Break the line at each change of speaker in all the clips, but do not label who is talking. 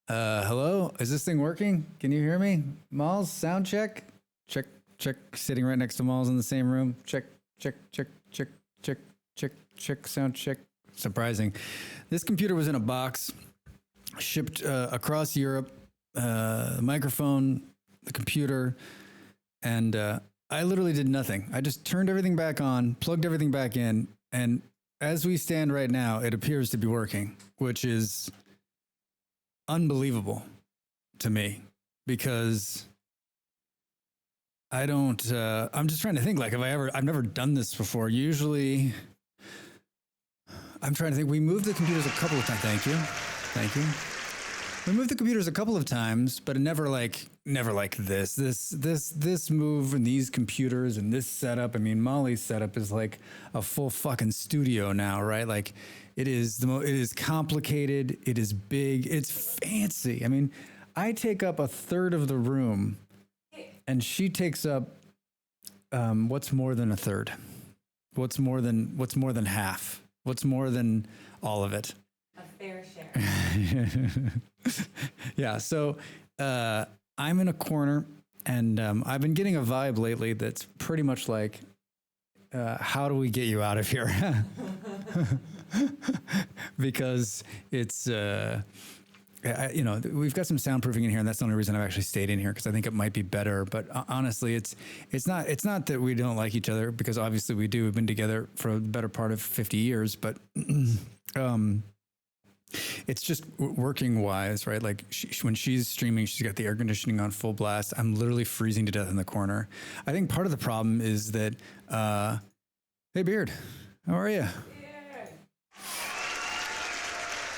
Hello? Is this thing working? Can you hear me? Malls, sound check? Check, check. Sitting right next to Malls in the same room. Check, check, check, check, check, check, check, sound check. Surprising. This computer was in a box, shipped across Europe, the microphone, the computer, and I literally did nothing. I just turned everything back on, plugged everything back in, and as we stand right now, it appears to be working, which is unbelievable to me because I'm just trying to think, like, I've never done this before. Usually I'm trying to think. We moved the computers a couple of times. Thank you. We moved the computers a couple of times, but never like this. This move and these computers and this setup. I mean, Molly's setup is like a full fucking studio now, right? Like, it is it is complicated. It is big. It's fancy. I mean, I take up a third of the room, and she takes up what's more than a third? What's more than half? What's more than all of it?
A fair share.
Yeah. So I'm in a corner, and I've been getting a vibe lately that's pretty much like, how do we get you out of here? Because it's, we've got some soundproofing in here, and that's the only reason I've actually stayed in here, because I think it might be better. But honestly, it's not that we don't like each other, because obviously we do. We've been together for the better part of 50 years, but it's just working wise, right? Like when she's streaming, she's got the air conditioning on full blast. I'm literally freezing to death in the corner. I think part of the problem is that, hey Beard, how are you?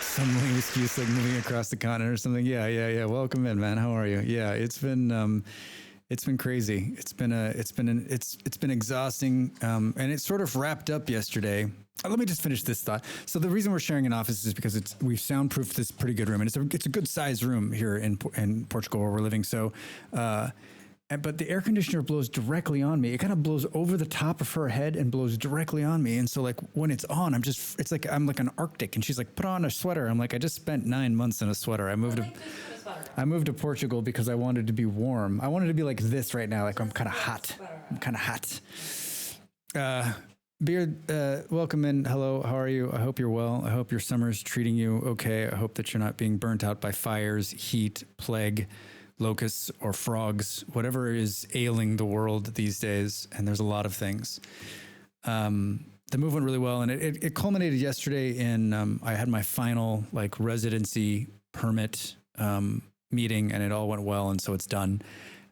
Some lame excuse like moving across the continent or something. Yeah. Welcome in, man. How are you? Yeah, it's been crazy. It's been exhausting. And it sort of wrapped up yesterday. Let me just finish this thought. So the reason we're sharing an office is because we've soundproofed this pretty good room, and it's a good sized room here in Portugal where we're living. So, but the air conditioner blows directly on me. It kind of blows over the top of her head and blows directly on me. And so like when it's on, it's like I'm like an Arctic, and she's like, put on a sweater. I'm like, I just spent 9 months in a sweater. I moved to Portugal because I wanted to be warm. I wanted to be like this right now. Like I'm kind of hot. Beard, welcome in. Hello, how are you? I hope you're well. I hope your summer's treating you okay. I hope that you're not being burnt out by fires, heat, plague, locusts, or frogs, whatever is ailing the world these days. And there's a lot of things. The move went really well, and it culminated yesterday in I had my final like residency permit meeting, and it all went well, and so it's done.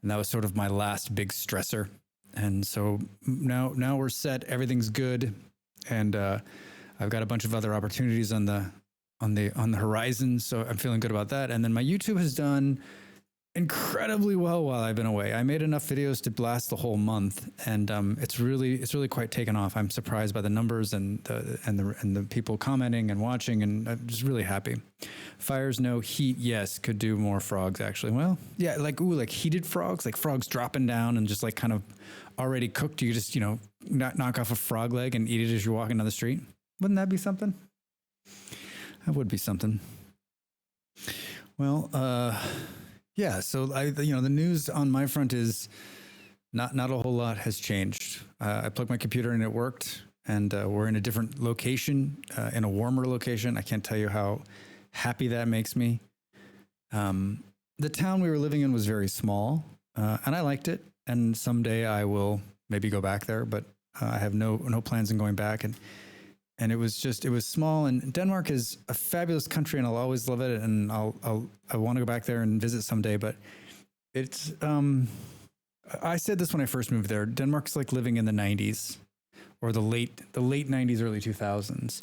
And that was sort of my last big stressor. And so now we're set. Everything's good, and I've got a bunch of other opportunities on the horizon. So I'm feeling good about that. And then my YouTube has done incredibly well while I've been away. I made enough videos to last the whole month, and it's really quite taken off. I'm surprised by the numbers and the people commenting and watching, and I'm just really happy. Fires, no. Heat, yes. Could do more frogs, actually. Well, yeah, like heated frogs, like frogs dropping down and just like kind of already cooked. You just knock off a frog leg and eat it as you're walking down the street. Wouldn't that be something? That would be something. Well, yeah, so the news on my front is not a whole lot has changed. I plugged my computer in, it worked, and we're in a different location, in a warmer location. I can't tell you how happy that makes me. The town we were living in was very small, and I liked it. And someday I will maybe go back there, but I have no plans on going back. And it was small, and Denmark is a fabulous country, and I'll always love it. And I want to go back there and visit someday, but it's, I said this when I first moved there, Denmark's like living in the 90s or the late 90s, early 2000s.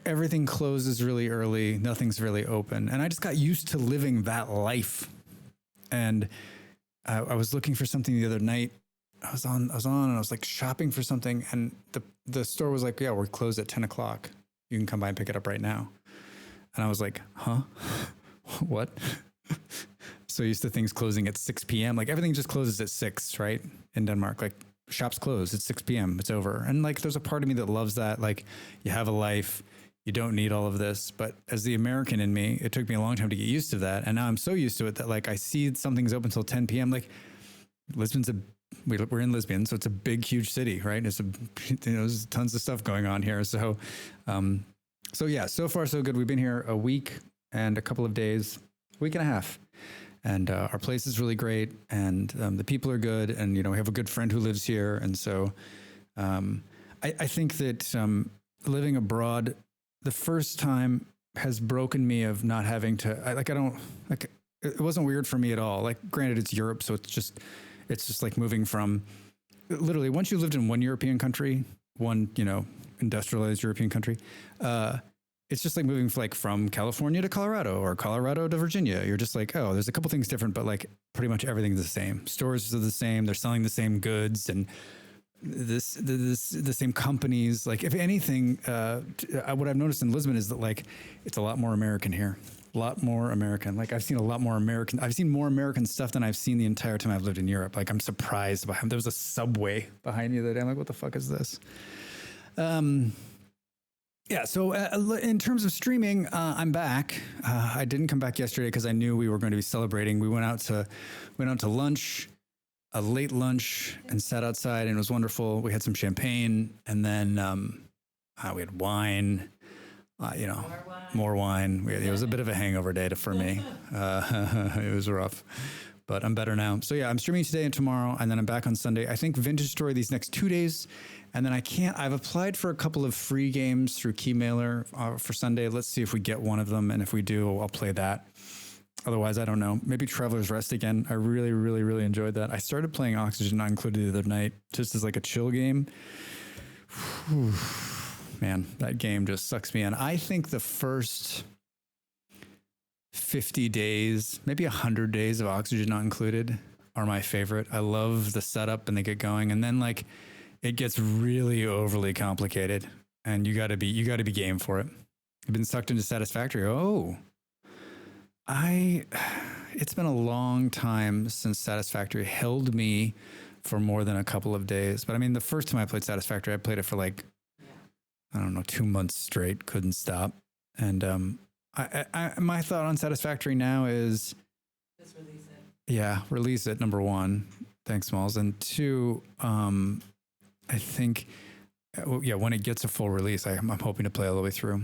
Everything closes really early. Nothing's really open. And I just got used to living that life. And I was looking for something the other night. I was on and I was like shopping for something, and the store was like, yeah, we're closed at 10 o'clock. You can come by and pick it up right now. And I was like, huh? What? So used to things closing at 6 p.m. Like everything just closes at 6, right? In Denmark, like shops close at 6 p.m. It's over. And like, there's a part of me that loves that. Like you have a life, You don't need all of this. But as the American in me, it took me a long time to get used to that. And now I'm so used to it that like I see something's open till 10 p.m. Like Lisbon's we're in Lisbon, so it's a big, huge city, right? There's tons of stuff going on here. So, so yeah, so far so good. We've been here a week and a couple of days, week and a half. And our place is really great, and the people are good, and we have a good friend who lives here, and so I think that living abroad, the first time has broken me of not having to. It wasn't weird for me at all. Like, granted, it's Europe, so it's just like moving from literally once you lived in one European country, one industrialized European country. It's just like moving from California to Colorado or Colorado to Virginia. You're just like, oh, there's a couple things different, but like pretty much everything's the same. Stores are the same. They're selling the same goods and the same companies. Like if anything, what I've noticed in Lisbon is that like it's a lot more American here. A lot more American. Like I've seen a lot more American. I've seen more American stuff than I've seen the entire time I've lived in Europe. Like I'm surprised by him. There was a subway behind me the other day. I'm like, what the fuck is this? Yeah, so in terms of streaming, I'm back. I didn't come back yesterday because I knew we were going to be celebrating. We went out to lunch, a late lunch, and sat outside, and it was wonderful. We had some champagne, and then we had wine. More wine. It was a bit of a hangover day for me. It was rough, but I'm better now. So yeah, I'm streaming today and tomorrow, and then I'm back on Sunday. I think Vintage Story these next 2 days. And then I've applied for a couple of free games through Keymailer for Sunday. Let's see if we get one of them. And if we do, I'll play that. Otherwise, I don't know. Maybe Traveler's Rest again. I really, really, really enjoyed that. I started playing Oxygen Not Included the other night, just as like a chill game. Whew. Man, that game just sucks me in. I think the first 50 days, maybe 100 days of Oxygen Not Included are my favorite. I love the setup and they get going. And then like, it gets really overly complicated, and you got to be game for it. You've been sucked into Satisfactory. It's been a long time since Satisfactory held me for more than a couple of days. But I mean, the first time I played Satisfactory, I played it for like, I don't know, 2 months straight, couldn't stop. And my thought on Satisfactory now is
just release it.
Yeah, release it. Number one, thanks, Smalls, and two. I think, when it gets a full release, I'm hoping to play all the way through.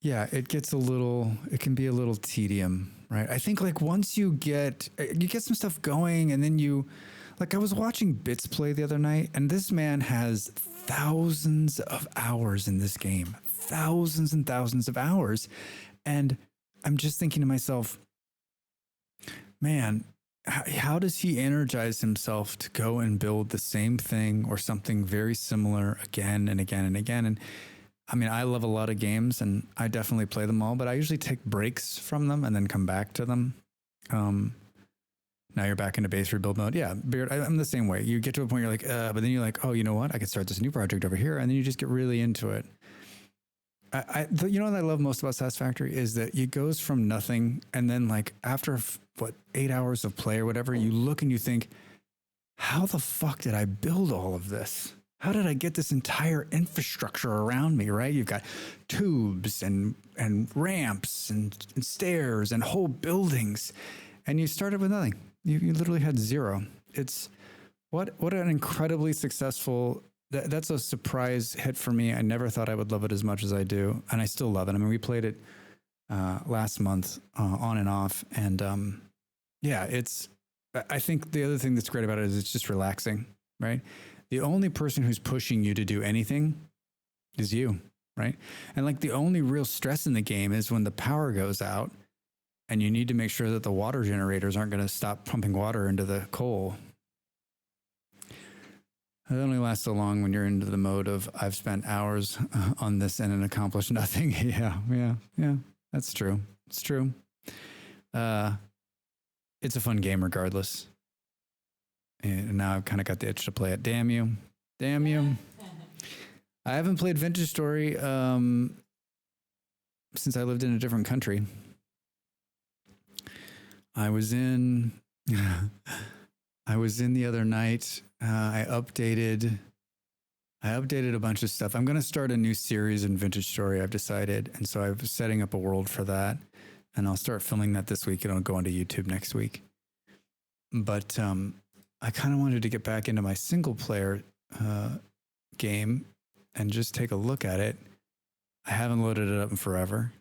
Yeah, it can be a little tedium, right? I think like once you get some stuff going and then I was watching Bits play the other night, and this man has thousands of hours in this game, thousands and thousands of hours. And I'm just thinking to myself, man, how does he energize himself to go and build the same thing or something very similar again and again and again? And I mean, I love a lot of games and I definitely play them all, but I usually take breaks from them and then come back to them. Now you're back into base rebuild mode. Yeah, Beard, I'm the same way. You get to a point you're like, but then you're like, oh, you know what? I could start this new project over here. And then you just get really into it. You know what I love most about Satisfactory is that it goes from nothing, and then like after 8 hours of play or whatever, you look and you think, how the fuck did I build all of this? How did I get this entire infrastructure around me, right? You've got tubes and ramps and stairs and whole buildings, and you started with nothing. You literally had zero. It's what an incredibly successful. That's a surprise hit for me. I never thought I would love it as much as I do, and I still love it. I mean, we played it last month on and off, and I think the other thing that's great about it is it's just relaxing, right? The only person who's pushing you to do anything is you, right? And like the only real stress in the game is when the power goes out, and you need to make sure that the water generators aren't going to stop pumping water into the coal. It only lasts so long when you're into the mode of I've spent hours on this and accomplished nothing. Yeah. That's true. It's true. It's a fun game regardless. And now I've kind of got the itch to play it. Damn you. I haven't played Vintage Story since I lived in a different country. I was in the other night. I updated I updated a bunch of stuff. I'm going to start a new series in Vintage Story, I've decided. And so I'm setting up a world for that. And I'll start filming that this week. It'll go onto YouTube next week. But I kind of wanted to get back into my single player game and just take a look at it. I haven't loaded it up in forever.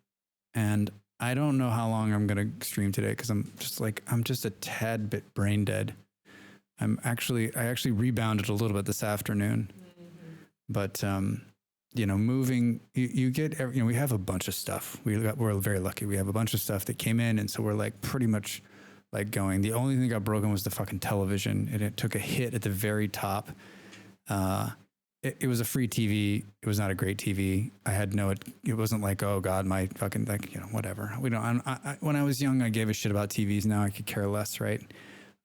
And I don't know how long I'm going to stream today because I'm just a tad bit brain dead. I actually rebounded a little bit this afternoon. But, moving, you get, we have a bunch of stuff. We're very lucky. We have a bunch of stuff that came in. And so we're like pretty much like going. The only thing that got broken was the fucking television. And it took a hit at the very top. It was a free TV. It was not a great TV. I had it wasn't like, oh God, my fucking, whatever. We don't, when I was young, I gave a shit about TVs. Now I could care less. Right.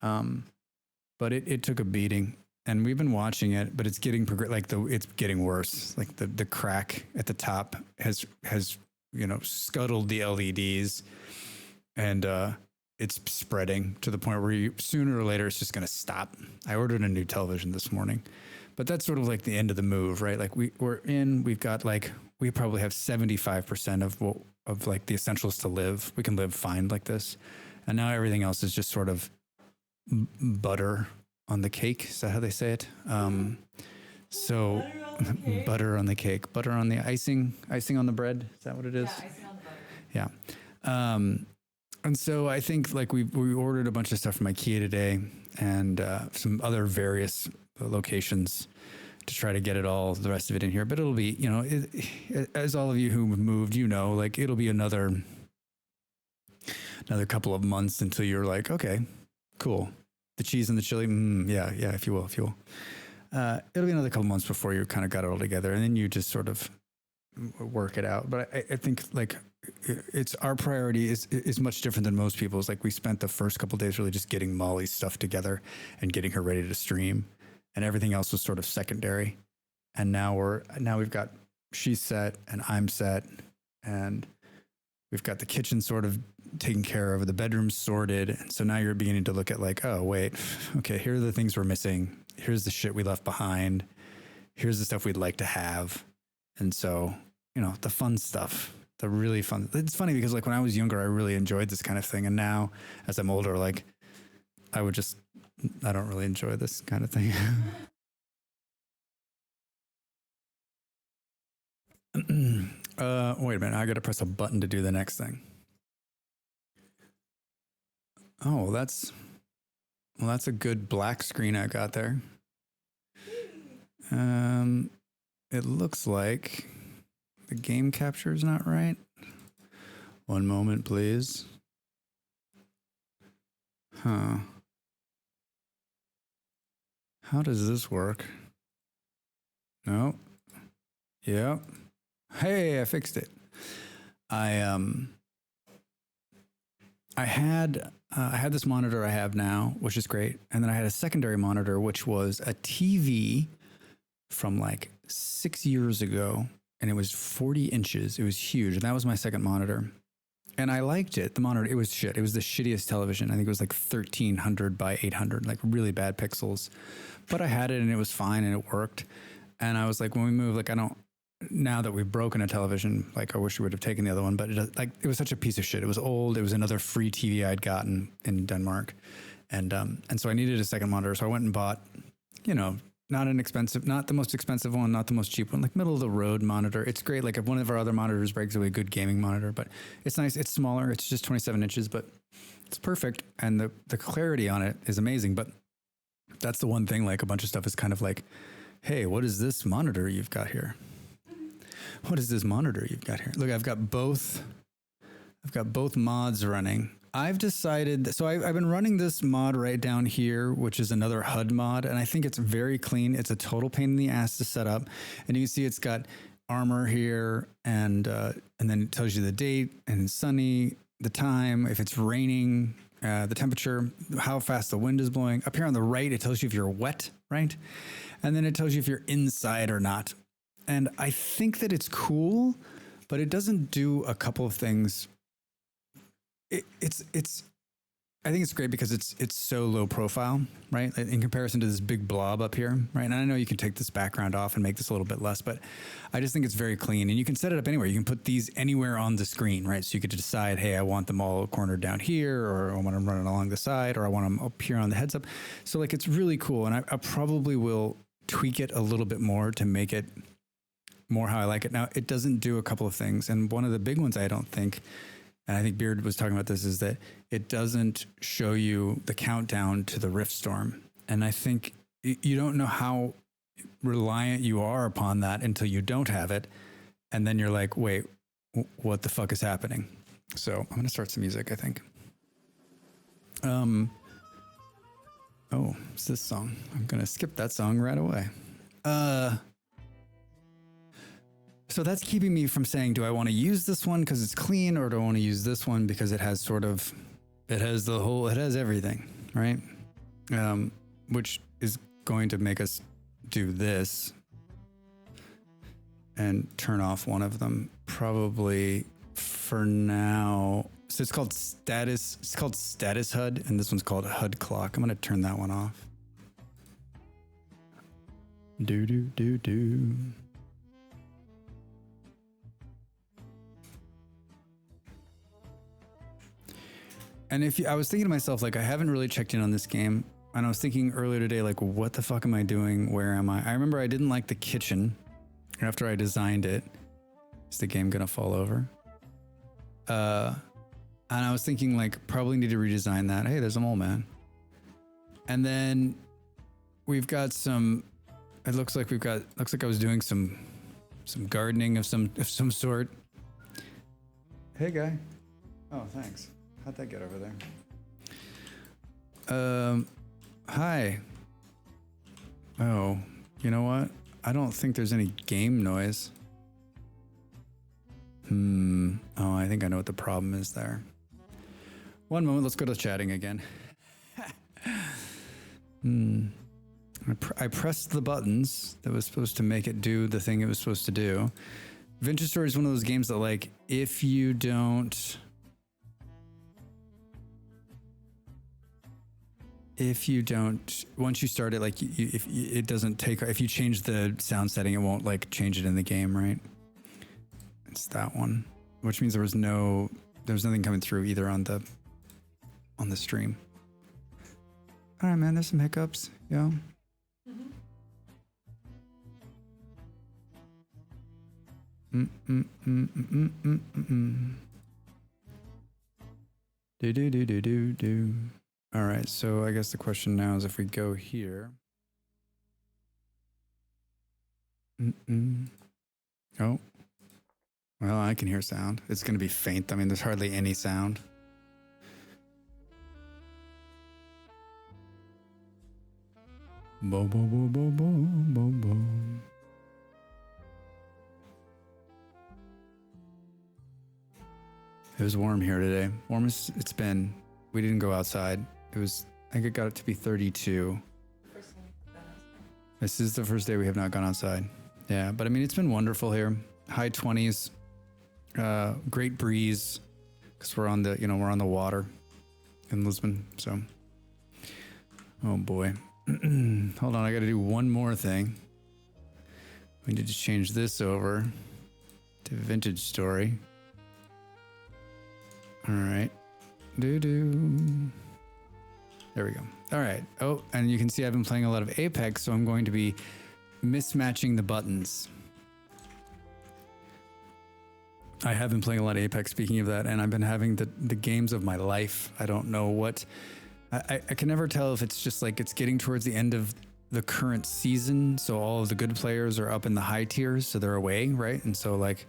But it took a beating. And we've been watching it, but it's getting it's getting worse. Like the crack at the top has scuttled the LEDs, and it's spreading to the point where sooner or later it's just going to stop. I ordered a new television this morning, but that's sort of like the end of the move, right? Like we've got we probably have 75% of like the essentials to live. We can live fine like this, and now everything else is just sort of butter on the cake. Is that how they say it? So butter on the cake, butter on the icing on the bread. Is that what it is?
Yeah, icing on the butter.
Yeah. And so I think like we ordered a bunch of stuff from IKEA today and some other various locations to try to get the rest of it in here. But it'll be, as all of you who moved, like it'll be another couple of months until you're like, okay, cool. The cheese and the chili, yeah, if you will. It'll be another couple months before you kind of got it all together, and then you just sort of work it out. But I think like it's our priority is much different than most people's. Like we spent the first couple of days really just getting Molly's stuff together and getting her ready to stream, and everything else was sort of secondary. And now we've got she's set and I'm set, and we've got the kitchen sort of taken care of, the bedroom's sorted. And so now you're beginning to look at like, oh, wait, okay, here are the things we're missing. Here's the shit we left behind. Here's the stuff we'd like to have. And so, the fun stuff, the really fun. It's funny because like when I was younger, I really enjoyed this kind of thing. And now as I'm older, like I don't really enjoy this kind of thing. Wait a minute. I got to press a button to do the next thing. Oh, that's a good black screen I got there. It looks like the game capture is not right. One moment, please. Huh. How does this work? No. Yep. Hey, I fixed it. I had this monitor I have now, which is great. And then I had a secondary monitor, which was a TV from like 6 years ago. And it was 40 inches. It was huge. And that was my second monitor. And I liked it. The monitor, it was shit. It was the shittiest television. I think it was like 1300 by 800, like really bad pixels. But I had it and it was fine and it worked. And I was like, when we moved, like, now that we've broken a television, like I wish we would have taken the other one, but it was such a piece of shit. It was old. It was another free TV I'd gotten in Denmark. And so I needed a second monitor. So I went and bought, not the most expensive one, not the most cheap one, like middle of the road monitor. It's great. Like if one of our other monitors breaks, it'll be a good gaming monitor, but it's nice. It's smaller. It's just 27 inches, but it's perfect. And the clarity on it is amazing. But that's the one thing, like a bunch of stuff is kind of like, hey, what is this monitor you've got here? What is this monitor you've got here? Look, I've got both mods running. I've decided, so I've been running this mod right down here, which is another HUD mod, and I think it's very clean. It's a total pain in the ass to set up. And you can see it's got armor here, and then it tells you the date, and it's sunny, the time, if it's raining, the temperature, how fast the wind is blowing. Up here on the right, it tells you if you're wet, right? And then it tells you if you're inside or not. And I think that it's cool, but it doesn't do a couple of things. I think it's great because it's so low profile, right? In comparison to this big blob up here, right? And I know you can take this background off and make this a little bit less, but I just think it's very clean. And you can set it up anywhere. You can put these anywhere on the screen, right? So you could decide, hey, I want them all cornered down here, or I want them running along the side, or I want them up here on the heads up. So like it's really cool. And I probably will tweak it a little bit more to make it more how I like it. Now, it doesn't do a couple of things. And one of the big ones I don't think, and I think Beard was talking about this, is that it doesn't show you the countdown to the Rift Storm. And I think you don't know how reliant you are upon that until you don't have it. And then you're like, wait, what the fuck is happening? So I'm going to start some music, I think. Oh, it's this song. I'm going to skip that song right away. So that's keeping me from saying, do I want to use this one because it's clean, or do I want to use this one because it has it has everything, right? Which is going to make us do this and turn off one of them probably for now. So it's called status HUD, and this one's called HUD clock. I'm going to turn that one off. Do. And I was thinking to myself, like, I haven't really checked in on this game. And I was thinking earlier today, like, what the fuck am I doing? Where am I? I remember I didn't like the kitchen after I designed it. Is the game going to fall over? And I was thinking, like, probably need to redesign that. Hey, there's a mole man. And then we've got it looks like I was doing some gardening of some sort. Hey, guy. Oh, thanks. How'd that get over there? Hi. Oh, you know what? I don't think there's any game noise. Oh, I think I know what the problem is there. One moment, let's go to chatting again. I pressed the buttons that was supposed to make it do the thing it was supposed to do. Vintage Story is one of those games that, like, if you don't... once you start it, like, if you change the sound setting, it won't, like, change it in the game, right? It's that one, which means there was nothing coming through either on the stream. All right, man, there's some hiccups, yeah. Do. All right, so I guess the question now is if we go here. Oh, well, I can hear sound. It's going to be faint. I mean, there's hardly any sound. Bo, bo, bo, bo, bo, bo, bo. It was warm here today. Warm as it's been. We didn't go outside. I think it got it to be 32. This is the first day we have not gone outside. Yeah, but I mean, it's been wonderful here. High 20s, great breeze, because we're on the water in Lisbon. So, oh boy. Hold on, I got to do one more thing. We need to change this over to Vintage Story. All right. There we go. All right. Oh, and you can see I've been playing a lot of Apex, so I'm going to be mismatching the buttons. I have been playing a lot of Apex, speaking of that, and I've been having the games of my life. I don't know what... I can never tell if it's just like it's getting towards the end of the current season, so all of the good players are up in the high tiers, so they're away, right? And so, like,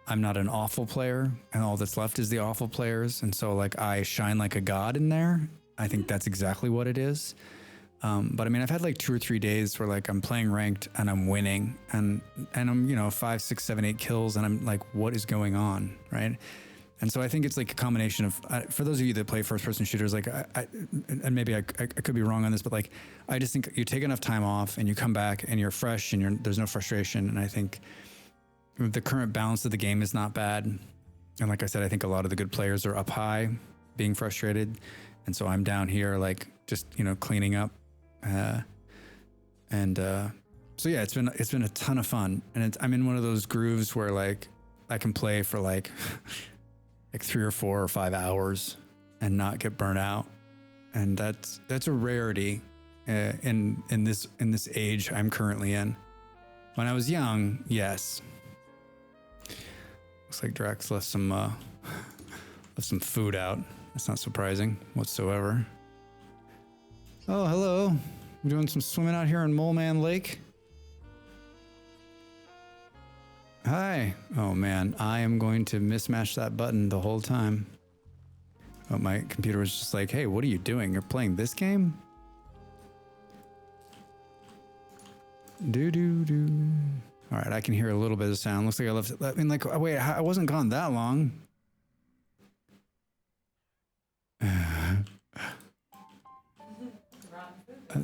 I'm not an awful player, and all that's left is the awful players, and so, like, I shine like a god in there. I think that's exactly what it is. But I mean, I've had like 2 or 3 days where, like, I'm playing ranked and I'm winning, and I'm 5, 6, 7, 8 kills, and I'm like, what is going on, right? And so I think it's like a combination of, for those of you that play first-person shooters, like, and maybe I could be wrong on this, but, like, I just think you take enough time off and you come back and you're fresh and there's no frustration. And I think the current balance of the game is not bad. And like I said, I think a lot of the good players are up high, being frustrated. And so I'm down here, like, just, cleaning up. So yeah, it's been a ton of fun. And I'm in one of those grooves where, like, I can play for like 3 or 4 or 5 hours and not get burnt out. And that's a rarity in this age I'm currently in. When I was young, yes. Looks like Drax left some food out. That's not surprising whatsoever. Oh, hello. We're doing some swimming out here in Mole Man Lake. Hi. Oh man, I am going to mismatch that button the whole time. Oh, my computer was just like, hey, what are you doing? You're playing this game? Do. All right, I can hear a little bit of sound. Looks like I left it. I mean, like, wait, I wasn't gone that long.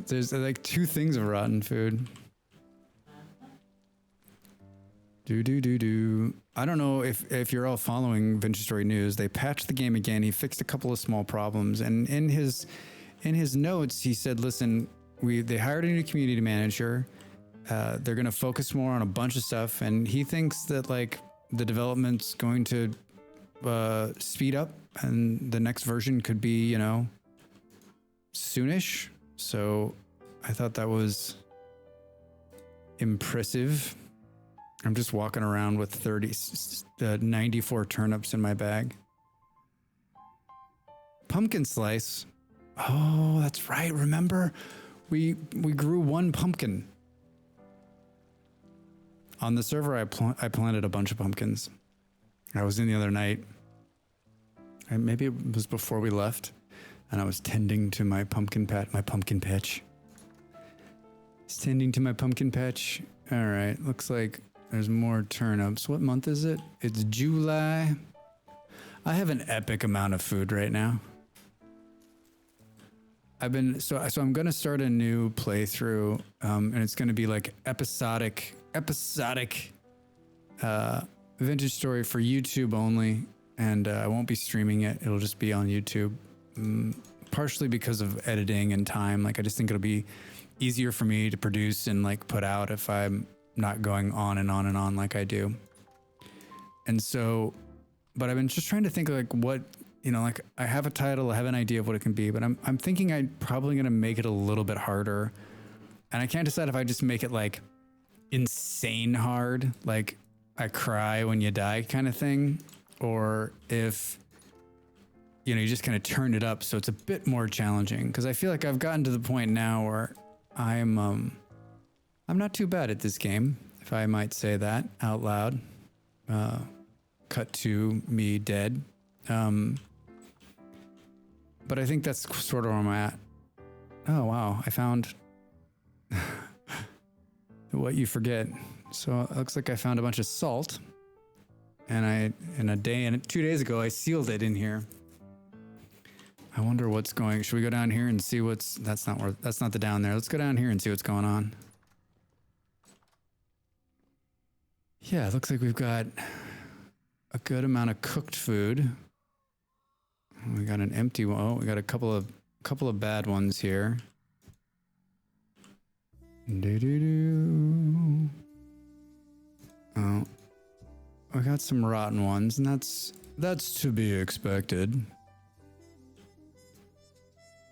There's like 2 things of rotten food. Do. I don't know if you're all following Vintage Story News. They patched the game again. He fixed a couple of small problems, and in his notes, he said, "Listen, they hired a new community manager. They're going to focus more on a bunch of stuff, and he thinks that like the development's going to speed up, and the next version could be, soonish." So I thought that was impressive. I'm just walking around with 94 turnips in my bag. Pumpkin slice. Oh, that's right. Remember, we grew 1 pumpkin. On the server, I planted a bunch of pumpkins. I was in the other night. Maybe it was before we left, and I was tending to my pumpkin patch. Tending to my pumpkin patch. All right, looks like there's more turnips. What month is it? It's July. I have an epic amount of food right now. So I'm gonna start a new playthrough, and it's gonna be like episodic Vintage Story for YouTube only, and I won't be streaming it. It'll just be on YouTube, partially because of editing and time. Like, I just think it'll be easier for me to produce and like put out if I'm not going on and on and on like I do. And so, but I've been just trying to think like what, like I have a title, I have an idea of what it can be, but I'm thinking I'm probably going to make it a little bit harder. And I can't decide if I just make it like insane hard, like I cry when you die kind of thing, or if, you just kind of turn it up so it's a bit more challenging. Because I feel like I've gotten to the point now where I'm not too bad at this game, if I might say that out loud. Cut to me dead. But I think that's sort of where I'm at. Oh, wow. I found what you forget. So it looks like I found a bunch of salt. And 2 days ago, I sealed it in here. I wonder what's going. Should we go down here and see that's not the down there. Let's go down here and see what's going on. Yeah, it looks like we've got a good amount of cooked food. We got an empty one. Oh, we got a couple of bad ones here. Oh, we got some rotten ones, and that's to be expected.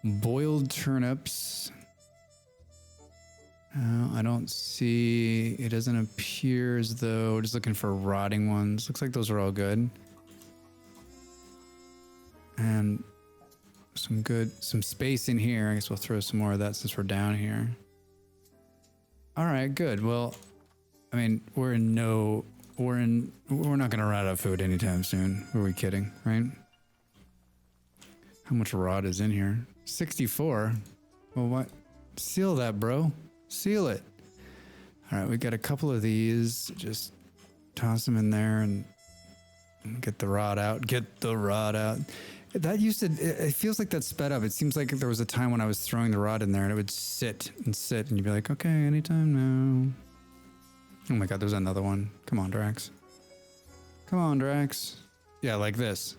Boiled turnips. I don't see. It doesn't appear as though we're just looking for rotting ones. Looks like those are all good. And some space in here. I guess we'll throw some more of that since we're down here. All right, good. Well, I mean, we're not going to run out of food anytime soon. Who are we kidding, right? How much rot is in here? 64. Well, what? Seal that, bro. Seal it. All right, we got a couple of these. Just toss them in there and get the rot out. Get the rot out. That used to, it feels like that sped up. It seems like there was a time when I was throwing the rod in there and it would sit, and you'd be like, okay, anytime now. Oh my God, there's another one. Come on, Drax. Come on, Drax. Yeah, like this.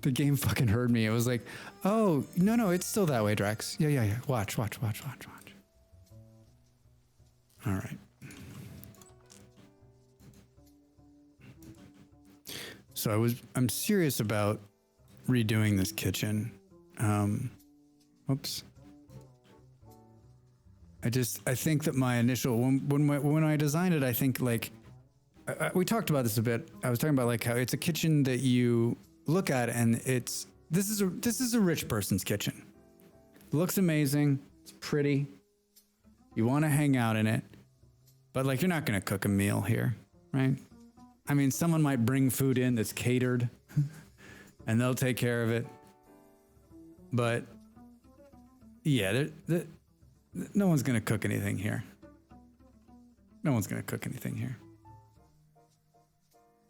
The game fucking heard me. It was like, oh, no, it's still that way, Drax. Yeah. Watch. All right. So I'm serious about redoing this kitchen. Oops. I think that my initial, when I designed it, I think like, we talked about this a bit. I was talking about like how it's a kitchen that you look at and this is a rich person's kitchen. It looks amazing. It's pretty. You want to hang out in it, but like, you're not going to cook a meal here, right? I mean, someone might bring food in that's catered and they'll take care of it. But yeah, no one's going to cook anything here.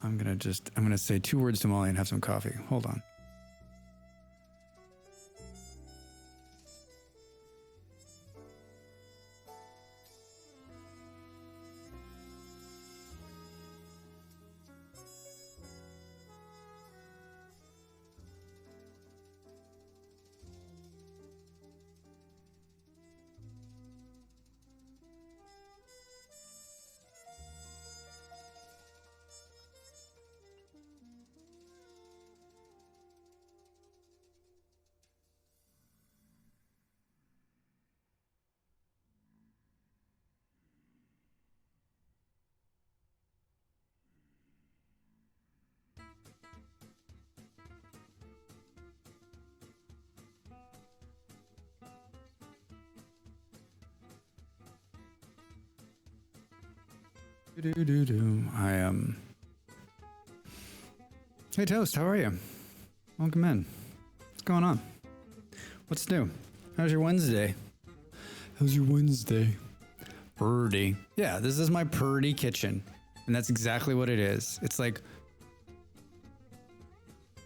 I'm going to say 2 words to Molly and have some coffee. Hold on. Hey Toast, how are you? Welcome in. What's going on? What's new? How's your Wednesday? Purdy. Yeah, this is my purdy kitchen. And that's exactly what it is. It's like,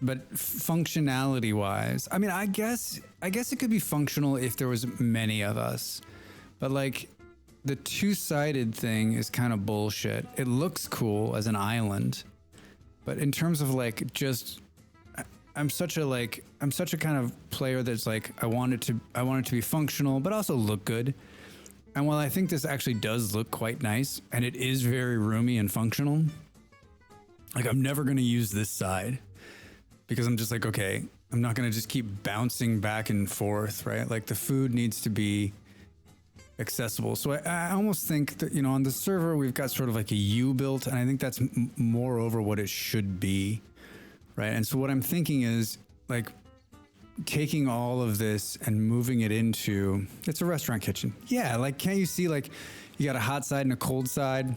but functionality wise, I mean, I guess it could be functional if there was many of us, but like, the 2-sided thing is kind of bullshit. It looks cool as an island, but in terms of like I'm such a kind of player that's like I want it to be functional but also look good. And while I think this actually does look quite nice and it is very roomy and functional, like I'm never going to use this side because I'm just like, okay, I'm not going to just keep bouncing back and forth, right? Like the food needs to be accessible. So I almost think that, on the server, we've got sort of like a U built, and I think that's moreover what it should be, right? And so what I'm thinking is like taking all of this and moving it into, it's a restaurant kitchen. Yeah. Like, can't you see, like, you got a hot side and a cold side.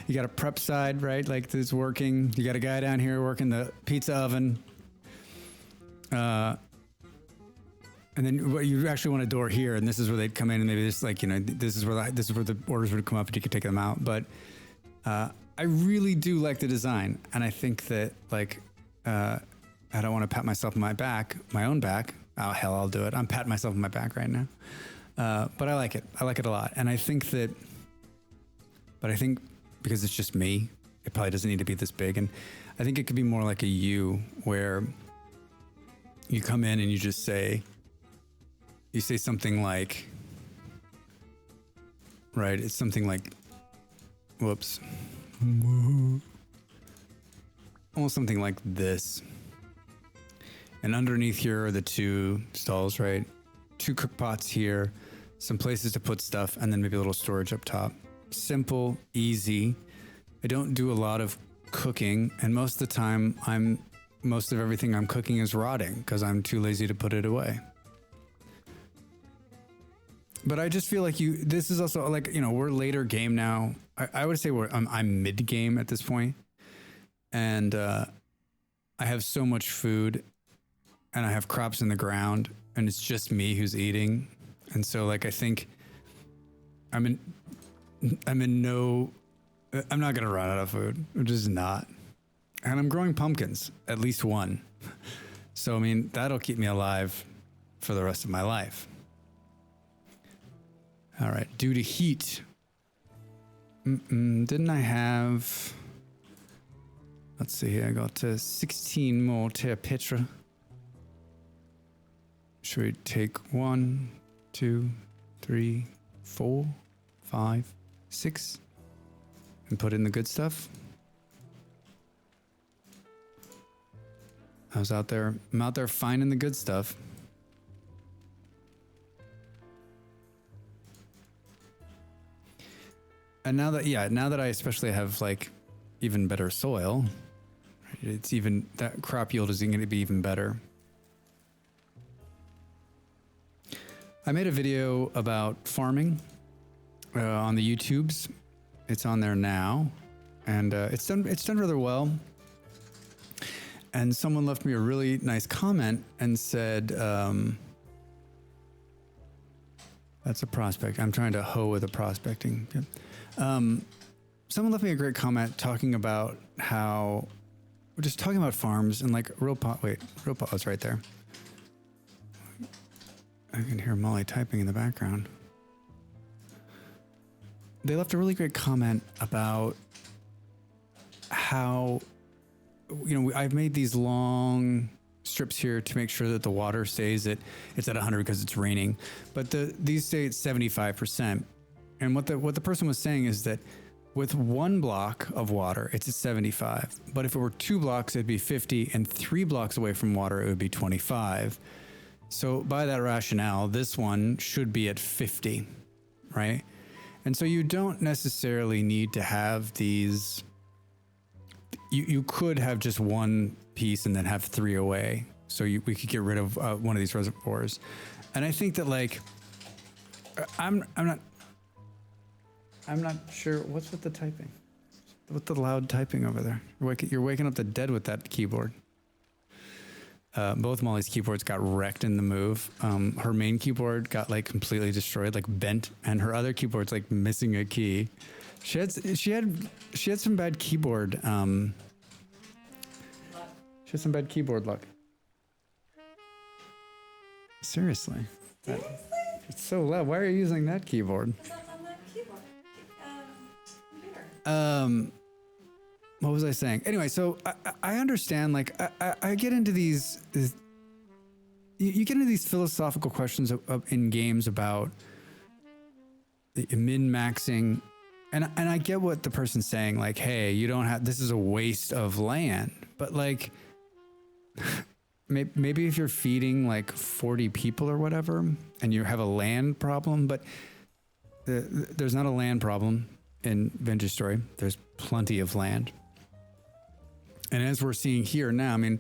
You got a prep side, right? Like this working. You got a guy down here working the pizza oven. And then you actually want a door here, and this is where they'd come in, and maybe just like, this is where the orders would come up, and you could take them out. But I really do like the design, and I think that like I don't want to pat myself on my own back. Oh hell, I'll do it. I'm patting myself on my back right now. But I like it. I like it a lot, and I think because it's just me, it probably doesn't need to be this big, and I think it could be more like a U where you come in and you just say. You say something like, right, it's something like, whoops. Almost something like this. And underneath here are the 2 stalls, right? 2 cook pots here, some places to put stuff, and then maybe a little storage up top. Simple, easy. I don't do a lot of cooking, and most of the time, most of everything I'm cooking is rotting because I'm too lazy to put it away. But I just feel like this is also like, we're later game now. I would say I'm mid game at this point. And I have so much food and I have crops in the ground and it's just me who's eating. And so like, I think I'm not going to run out of food. I'm just not. And I'm growing pumpkins, at least one. So, I mean, that'll keep me alive for the rest of my life. All right, due to heat. Didn't I have... Let's see here, I got 16 more Terra Petra. should we take 1, 2, 3, 4, 5, 6 and put in the good stuff? I'm out there finding the good stuff. And now that I especially have like even better soil, it's even, that crop yield is going to be even better. I made a video about farming on the YouTubes. It's on there now, and it's done rather well. And someone left me a really nice comment and said, that's a prospect. I'm trying to hoe with the prospecting. Yep. Someone left me a great comment talking about how, just talking about farms and like Real Pa's right there. I can hear Molly typing in the background. They left a really great comment about how, I've made these long strips here to make sure that the water stays it's at 100 because it's raining, but these stay at 75%. And what the person was saying is that with 1 block of water, it's at 75. But if it were 2 blocks, it'd be 50, and 3 blocks away from water, it would be 25. So by that rationale, this one should be at 50, right? And so you don't necessarily need to have these. You could have just 1 piece and then have 3 away. So we could get rid of one of these reservoirs. And I think that like, I'm not sure what's with the typing, with the loud typing over there. You're waking up the dead with that keyboard. Both Molly's keyboards got wrecked in the move. Her main keyboard got like completely destroyed, like bent, and her other keyboard's like missing a key. She had some bad keyboard. She had some bad keyboard luck. Seriously. It's so loud. Why are you using that keyboard?
It's not on the keyboard. Computer.
What was I saying? Anyway, so I understand, like, I get into these, you get into these philosophical questions in games about min-maxing, and I get what the person's saying, like, hey, you don't have, this is a waste of land, but like, maybe if you're feeding like 40 people or whatever, and you have a land problem, but there's not a land problem in Vintage Story. There's plenty of land. And as we're seeing here now, I mean,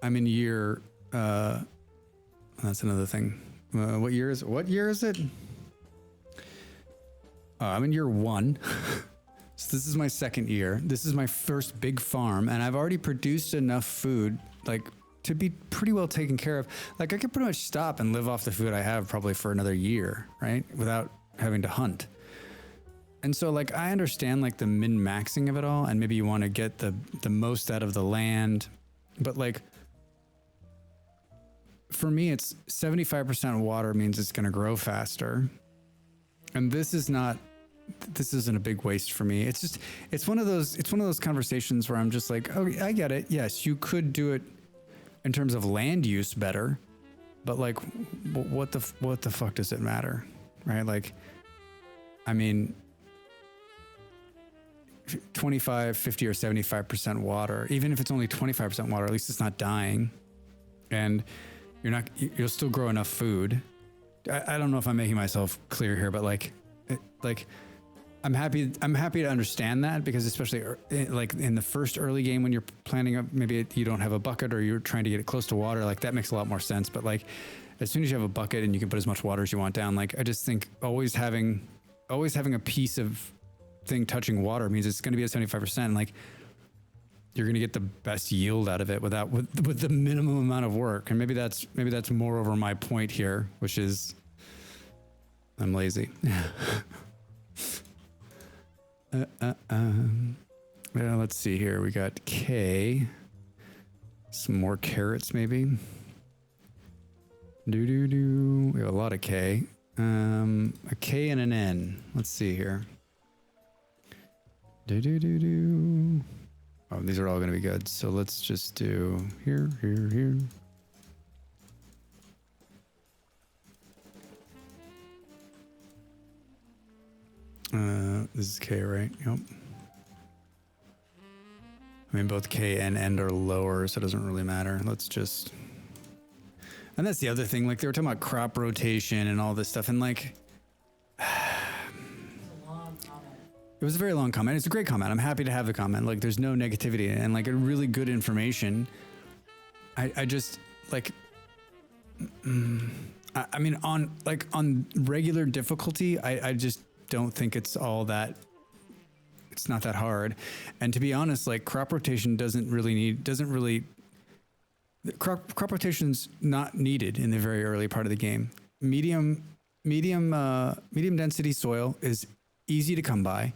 I'm in year, that's another thing. What year is it? I'm in year 1. So this is my 2nd year. This is my first big farm, and I've already produced enough food, like, to be pretty well taken care of. Like, I could pretty much stop and live off the food I have probably for another year, right? Without having to hunt. And so, like, I understand, like, the min-maxing of it all, and maybe you want to get the most out of the land. But, like, for me, it's 75% water means it's going to grow faster. And this isn't a big waste for me. It's one of those conversations where I'm just like, oh, I get it. Yes, you could do it in terms of land use better, but like, what the fuck does it matter? Right? Like, I mean, 25, 50, or 75% water, even if it's only 25% water, at least it's not dying, and you'll still grow enough food. I don't know if I'm making myself clear here, but like I'm happy to understand that, because especially like in the first early game when you're planning up, maybe you don't have a bucket or you're trying to get it close to water, like that makes a lot more sense. But like, as soon as you have a bucket and you can put as much water as you want down, like I just think always having a piece of thing touching water means it's going to be at 75%. Like, you're going to get the best yield out of it with the minimum amount of work. And maybe that's more over my point here, which is I'm lazy. Well, let's see here. We got K. Some more carrots, maybe. We have a lot of K. A K and an N. Let's see here. Oh, these are all going to be good. So let's just do here. This is K, right? Yep. I mean, both K and N are lower, so it doesn't really matter. Let's just... And that's the other thing. Like, they were talking about crop rotation and all this stuff. And, like...
It's a long comment.
It was a very long comment. It's a great comment. I'm happy to have the comment. Like, there's no negativity and, like, a really good information. I just, like... I mean, on regular difficulty, I just don't think it's all that... It's not that hard. And to be honest, like, crop rotation crop rotation's not needed in the very early part of the game. Medium density soil is easy to come by.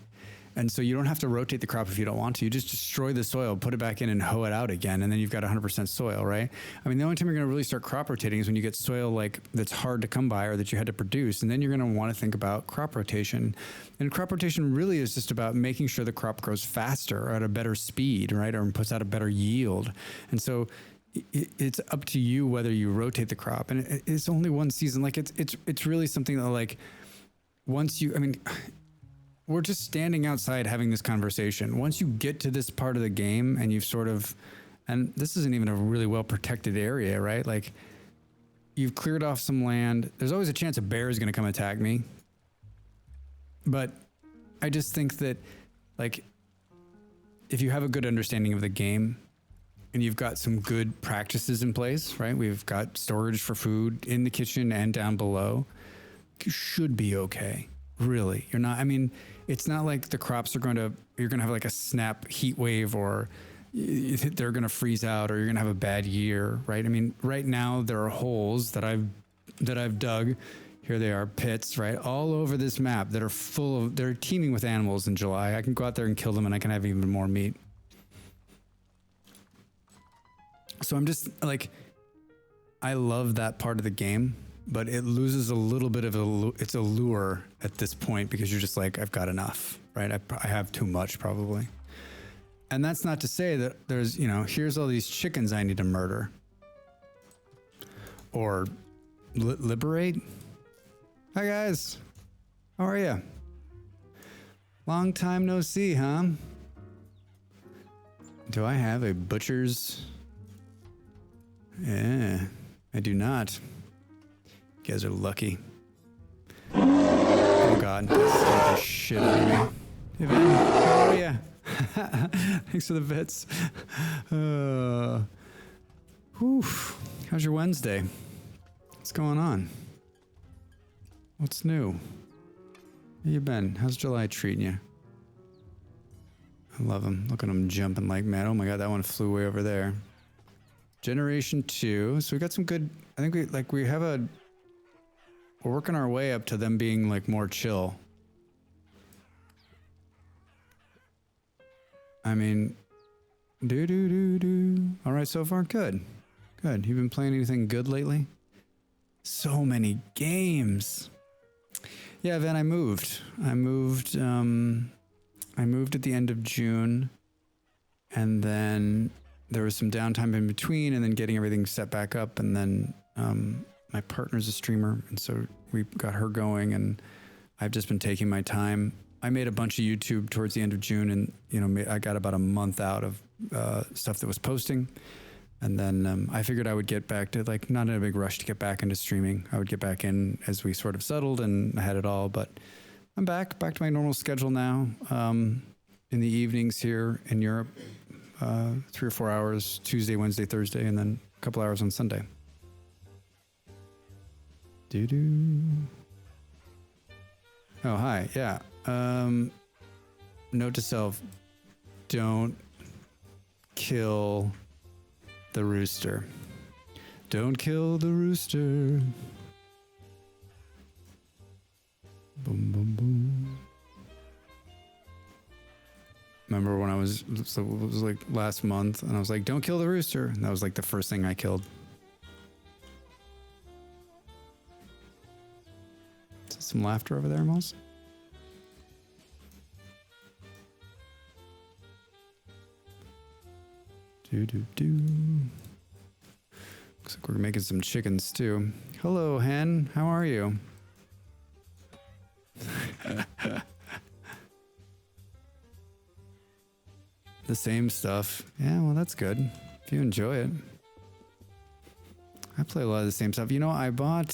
And so you don't have to rotate the crop if you don't want to. You just destroy the soil, put it back in and hoe it out again. And then you've got 100% soil, right? I mean, the only time you're going to really start crop rotating is when you get soil like that's hard to come by or that you had to produce. And then you're going to want to think about crop rotation. And crop rotation really is just about making sure the crop grows faster or at a better speed, right? Or puts out a better yield. And so it's up to you whether you rotate the crop. And it's only one season. Like, it's really something that, like, once you, I mean... We're just standing outside having this conversation. Once you get to this part of the game and you've sort of, and this isn't even a really well protected area, right? Like, you've cleared off some land. There's always a chance a bear is going to come attack me. But I just think that, like, if you have a good understanding of the game and you've got some good practices in place, right? We've got storage for food in the kitchen and down below. You should be okay. Really, you're not. I mean, it's not like the crops are you're going to have like a snap heat wave or they're going to freeze out or you're going to have a bad year, right? I mean, right now there are holes that I've dug. Here they are, pits, right? All over this map that are they're teeming with animals in July. I can go out there and kill them and I can have even more meat. So I'm just like, I love that part of the game. But it loses a little bit of its allure at this point because you're just like, I've got enough, right? I have too much probably. And that's not to say that there's, here's all these chickens I need to murder. Or liberate. Hi guys, how are you? Long time no see, huh? Do I have a butcher's? Yeah, I do not. You guys are lucky. Oh God, that scared the shit out of me. Hey Ben, how are ya? Thanks for the bits. Whew. How's your Wednesday? What's going on? What's new? How you been? How's July treating you? I love him. Look at him jumping like mad. Oh my God, that one flew way over there. Generation 2. So we got some good, I think we're working our way up to them being like more chill. I mean, all right, so far, good. Good. You been playing anything good lately? So many games. Yeah, Van, I moved at the end of June, and then there was some downtime in between, and then getting everything set back up, and then my partner's a streamer, and so we got her going, and I've just been taking my time. I made a bunch of YouTube towards the end of June, and I got about a month out of stuff that was posting, and then I figured I would get back to, like, not in a big rush to get back into streaming. I would get back in as we sort of settled and I had it all, but I'm back to my normal schedule now. In the evenings here in Europe, 3 or 4 hours, Tuesday, Wednesday, Thursday, and then a couple hours on Sunday. Oh, hi. Yeah. Note to self, don't kill the rooster. Don't kill the rooster. Boom, boom, boom. Remember when it was like last month, and I was like, don't kill the rooster. And that was like the first thing I killed. Some laughter over there, Moss. Looks like we're making some chicken stew. Hello, hen. How are you? the same stuff. Yeah, well, that's good. If you enjoy it. I play a lot of the same stuff. You know, I bought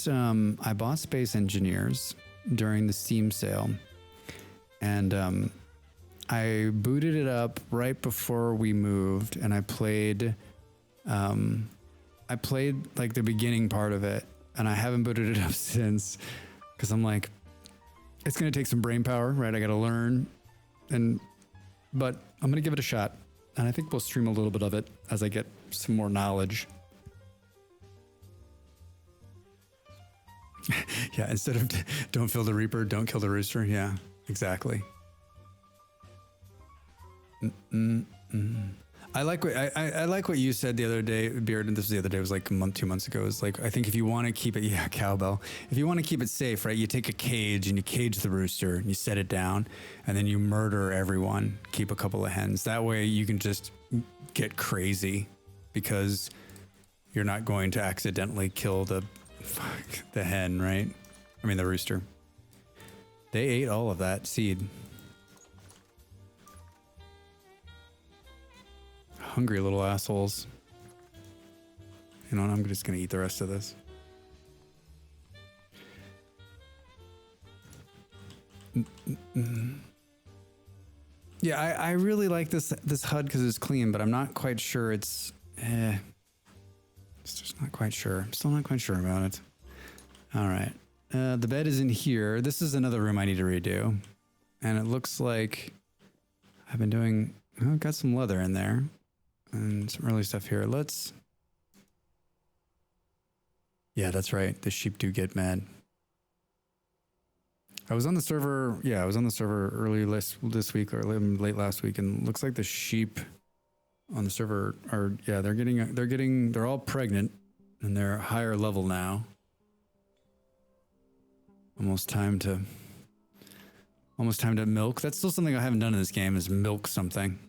Space Engineers during the Steam sale, and I booted it up right before we moved, and I played like the beginning part of it, and I haven't booted it up since, because I'm like, it's gonna take some brain power, right? I gotta learn, but I'm gonna give it a shot, and I think we'll stream a little bit of it as I get some more knowledge. Yeah, instead of don't kill the Reaper, don't kill the Rooster. Yeah, exactly. I like what I like what you said the other day, Beard, and this was the other day, it was like a month, 2 months ago. It's like, I think if you want to keep it, yeah, cowbell. If you want to keep it safe, right, you take a cage and you cage the rooster and you set it down, and then you murder everyone, keep a couple of hens. That way you can just get crazy because you're not going to accidentally kill the hen, right? I mean, the rooster. They ate all of that seed. Hungry little assholes. You know what? I'm just going to eat the rest of this. Yeah, I really like this HUD because it's clean, but I'm not quite sure it's just not quite sure. I'm still not quite sure about it. All right. The bed is in here. This is another room I need to redo. And it looks like I've been doing... I've got some leather in there. And some early stuff here. Let's... Yeah, that's right. The sheep do get mad. I was on the server... Yeah, I was on the server early this week or late last week. And it looks like the sheep on the server are... Yeah, they're all pregnant. And they're higher level now. Almost time to milk. That's still something I haven't done in this game, is milk something.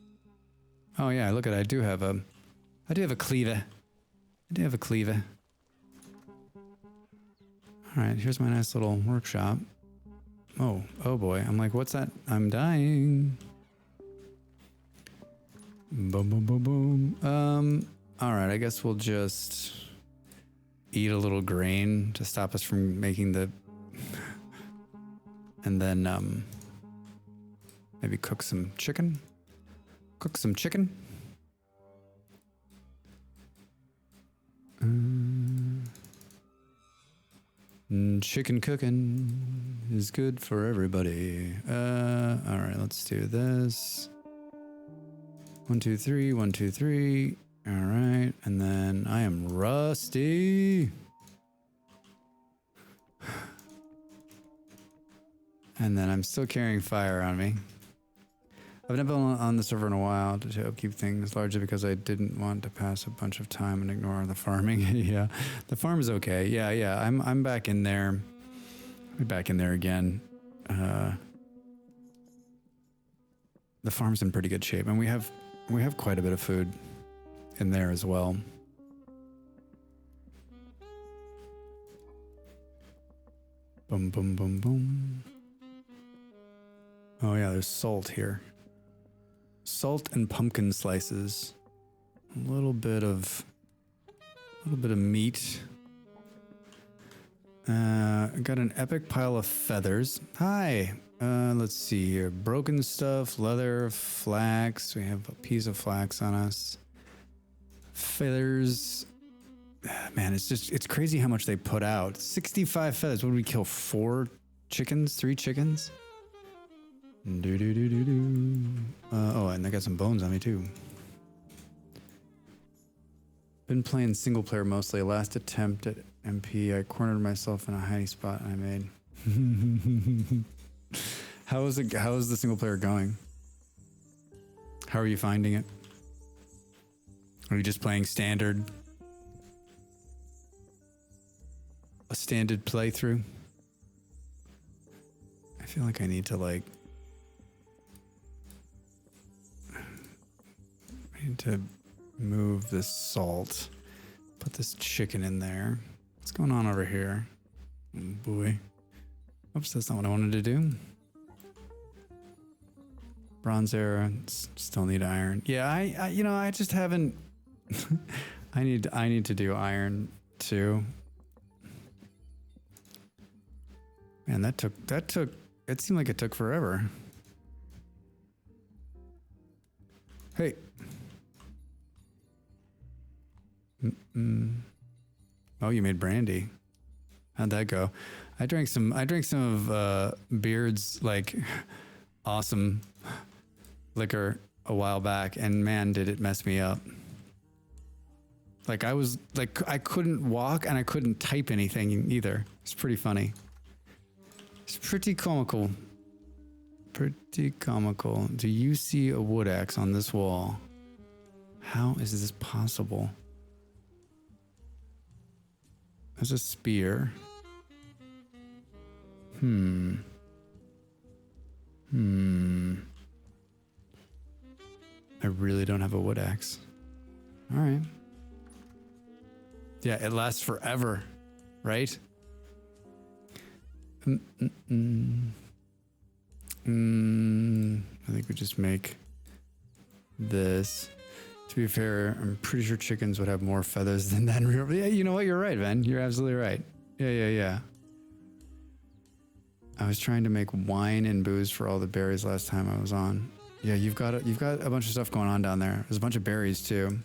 Oh yeah, look at it. I do have a cleaver. I do have a cleaver. All right, here's my nice little workshop. Oh boy. I'm like, what's that? I'm dying. Boom, boom, boom, boom. All right, I guess we'll just eat a little grain to stop us from making the... And then maybe cook some chicken. Cook some chicken. Chicken cooking is good for everybody. All right, let's do this. 1, 2, 3, 1, 2, 3. All right, and then I am rusty. And then I'm still carrying fire on me. I've never been on the server in a while to upkeep things, largely because I didn't want to pass a bunch of time and ignore the farming. Yeah, the farm is okay. Yeah, I'm back in there. I'll be back in there again. The farm's in pretty good shape, and we have quite a bit of food in there as well. Boom, boom, boom, boom. Oh yeah, there's salt here. Salt and pumpkin slices. A little bit of meat. I got an epic pile of feathers. Hi. Let's see here. Broken stuff, leather, flax. We have a piece of flax on us. Feathers. Man, it's crazy how much they put out. 65 feathers. What did we kill? 4 chickens? 3 chickens? Oh, and I got some bones on me too. Been playing single player mostly. Last attempt at MP, I cornered myself in a hiding spot I made. How is the single player going? How are you finding it? Are you just playing standard? A standard playthrough? I feel like I need to to move this salt, put this chicken in there. What's going on over here? Oh boy. Oops, that's not what I wanted to do. Bronze era, still need iron. Yeah, I you know, I just haven't. I need to do iron too. Man, that took. It seemed like it took forever. Hey. Oh, you made brandy. How'd that go? I drank some of Beard's like awesome liquor a while back, and man, did it mess me up. Like I was like I couldn't walk and I couldn't type anything either. It's pretty funny. It's pretty comical. Pretty comical. Do you see a wood axe on this wall? How is this possible? There's a spear. I really don't have a wood axe. All right. Yeah, it lasts forever, right? I think we just make this. To be fair, I'm pretty sure chickens would have more feathers than that. Yeah, you know what? You're right, Ben. You're absolutely right. Yeah. I was trying to make wine and booze for all the berries last time I was on. Yeah, you've got a bunch of stuff going on down there. There's a bunch of berries too.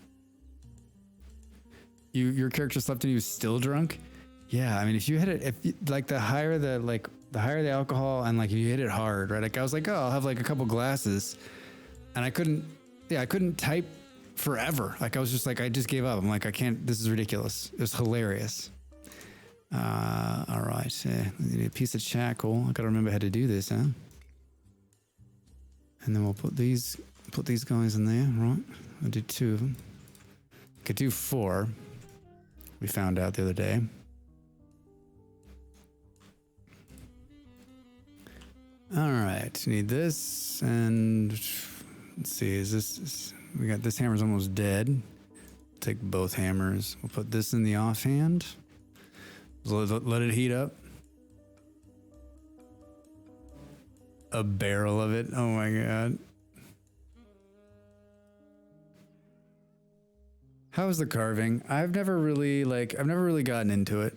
Your character slept and he was still drunk. Yeah, I mean, if you hit it, like the higher the alcohol and like you hit it hard, right? Like I was like, oh, I'll have like a couple glasses, and I couldn't type forever. Like I was just like, I just gave up. I'm like, I can't. This is ridiculous. It was hilarious. All right, need a piece of charcoal. I gotta remember how to do this, huh? And then we'll put these guys in there, right? I'll do 2 of them. Could do 4. We found out the other day. All right, need this, and let's see, we got this hammer's almost dead. Take both hammers. We'll put this in the offhand. Let it heat up. A barrel of it. Oh my God. How's the carving? I've never really gotten into it.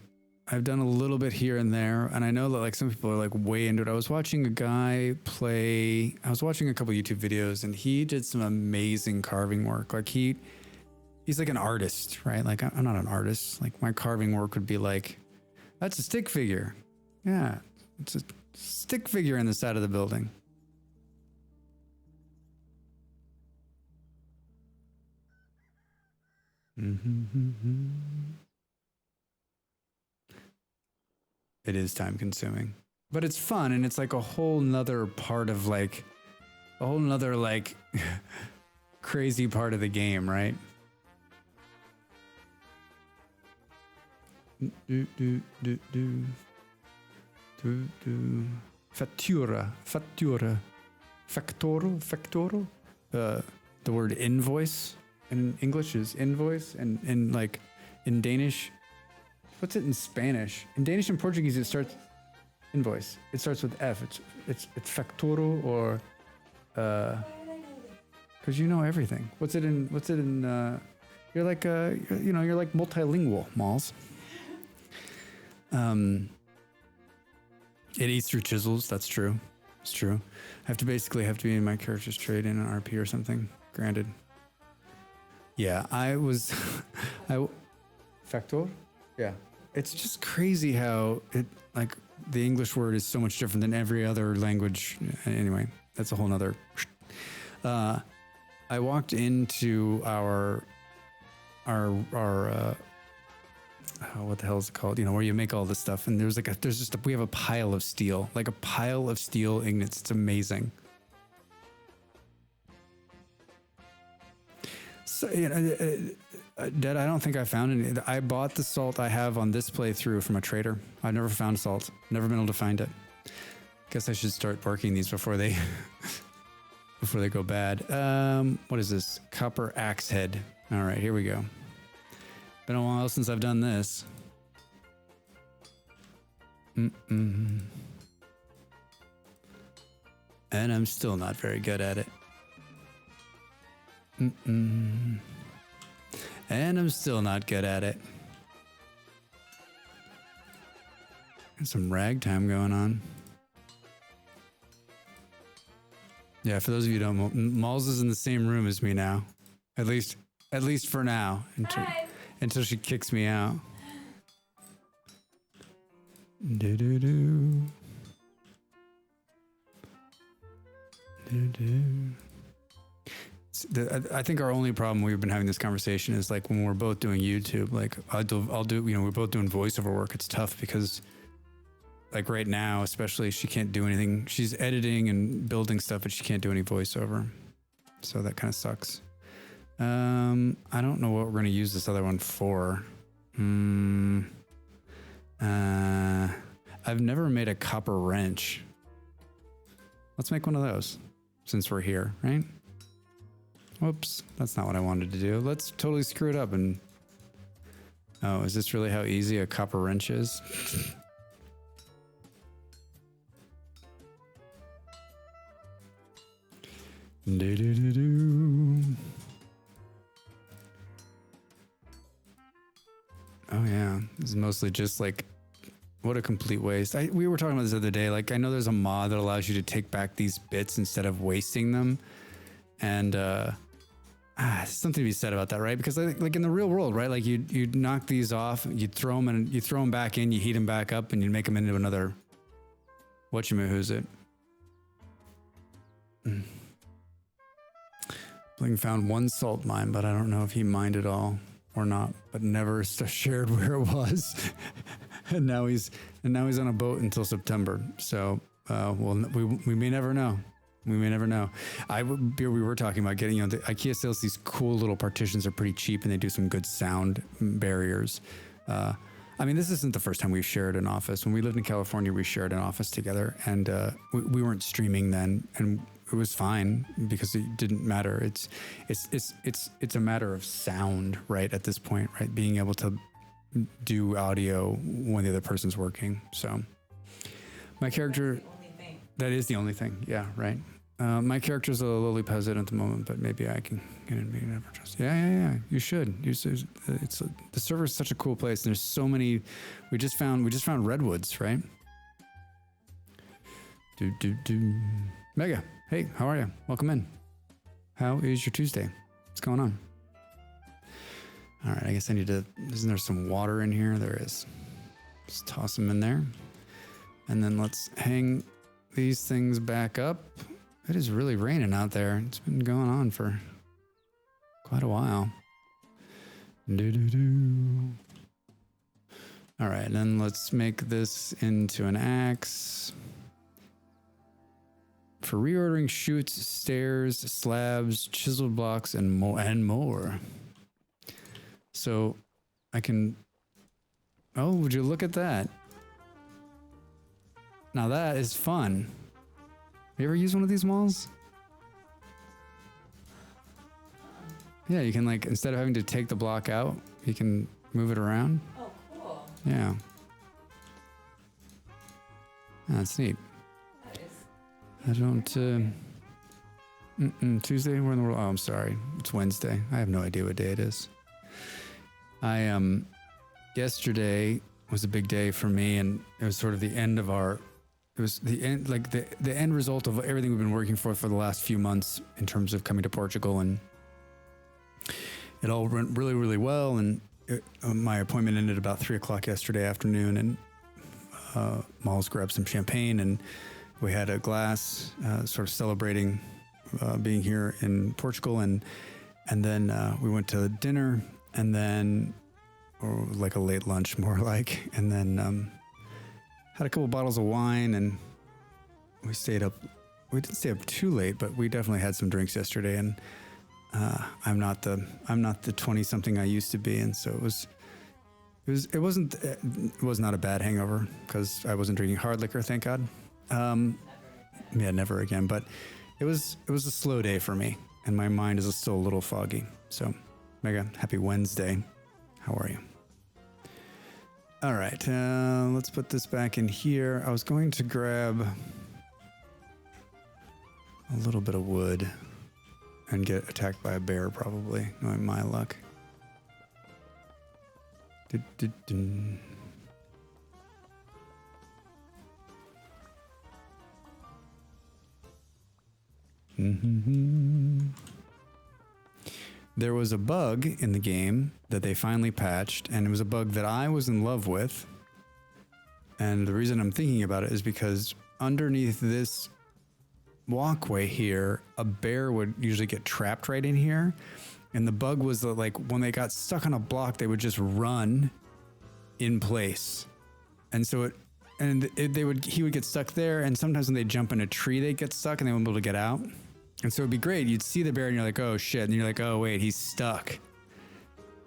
I've done a little bit here and there, and I know that like some people are like way into it. I was watching a guy play. I was watching a couple YouTube videos, and he did some amazing carving work. Like he's like an artist, right? Like I'm not an artist. Like my carving work would be like, that's a stick figure. Yeah, it's a stick figure in the side of the building. It is time consuming, but it's fun, and it's like a whole nother part of like a whole nother like crazy part of the game, right? Fattura. Factoro. The word invoice in English is invoice, and in like in Danish, what's it in Spanish? In Danish and Portuguese, it starts invoice. It starts with F. It's factoro, or because you know everything. What's it in? You're like you're like multilingual, Malls. It eats through chisels. That's true. It's true. I have to be in my character's trade in an RP or something. Granted. Yeah, factor? Yeah. It's just crazy how it, like, the English word is so much different than every other language. Anyway, that's a whole nother. I walked into our what the hell is it called? You know, where you make all this stuff, and we have a pile of steel, like a pile of steel ingots. It's amazing. So, you know, Dead, I don't think I found any. I bought the salt I have on this playthrough from a trader. I've never found salt. Never been able to find it. Guess I should start working these before they go bad. What is this? Copper axe head. All right, here we go. Been a while since I've done this. And I'm still not very good at it. And I'm still not good at it. Got some ragtime going on. Yeah, for those of you who don't know, Malls is in the same room as me now. At least for now. Until she kicks me out. Do-do-do. I think our only problem we've been having this conversation is like when we're both doing YouTube, like I'll do, you know, we're both doing voiceover work. It's tough because like right now, especially she can't do anything. She's editing and building stuff, but she can't do any voiceover. So that kind of sucks. I don't know what we're going to use this other one for. I've never made a copper wrench. Let's make one of those since we're here, right? Whoops, that's not what I wanted to do. Let's totally screw it up and... Oh, is this really how easy a copper wrench is? Do-do-do-do. Oh yeah, this is mostly just like, what a complete waste. We were talking about this the other day. Like, I know there's a mod that allows you to take back these bits instead of wasting them. And something to be said about that, right? Because like in the real world, right? Like you knock these off, you throw them and you throw them back in, you heat them back up, and you make them into another. What's it? Bling found one salt mine, but I don't know if he mined it all or not. But never shared where it was. and now he's on a boat until September. So we may never know. We may never know. We were talking about getting, the IKEA sells these cool little partitions. They're pretty cheap and they do some good sound barriers. I mean, this isn't the first time we've shared an office. When we lived in California, we shared an office together, and we weren't streaming then, and it was fine because it didn't matter. It's a matter of sound, right? At this point, right? Being able to do audio when the other person's working. So my character. That is the only thing. Yeah, right. My character's a lowly peasant at the moment, but maybe I can get in. Maybe never trust. Yeah. You should. The server is such a cool place. And there's so many. We just found redwoods, right? Mega. Hey, how are you? Welcome in. How is your Tuesday? What's going on? All right. I guess I need to. Isn't there some water in here? There is. Just toss them in there, and then let's hang these things back up. It is really raining out there. It's been going on for quite a while. All right, and then let's make this into an axe. For reordering chutes, stairs, slabs, chiseled blocks, and more. So I can... Oh, would you look at that? Now that is fun. You ever use one of these malls? Yeah, you can like, instead of having to take the block out, you can move it around.
Oh, cool.
Yeah. That's neat.
That is.
I don't, Tuesday, where in the world? Oh, I'm sorry. It's Wednesday. I have no idea what day it is. Yesterday was a big day for me, and it was sort of the end of it was the end, like the end result of everything we've been working for the last few months in terms of coming to Portugal, and it all went really, really well. And my appointment ended about 3:00 yesterday afternoon, and Malls grabbed some champagne, and we had a glass, sort of celebrating being here in Portugal, and then we went to dinner, and then, or like a late lunch, more like, and then had a couple bottles of wine, and we stayed up. We didn't stay up too late, but we definitely had some drinks yesterday, and I'm not the 20-something I used to be, and so it was not a bad hangover because I wasn't drinking hard liquor, thank God. Never again. But it was a slow day for me, and my mind is still a little foggy. So, Mega, happy Wednesday. How are you? All right, let's put this back in here. I was going to grab a little bit of wood and get attacked by a bear, probably, knowing my luck. Du-du-dun. There was a bug in the game that they finally patched, and it was a bug that I was in love with. And the reason I'm thinking about it is because underneath this walkway here, a bear would usually get trapped right in here. And the bug was that, like, when they got stuck on a block, they would just run in place. And so he would get stuck there. And sometimes when they jump in a tree, they'd get stuck and they wouldn't be able to get out. And so it'd be great. You'd see the bear and you're like, oh shit. And you're like, oh wait, he's stuck.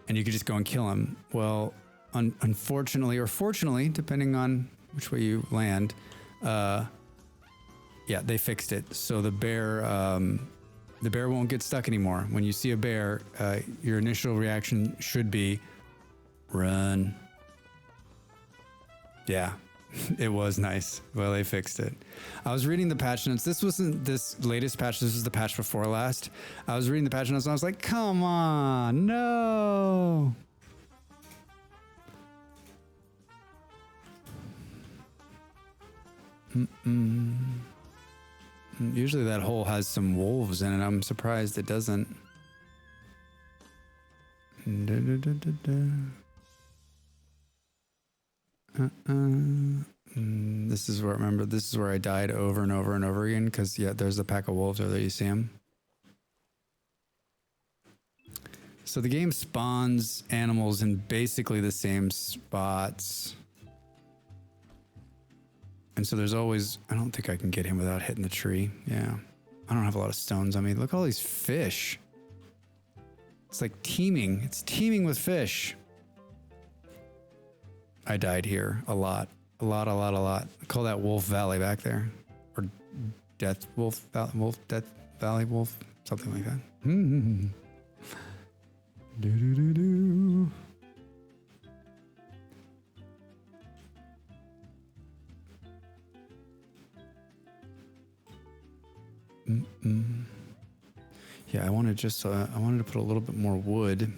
And you could just go and kill him. Well, unfortunately, or fortunately, depending on which way you land, yeah, they fixed it. So the bear won't get stuck anymore. When you see a bear, your initial reaction should be run. Yeah, it was nice. Well, they fixed it. I was reading the patch notes. This wasn't this latest patch. This was the patch before last. I was reading the patch notes and I was like, come on, no. Usually that hole has some wolves in it. I'm surprised it doesn't. This is where, remember, this is where I died over and over and over again, because yeah, there's a pack of wolves over there. You see them? So the game spawns animals in basically the same spots. And so there's always, I don't think I can get him without hitting the tree. Yeah. I don't have a lot of stones on me. Look at all these fish. It's like teeming. It's teeming with fish. I died here a lot. A lot. I call that Wolf Valley back there. Or Death Wolf, Death Valley Wolf, something like that. Do. Yeah, I wanted to put a little bit more wood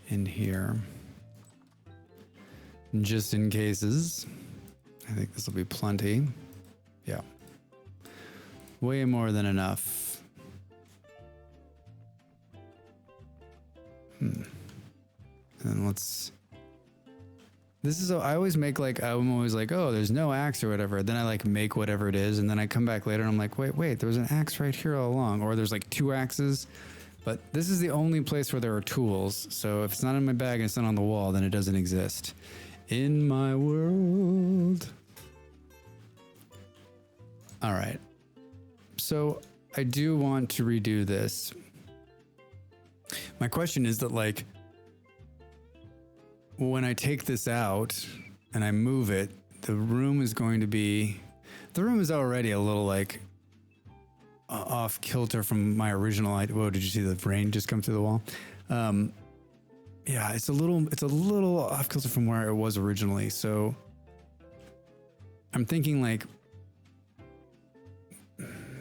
in here, just in cases. I think this will be plenty. Yeah, way more than enough. And let's. This is, I always make like, I'm always like, oh, there's no axe or whatever. Then I like make whatever it is. And then I come back later and I'm like, wait, there was an axe right here all along. Or there's like 2 axes. But this is the only place where there are tools. So if it's not in my bag and it's not on the wall, then it doesn't exist in my world. All right. So I do want to redo this. My question is that, like, when I take this out and I move it, the room is already a little like off kilter from my original idea. Whoa, did you see the rain just come through the wall? Yeah, it's a little off kilter from where it was originally. So I'm thinking like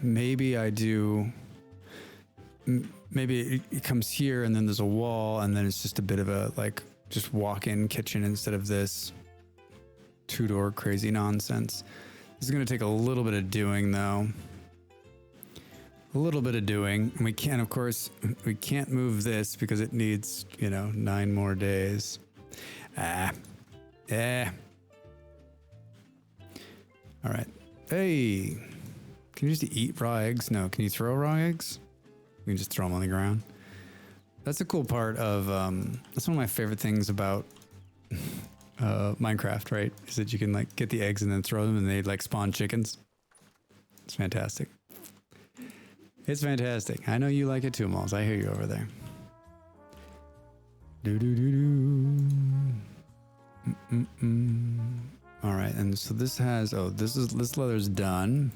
maybe it comes here and then there's a wall and then it's just a bit of a like just walk-in kitchen instead of this 2-door crazy nonsense. This is going to take a little bit of doing though. A little bit of doing. And we can't, of course, we can't move this because it needs, 9 more days. All right. Hey, can you just eat raw eggs? No. Can you throw raw eggs? We can just throw them on the ground. That's a cool part of, that's one of my favorite things about Minecraft, right? Is that you can like get the eggs and then throw them and they like spawn chickens. It's fantastic. It's fantastic. I know you like it too, Malls. I hear you over there. All right, and so this has, this leather's done.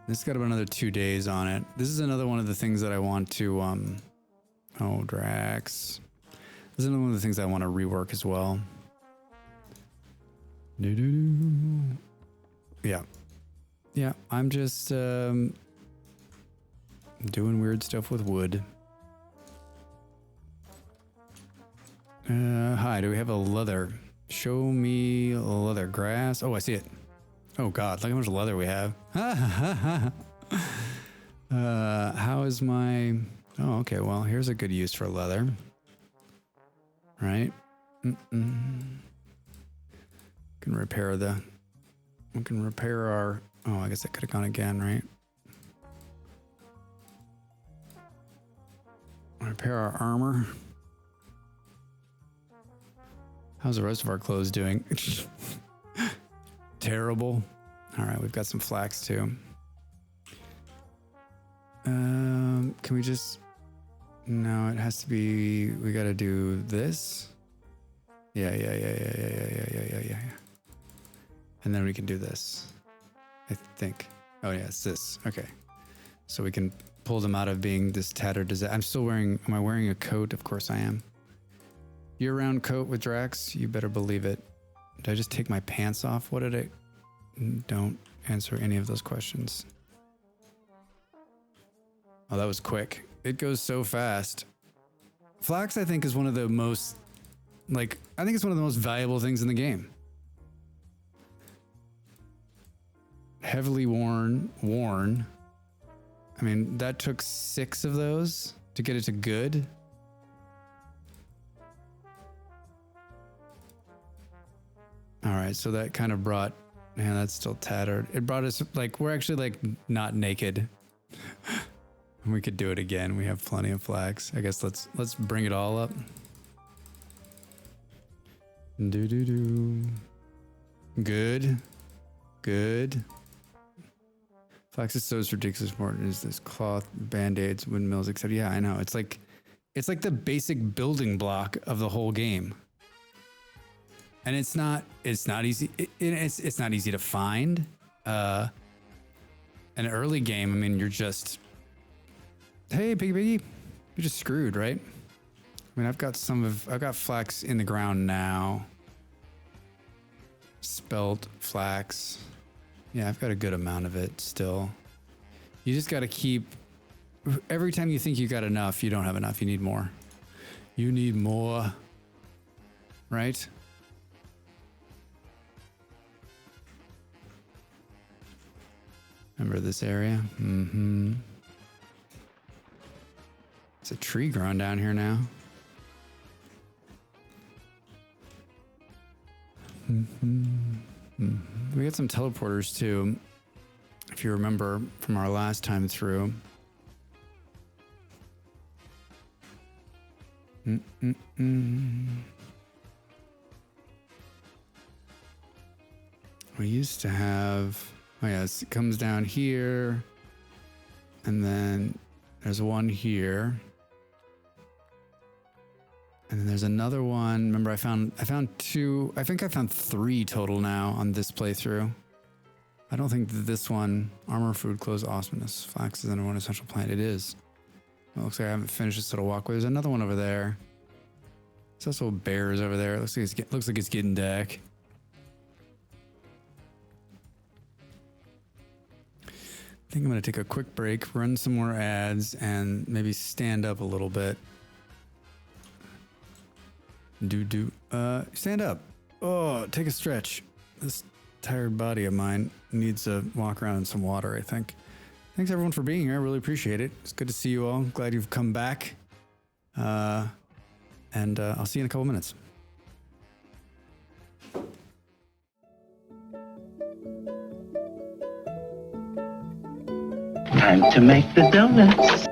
This got about another 2 days on it. This is another one of the things that I want to, Drax. This is another one of the things I want to rework as well. Yeah. Yeah, I'm just doing weird stuff with wood. Hi, do we have a leather? Show me leather grass. Oh, I see it. Oh God, look how much leather we have. How is my... Oh, okay, well, here's a good use for leather. Right? Can repair the... We can repair our... Oh, I guess I could have gone again, right? Repair our armor. How's the rest of our clothes doing? Terrible. All right, we've got some flax too. Can we just... No, it has to be... We got to do this. Yeah. And then we can do this. I think. Oh yeah, it's this. Okay. So we can pull them out of being this tattered disaster. I'm still wearing... Am I wearing a coat? Of course I am. Year-round coat with Drax? You better believe it. Did I just take my pants off? What did I... Don't answer any of those questions. Oh, that was quick. It goes so fast. Flax, I think, is one of the most... Like, I think it's one of the most valuable things in the game. Heavily worn. I mean, that took 6 of those to get it to good. All right, so that kind of brought... Man, that's still tattered. It brought us, like, we're actually, like, not naked. We could do it again. We have plenty of flax. I guess let's bring it all up. Good. Flax is so ridiculous important is this cloth, band-aids, windmills, etc. Yeah, I know. It's like the basic building block of the whole game. And it's not easy. It's not easy to find. An early game, I mean, you're just, hey, piggy, you're just screwed, right? I mean, I've got flax in the ground now. Spelt flax. Yeah, I've got a good amount of it still. You just got to keep, every time you think you got enough, you don't have enough. You need more. You need more, right? Remember this area? Mm-hmm. There's a tree growing down here now. We got some teleporters too, if you remember from our last time through. We used to have... Oh yes, it comes down here, and then there's one here, and then there's another one. Remember, I found 2. I think I found 3 total now on this playthrough. I don't think that this one, armor, food, clothes, awesomeness, flax is under one essential plant. It is. It looks like I haven't finished this little walkway. There's another one over there. There's also bears over there. It looks like it's getting dark. I think I'm going to take a quick break, run some more ads, and maybe stand up a little bit. Stand up. Oh, take a stretch. This tired body of mine needs a walk around in some water, I think. Thanks everyone for being here. I really appreciate it. It's good to see you all. Glad you've come back. And I'll see you in a couple minutes.
Time to make the donuts.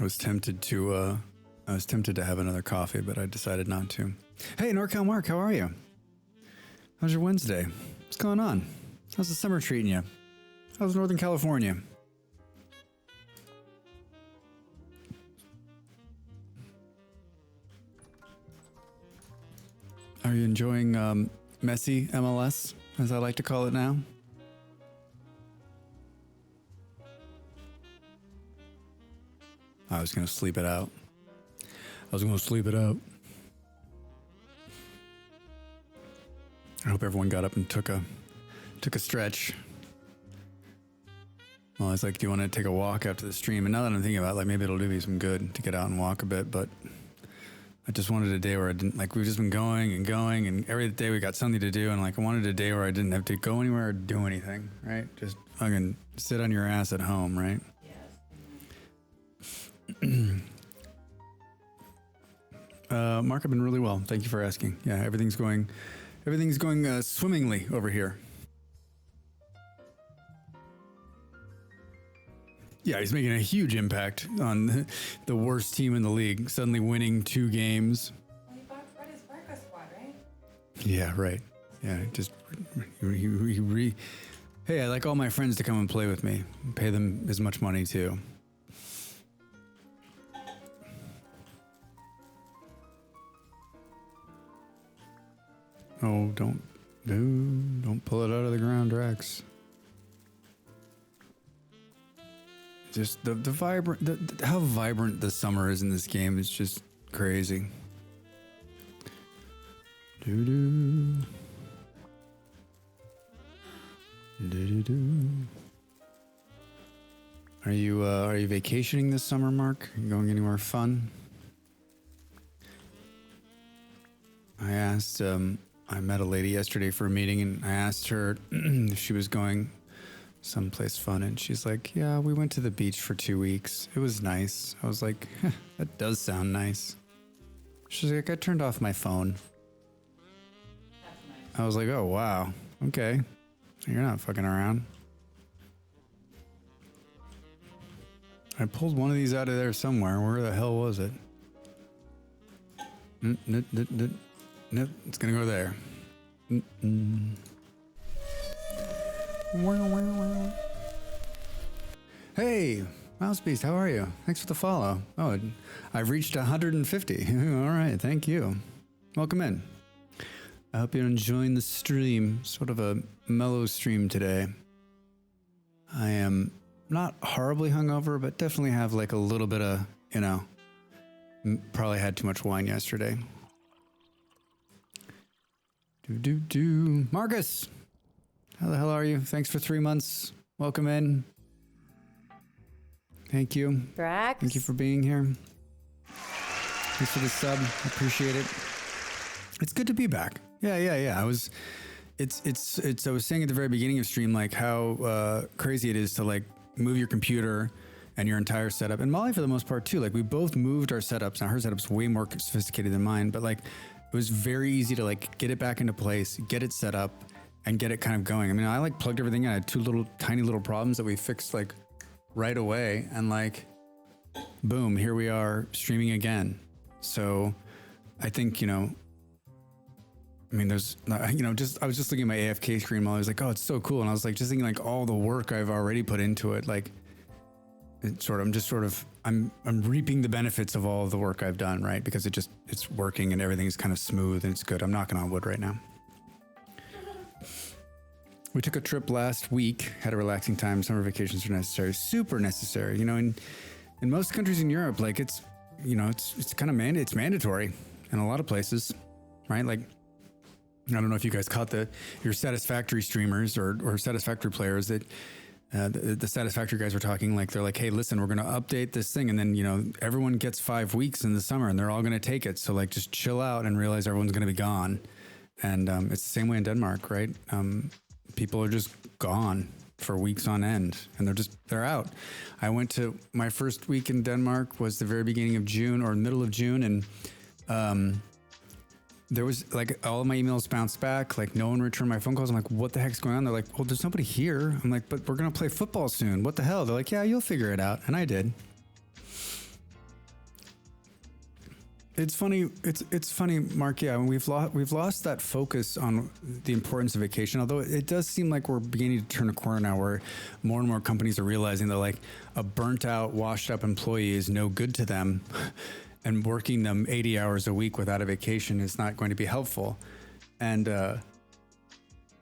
I was tempted to have another coffee, but I decided not to. Hey, NorCal Mark, how are you? How's your Wednesday? What's going on? How's the summer treating you? How's Northern California? Are you enjoying messy MLS, as I like to call it now? I was going to sleep it out. I hope everyone got up and took a stretch. Well, I was like, do you want to take a walk after the stream? And now that I'm thinking about it, like, maybe it'll do me some good to get out and walk a bit, but I just wanted a day where I didn't, like, we've just been going, and every day we got something to do, and like, I wanted a day where I didn't have to go anywhere or do anything, right? Just fucking sit on your ass at home, right? Mark, I've been really well. Thank you for asking. Yeah, everything's going swimmingly over here. Yeah, he's making a huge impact on the worst team in the league, suddenly winning 2 games.
Well, he bought Freddy's breakfast squad, right?
Yeah, right. Yeah, just hey, I like all my friends to come and play with me. Pay them as much money too. Oh, don't pull it out of the ground, Drax. Just the vibrant, how vibrant the summer is in this game is just crazy. Are you vacationing this summer, Mark? Are you going anywhere fun? I asked, I met a lady yesterday for a meeting, and I asked her if she was going someplace fun, and she's like, yeah, we went to the beach for 2 weeks. It was nice. I was like, that does sound nice. She's like, I turned off my phone.
That's nice.
I was like, oh, wow. Okay. You're not fucking around. I pulled one of these out of there somewhere. Where the hell was it? Nope, it's gonna go there. Hey, Mousebeast, how are you? Thanks for the follow. Oh, I've reached 150. All right, thank you. Welcome in. I hope you're enjoying the stream. Sort of a mellow stream today. I am not horribly hungover, but definitely have like a little bit of, probably had too much wine yesterday. Marcus, how the hell are you? Thanks for 3 months. Welcome in. Thank you.
Drax.
Thank you for being here. Thanks for the sub. Appreciate it. It's good to be back. Yeah. I was saying at the very beginning of stream, like how crazy it is to like move your computer and your entire setup. And Molly, for the most part too, like we both moved our setups. Now her setup's way more sophisticated than mine, but like it was very easy to like get it back into place, get it set up, and get it kind of going. I mean, I like plugged everything in. I had 2 tiny little problems that we fixed like right away, and like, boom, here we are streaming again. So I think, I mean, there's, I was just looking at my AFK screen while I was like, oh, it's so cool. And I was like, just thinking like all the work I've already put into it. Like I'm reaping the benefits of all of the work I've done, right? Because it's working and everything's kind of smooth and it's good. I'm knocking on wood right now. We took a trip last week, had a relaxing time. Summer vacations are necessary, super necessary. In most countries in Europe, like it's kind of it's mandatory in a lot of places, right? Like, I don't know if you guys caught your Satisfactory streamers or Satisfactory players that the Satisfactory guys were talking, like, they're like, hey, listen, we're going to update this thing. And then, everyone gets 5 weeks in the summer and they're all going to take it. So like, just chill out and realize everyone's going to be gone. And it's the same way in Denmark, right? People are just gone for weeks on end and they're out. I went to my first week in Denmark was the very beginning of June or middle of June. And there was like all of my emails bounced back. Like no one returned my phone calls. I'm like, what the heck's going on? They're like, well, there's nobody here. I'm like, but we're going to play football soon. What the hell? They're like, yeah, you'll figure it out. And I did. It's funny. It's funny, Mark. Yeah, we've lost that focus on the importance of vacation. Although it does seem like we're beginning to turn a corner now, where more and more companies are realizing that like a burnt out, washed up employee is no good to them, and working them 80 hours a week without a vacation is not going to be helpful. And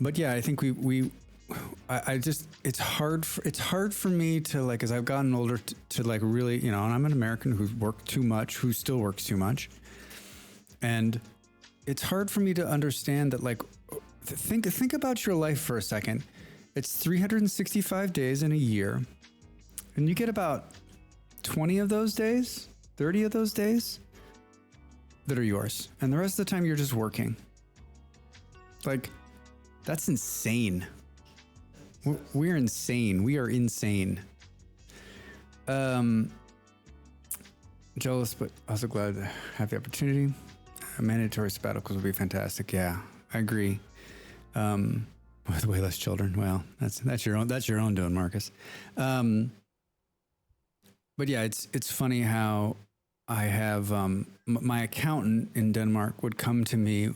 but yeah, I think I just it's hard for me to like, as I've gotten older, to like really, you know, and I'm an American who's worked too much, who still works too much, and it's hard for me to understand that like think about your life for a second. It's 365 days in a year, and you get about 20 of those days, 30 of those days that are yours, and the rest of the time you're just working. Like, that's insane. We're insane. We are insane. Jealous, but also glad to have the opportunity. Mandatory sabbaticals would be fantastic. Yeah, I agree. With way less children. Well, that's your own doing, Marcus. But yeah, it's funny how I have my accountant in Denmark would come to me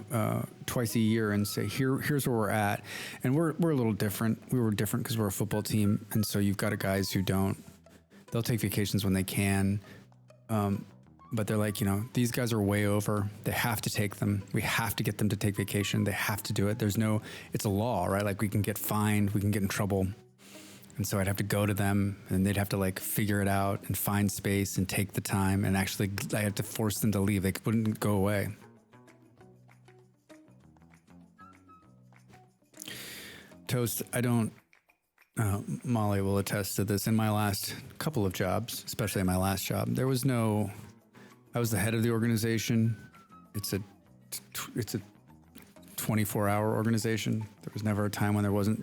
twice a year and say, here's where we're at. And we're a little different. We were different because we're a football team. And so you've got guys who they'll take vacations when they can. But they're like, you know, these guys are way over. They have to take them. We have to get them to take vacation. They have to do it. It's a law, right? Like we can get fined, we can get in trouble. And so I'd have to go to them and they'd have to like figure it out and find space and take the time. And actually I had to force them to leave. They wouldn't go away. Toast, Molly will attest to this. In my last couple of jobs, especially in my last job, I was the head of the organization. It's a 24-hour organization. There was never a time when there wasn't.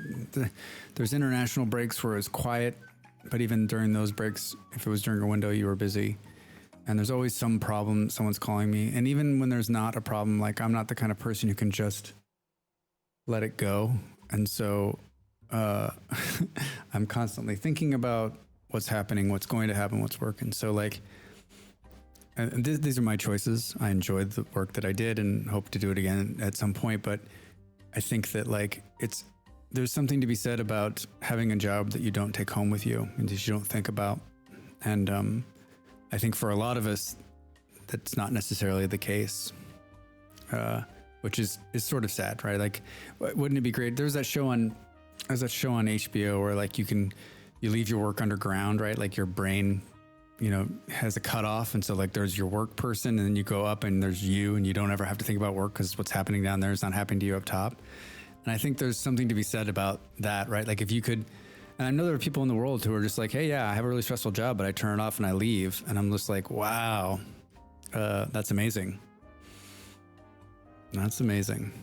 There's international breaks where it was quiet, but even during those breaks, if it was during a window, you were busy. And there's always some problem. Someone's calling me. And even when there's not a problem, like I'm not the kind of person who can just let it go. And so I'm constantly thinking about what's happening, what's going to happen, what's working. So like, and these are my choices. I enjoyed the work that I did and hope to do it again at some point. But I think that like there's something to be said about having a job that you don't take home with you and that you don't think about. And I think for a lot of us, that's not necessarily the case, which is sort of sad, right? Like, wouldn't it be great? There's that show on HBO where like you leave your work underground, right? Like your brain, you know, has a cutoff. And so like there's your work person and then you go up and there's you and you don't ever have to think about work because what's happening down there is not happening to you up top. And I think there's something to be said about that, right? Like if you could, and I know there are people in the world who are just like, hey, yeah, I have a really stressful job, but I turn it off and I leave. And I'm just like, wow, that's amazing. That's amazing.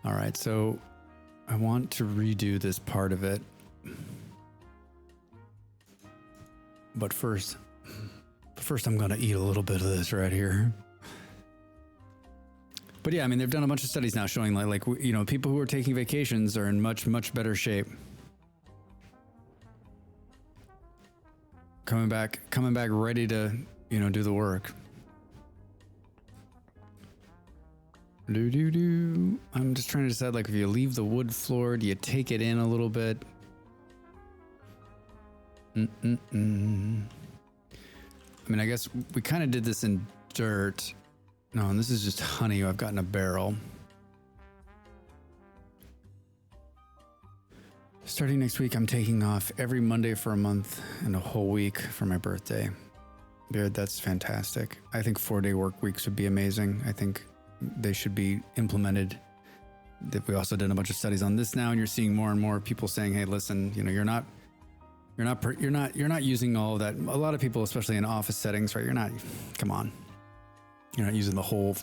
All right. So I want to redo this part of it. But first I'm going to eat a little bit of this right here. But yeah, I mean, they've done a bunch of studies now showing like, you know, people who are taking vacations are in much, much better shape. Coming back ready to, you know, do the work. I'm just trying to decide, like, if you leave the wood floor, do you take it in a little bit? I mean, I guess we kind of did this in dirt. No, and this is just honey I've got in a barrel. Starting next week, I'm taking off every Monday for a month and a whole week for my birthday. Beard, that's fantastic. I think 4-day work weeks would be amazing. I think they should be implemented. We also did a bunch of studies on this now, and you're seeing more and more people saying, "Hey, listen, you know, you're not using all of that." A lot of people, especially in office settings, right? Come on, you're not using the whole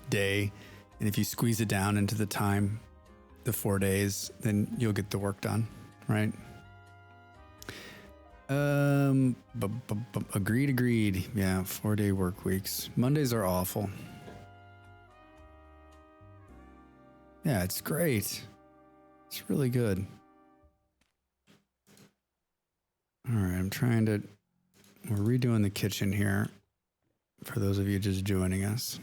day, and if you squeeze it down into the time, the 4 days, then you'll get the work done, right? Agreed. Yeah, 4-day work weeks. Mondays are awful. Yeah, it's great. It's really good. All right, we're redoing the kitchen here. for those of you just joining us.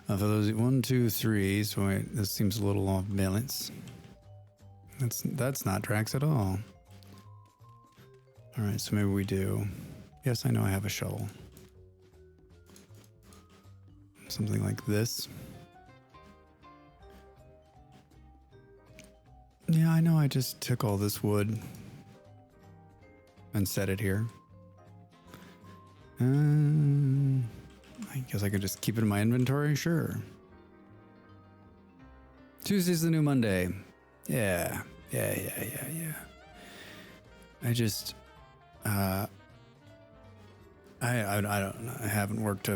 For those 1, 2, 3. So wait, this seems a little off balance. That's not Drax at all. All right, so maybe we do. Yes, I know I have a shovel. Something like this. Yeah, I know I just took all this wood and set it here. I guess I could just keep it in my inventory, sure. Tuesday's the new Monday. Yeah. I just, I don't know. I haven't worked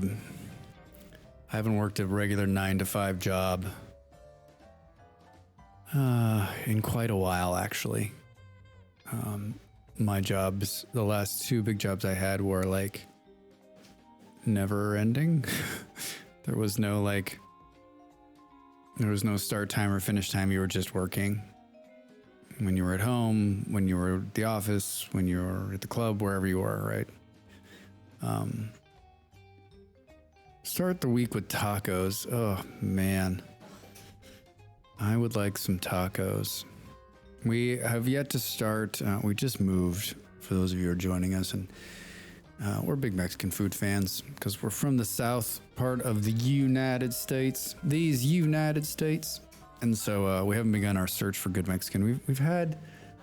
a regular 9-to-5 job in quite a while, actually. My jobs, the last 2 big jobs I had were like never ending. There was no start time or finish time. You were just working. When you were at home, when you were at the office, when you were at the club, wherever you were, right? Start the week with tacos. Oh, man. I would like some tacos. We have yet to start. We just moved, for those of you who are joining us, and we're big Mexican food fans because we're from the south part of the United States. These United States. And so we haven't begun our search for good Mexican. We've had...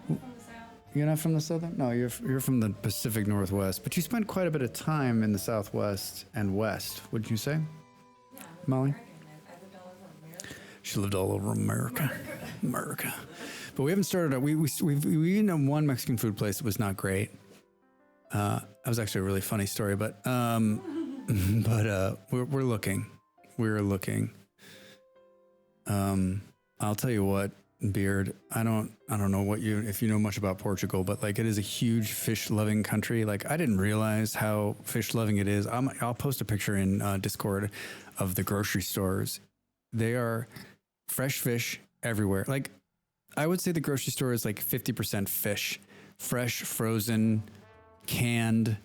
From the south.
You're not from the southern? No, you're from the Pacific Northwest, but you spent quite a bit of time in the Southwest and West, wouldn't you say,
Yeah, I'm
Molly?
American. I lived all over America.
She lived all over America. But we haven't started. We've eaten at one Mexican food place that was not great. That was actually a really funny story, but we're looking. We're looking. I'll tell you what, Beard. I don't know if you know much about Portugal, but like it is a huge fish loving country. Like I didn't realize how fish loving it is. I'll post a picture in Discord of the grocery stores. They are fresh fish everywhere. Like I would say the grocery store is like 50% fish, fresh, frozen, canned.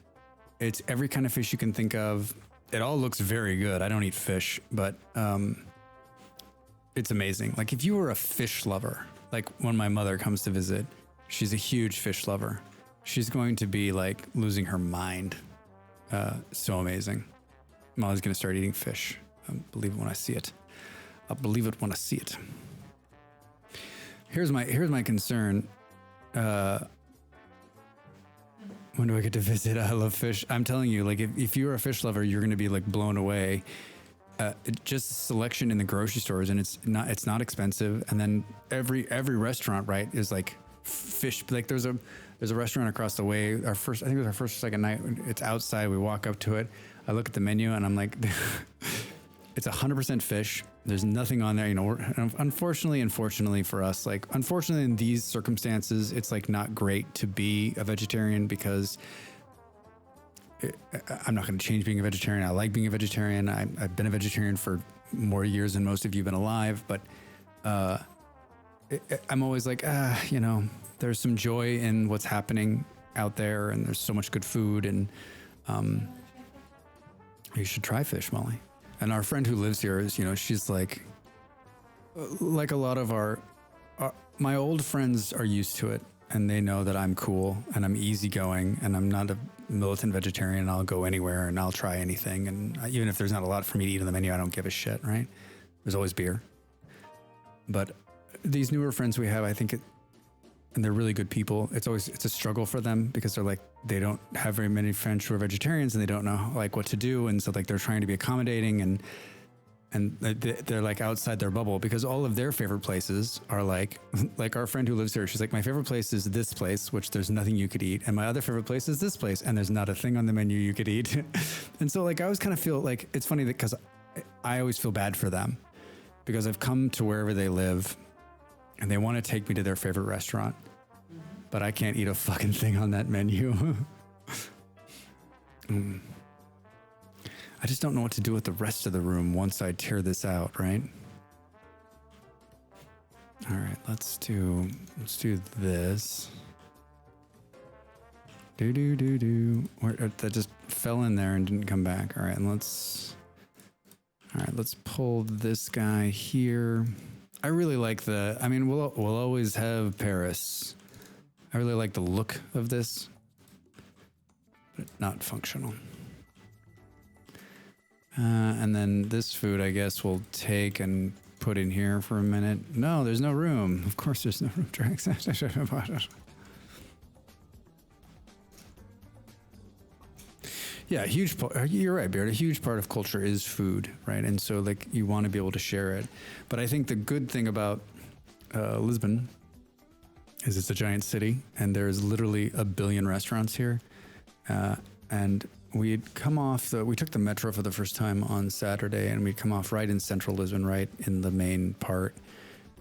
It's every kind of fish you can think of. It all looks very good. I don't eat fish, but it's amazing. Like if you were a fish lover, like when my mother comes to visit, she's a huge fish lover. She's going to be like losing her mind. So amazing. Molly's going to start eating fish. I'll believe it when I see it. I'll believe it when I see it. Here's my concern. When do I get to visit? I love fish. I'm telling you, like if you're a fish lover, you're going to be like blown away. Just selection in the grocery stores, and it's not expensive. And then every restaurant, right, is like fish. Like there's a restaurant across the way. I think it was our first or second night. It's outside. We walk up to it. I look at the menu and I'm like, it's 100% fish. There's nothing on there. You know, unfortunately and fortunately for us, like unfortunately in these circumstances, it's like not great to be a vegetarian because I'm not going to change being a vegetarian. I like being a vegetarian. I've been a vegetarian for more years than most of you have been alive, but I'm always like, you know, there's some joy in what's happening out there, and there's so much good food, and you should try fish, Molly. And our friend who lives here is, you know, she's like a lot of my old friends are used to it, and they know that I'm cool and I'm easygoing and I'm not a militant vegetarian. I'll go anywhere and I'll try anything. And even if there's not a lot for me to eat on the menu, I don't give a shit, right? There's always beer. But these newer friends we have, I think and they're really good people. It's a struggle for them because they're like, they don't have very many friends who are vegetarians and they don't know like what to do. And so like they're trying to be accommodating and they're like outside their bubble because all of their favorite places are like our friend who lives here. She's like, my favorite place is this place, which there's nothing you could eat. And my other favorite place is this place. And there's not a thing on the menu you could eat. And so like, I always kind of feel like it's funny that because I always feel bad for them because I've come to wherever they live and they want to take me to their favorite restaurant, but I can't eat a fucking thing on that menu. I just don't know what to do with the rest of the room once I tear this out, right? All right, let's do this. That just fell in there and didn't come back. All right, and let's pull this guy here. I really like we'll always have Paris. I really like the look of this, but not functional. And then this food, I guess, we'll take and put in here for a minute. No, there's no room. Of course there's no room, Drax. Yeah, huge part. You're right, Beard. A huge part of culture is food, right? And so, like, you want to be able to share it. But I think the good thing about Lisbon is it's a giant city, and there's literally a billion restaurants here. And we had we took the metro for the first time on Saturday, and we'd come off right in central Lisbon, right in the main part.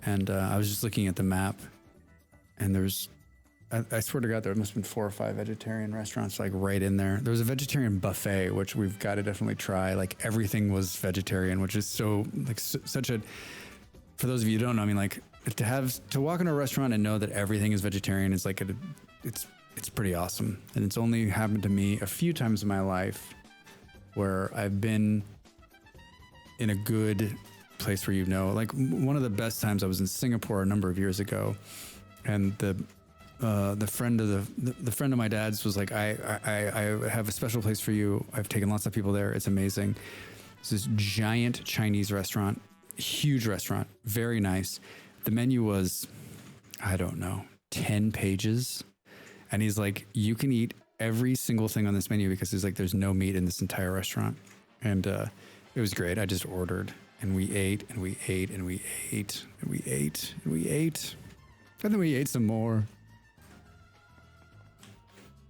And I was just looking at the map, and there's, I swear to God, there must have been 4 or 5 vegetarian restaurants like right in there. There was a vegetarian buffet, which we've got to definitely try. Like everything was vegetarian, which is so like such a, for those of you who don't know, I mean, like to walk into a restaurant and know that everything is vegetarian is like it's pretty awesome. And it's only happened to me a few times in my life where I've been in a good place where, you know, like one of the best times I was in Singapore a number of years ago, and the friend of my dad's was like, I have a special place for you. I've taken lots of people there. It's amazing. It's this giant Chinese restaurant, huge restaurant, very nice. The menu was, I don't know, 10 pages. And he's like, you can eat every single thing on this menu because he's like, there's no meat in this entire restaurant. And it was great. I just ordered, and we ate and we ate and we ate and we ate and we ate. And then we ate some more.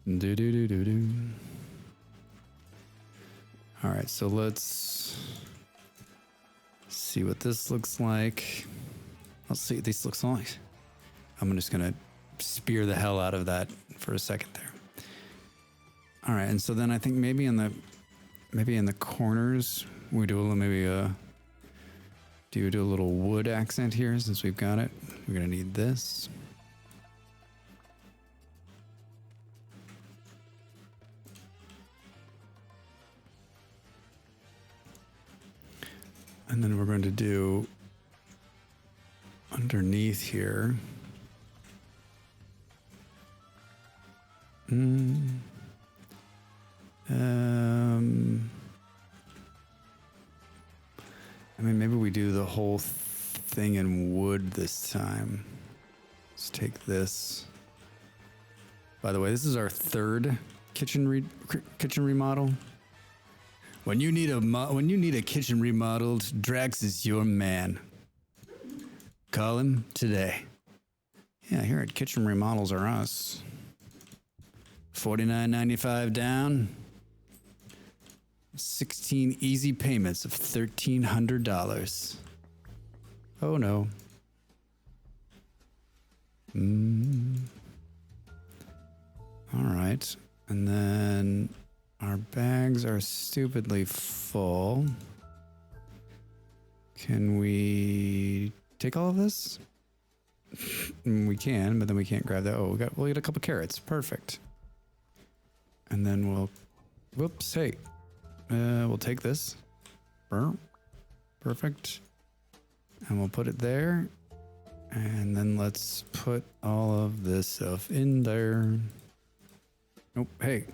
All right, so let's see what this looks like. Let's see what this looks like. I'm just gonna spear the hell out of that for a second there. All right, and so then I think maybe in the corners we do a little do a little wood accent here since we've got it. We're gonna need this. And then we're going to do underneath here. I mean, maybe we do the whole thing in wood this time. Let's take this. By the way, this is our third kitchen remodel. When you need a kitchen remodeled, Drax is your man. Call him today. Yeah, here at Kitchen Remodels Are Us. $49.95 down. 16 easy payments of $1,300. Oh no. All right, and then our bags are stupidly full. Can we take all of this? We can, but then we can't grab that. Oh, we'll get a couple carrots. Perfect. And then whoops, hey. We'll take this. Perfect. And we'll put it there. And then let's put all of this stuff in there. Nope, hey.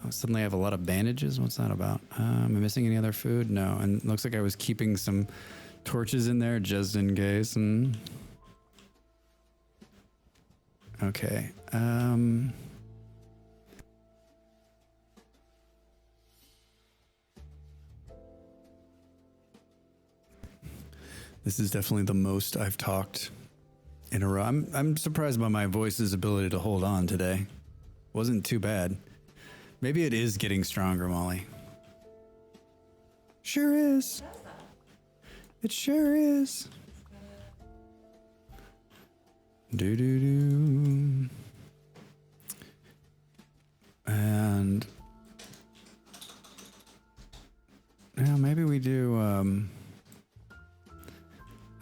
Oh, suddenly I have a lot of bandages. What's that about? Am I missing any other food? No. And it looks like I was keeping some torches in there just in case. Okay. This is definitely the most I've talked in a row. I'm surprised by my voice's ability to hold on today. Wasn't too bad. Maybe it is getting stronger, Molly. Sure is. It sure is. Do. And now maybe we do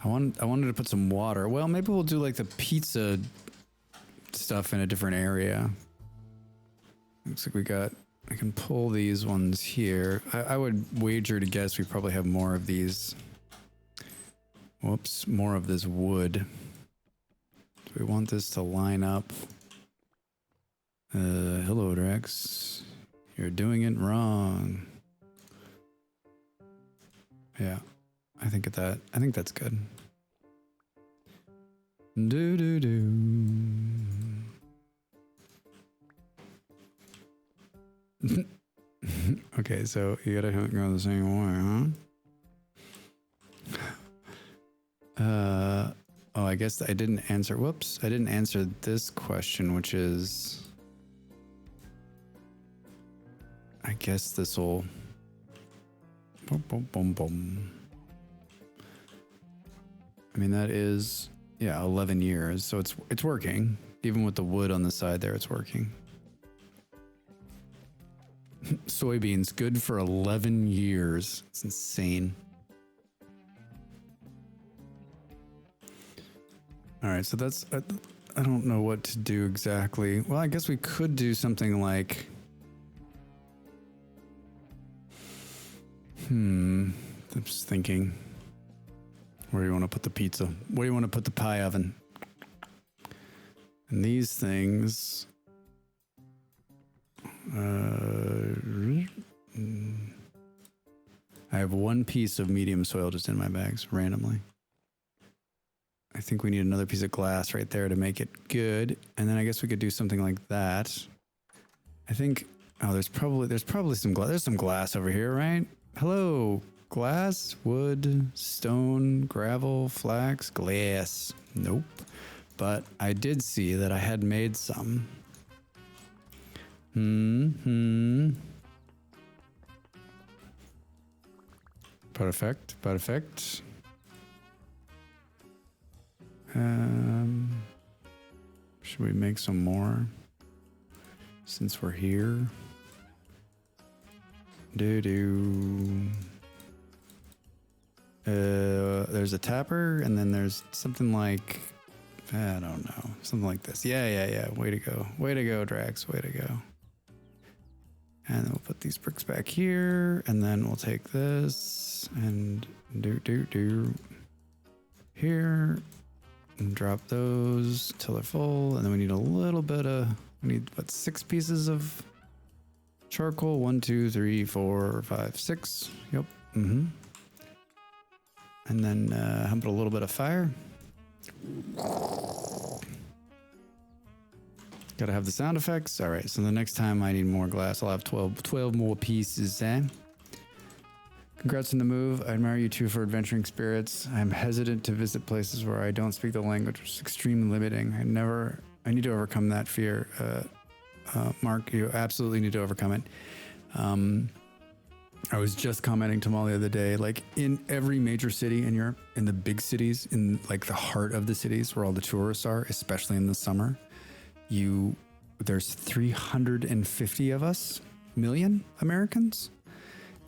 I wanted to put some water. Well, maybe we'll do like the pizza stuff in a different area. Looks like I can pull these ones here. I would wager to guess we probably have more of these. Whoops, more of this wood. Do we want this to line up? Hello, Drax. You're doing it wrong. Yeah, I think that's good. Do do do. Okay, so you gotta go the same way, huh? Oh, I guess I didn't answer. Whoops, I didn't answer this question, which is, I guess this will. Boom, boom, boom, boom. I mean, that is, yeah, 11 years. So it's working. Even with the wood on the side there, it's working. Soybeans, good for 11 years. It's insane. All right, so that's, I don't know what to do exactly. Well, I guess we could do something like, I'm just thinking, where do you want to put the pizza? Where do you want to put the pie oven? And these things, I have one piece of medium soil just in my bags randomly. I think we need another piece of glass right there to make it good. And then I guess we could do something like that. I think, oh, there's probably some glass. There's some glass over here, right? Hello, glass, wood, stone, gravel, flax, glass. Nope. But I did see that I had made some. Perfect, perfect. Should we make some more since we're here? There's a tapper, and then there's something like, I don't know, something like this. Yeah. Way to go, Drax. Way to go. And then we'll put these bricks back here, and then we'll take this and do here and drop those till they're full. And then we need a little bit of, we need what, 6 pieces of charcoal. 1, 2, 3, 4, 5, 6. Yep. And then how about a little bit of fire? Gotta have the sound effects. All right, so the next time I need more glass, I'll have 12 more pieces, eh? Congrats on the move. I admire you too for adventuring spirits. I'm hesitant to visit places where I don't speak the language, which is extremely limiting. I need to overcome that fear. Mark, you absolutely need to overcome it. I was just commenting to Molly the other day, like in every major city in Europe, in the big cities, in like the heart of the cities where all the tourists are, especially in the summer, there's 350 of us, million Americans,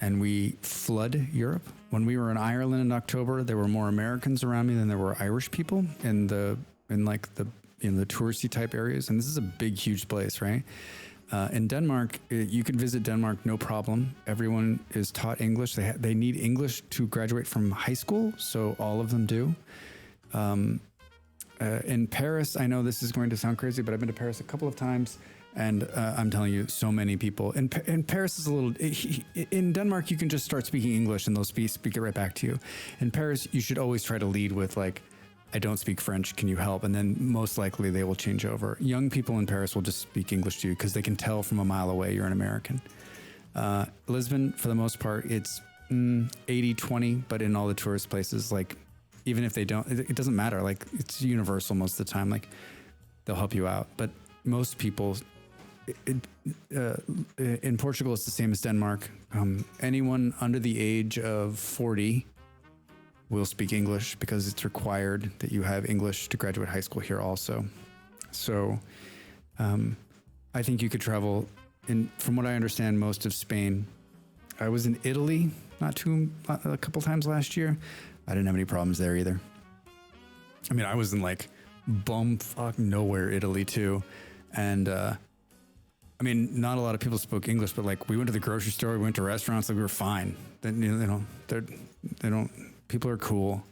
and we flood Europe. When we were in Ireland in October, there were more Americans around me than there were Irish people in the touristy type areas. And this is a big, huge place, right? In Denmark, you can visit Denmark, no problem. Everyone is taught English. They need English to graduate from high school, so all of them do. In Paris, I know this is going to sound crazy, but I've been to Paris a couple of times, and I'm telling you, so many people. In Paris is a little. In Denmark, you can just start speaking English, and they'll speak it right back to you. In Paris, you should always try to lead with like, I don't speak French, can you help? And then most likely they will change over. Young people in Paris will just speak English to you because they can tell from a mile away you're an American. Lisbon, for the most part, it's 80-20, but in all the tourist places, like, even if they don't, it doesn't matter. Like, it's universal most of the time. Like, they'll help you out. But most people, in Portugal, it's the same as Denmark. Anyone under the age of 40 will speak English because it's required that you have English to graduate high school here also. So I think you could travel from what I understand, most of Spain. I was in Italy a couple times last year. I didn't have any problems there either. I mean, I was in like bumfuck nowhere Italy too. And I mean, not a lot of people spoke English, but like we went to the grocery store, we went to restaurants, like we were fine. Then they don't. People are cool.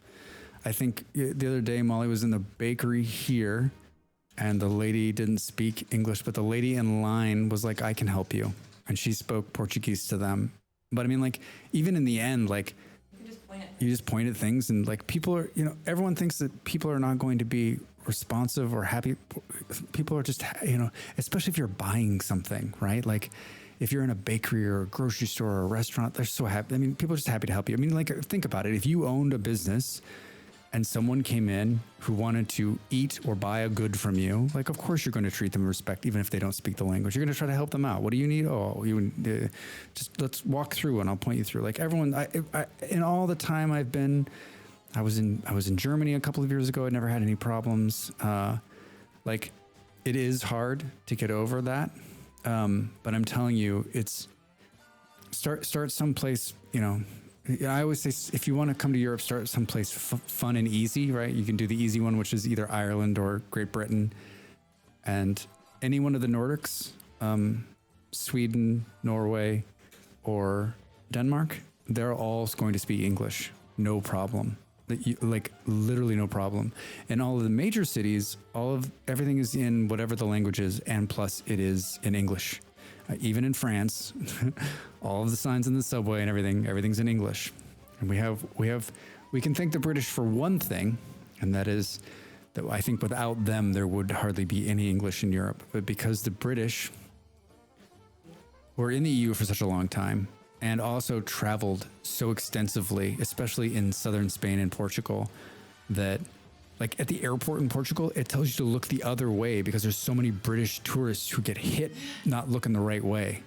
I think the other day Molly was in the bakery here, and the lady didn't speak English, but the lady in line was like, "I can help you," and she spoke Portuguese to them. But I mean, like even in the end, like
You can just point it.
you just point at things, and like people are, everyone thinks that people are not going to be responsive or happy. People are just, especially if you're buying something, right? Like if you're in a bakery or a grocery store or a restaurant, they're so happy. I mean, people are just happy to help you. I mean, like think about it. If you owned a business and someone came in who wanted to eat or buy a good from you, like of course you're going to treat them with respect, even if they don't speak the language. You're going to try to help them out. What do you need? Oh, just let's walk through and I'll point you through. Like everyone, in all the time I've been, I was in Germany a couple of years ago. I never had any problems. Like it is hard to get over that, but I'm telling you, it's start someplace. I always say if you want to come to Europe, start someplace fun and easy, right? You can do the easy one, which is either Ireland or Great Britain, and any one of the Nordics, Sweden, Norway, or Denmark. They're all going to speak English, no problem. Like literally no problem. In all of the major cities, everything is in whatever the language is, and plus it is in English. Even in France, all of the signs in the subway and everything's in English. And we can thank the British for one thing, and that is that I think without them there would hardly be any English in Europe. But because the British were in the EU for such a long time and also traveled so extensively, especially in southern Spain and Portugal, that like at the airport in Portugal, it tells you to look the other way because there's so many British tourists who get hit not looking the right way.